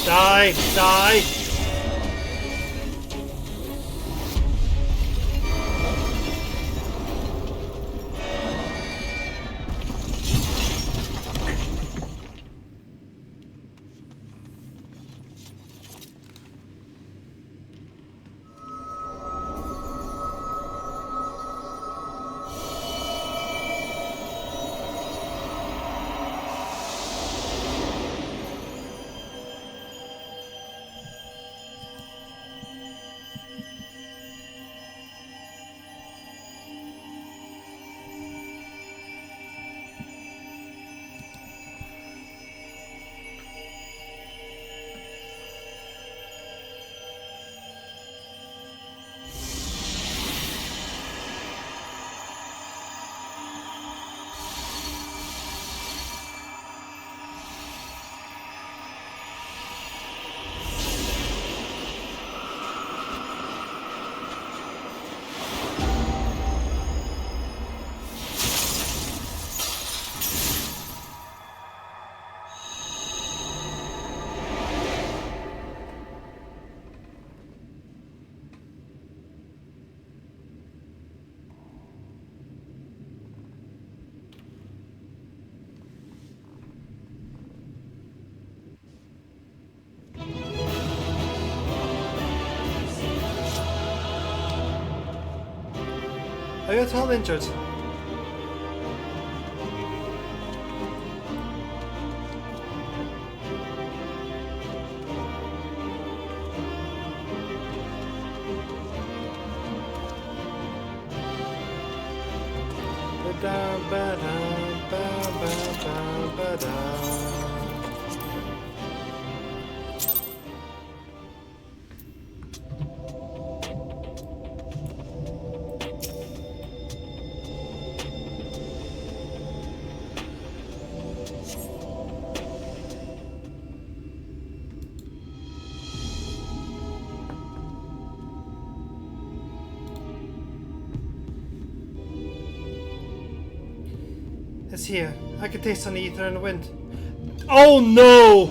S1: Die! Die! Are you at all injured? It's here. I can taste on the ether and the wind. Oh no!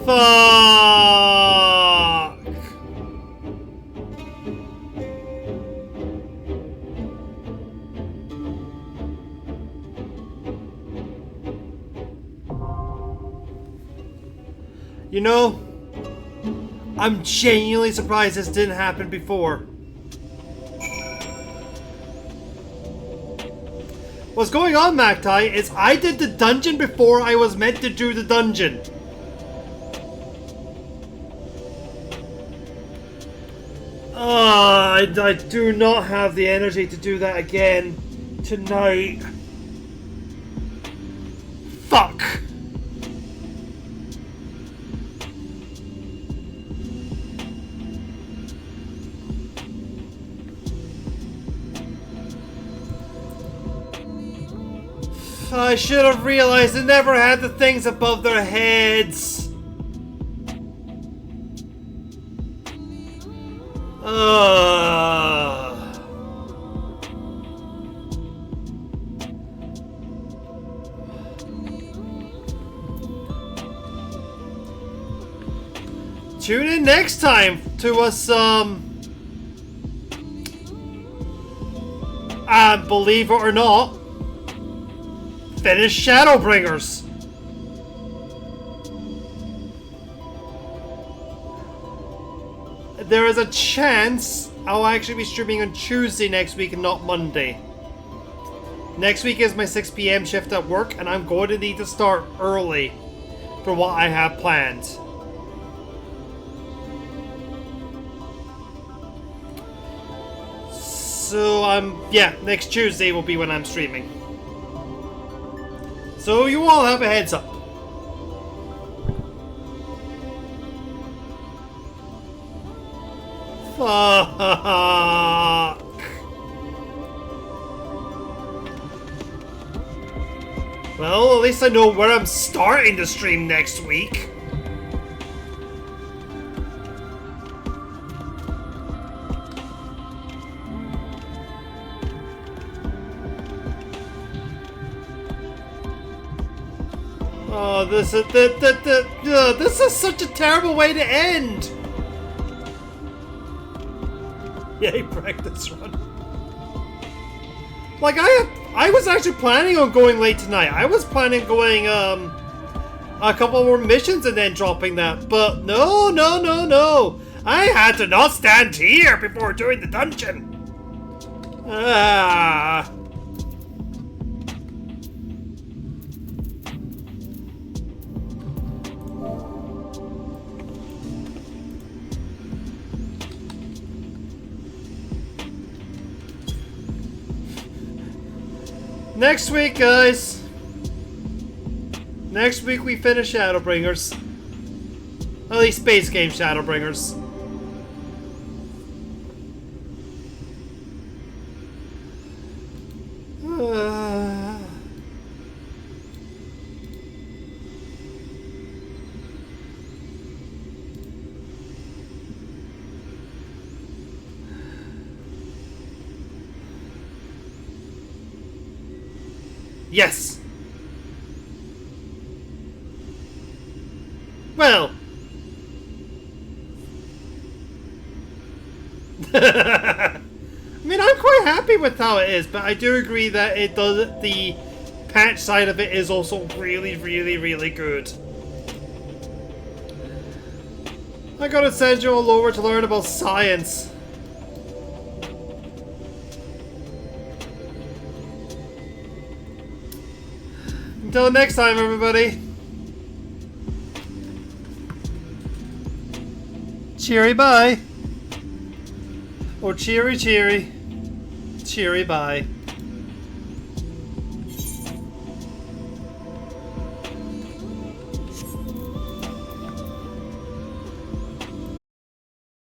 S1: Fuck! You know, I'm genuinely surprised this didn't happen before. What's going on, Magtai, is I did the dungeon before I was meant to do the dungeon. I do not have the energy to do that again tonight. Fuck. I should have realized they never had the things above their heads. Tune in next time to us, believe it or not, finish Shadowbringers. There is a chance I'll actually be streaming on Tuesday next week and not Monday. Next week is my 6 PM shift at work, and I'm going to need to start early for what I have planned. So, yeah, next Tuesday will be when I'm streaming. So you all have a heads up. Fuck. Well, at least I know where I'm starting to stream next week. Oh, this is this is such a terrible way to end. Yay, practice run. Like I was actually planning on going late tonight. I was planning on going a couple more missions and then dropping that, but no. I had to not stand here before doing the dungeon. Ah. Next week, guys. Next week we finish Shadowbringers. At least Space Game Shadowbringers. Yes! Well... I mean, I'm quite happy with how it is, but I do agree that it does... the patch side of it is also really good. I gotta send you all over to learn about science. Until next time, everybody. Cheery bye. Or cheery. Cheery bye.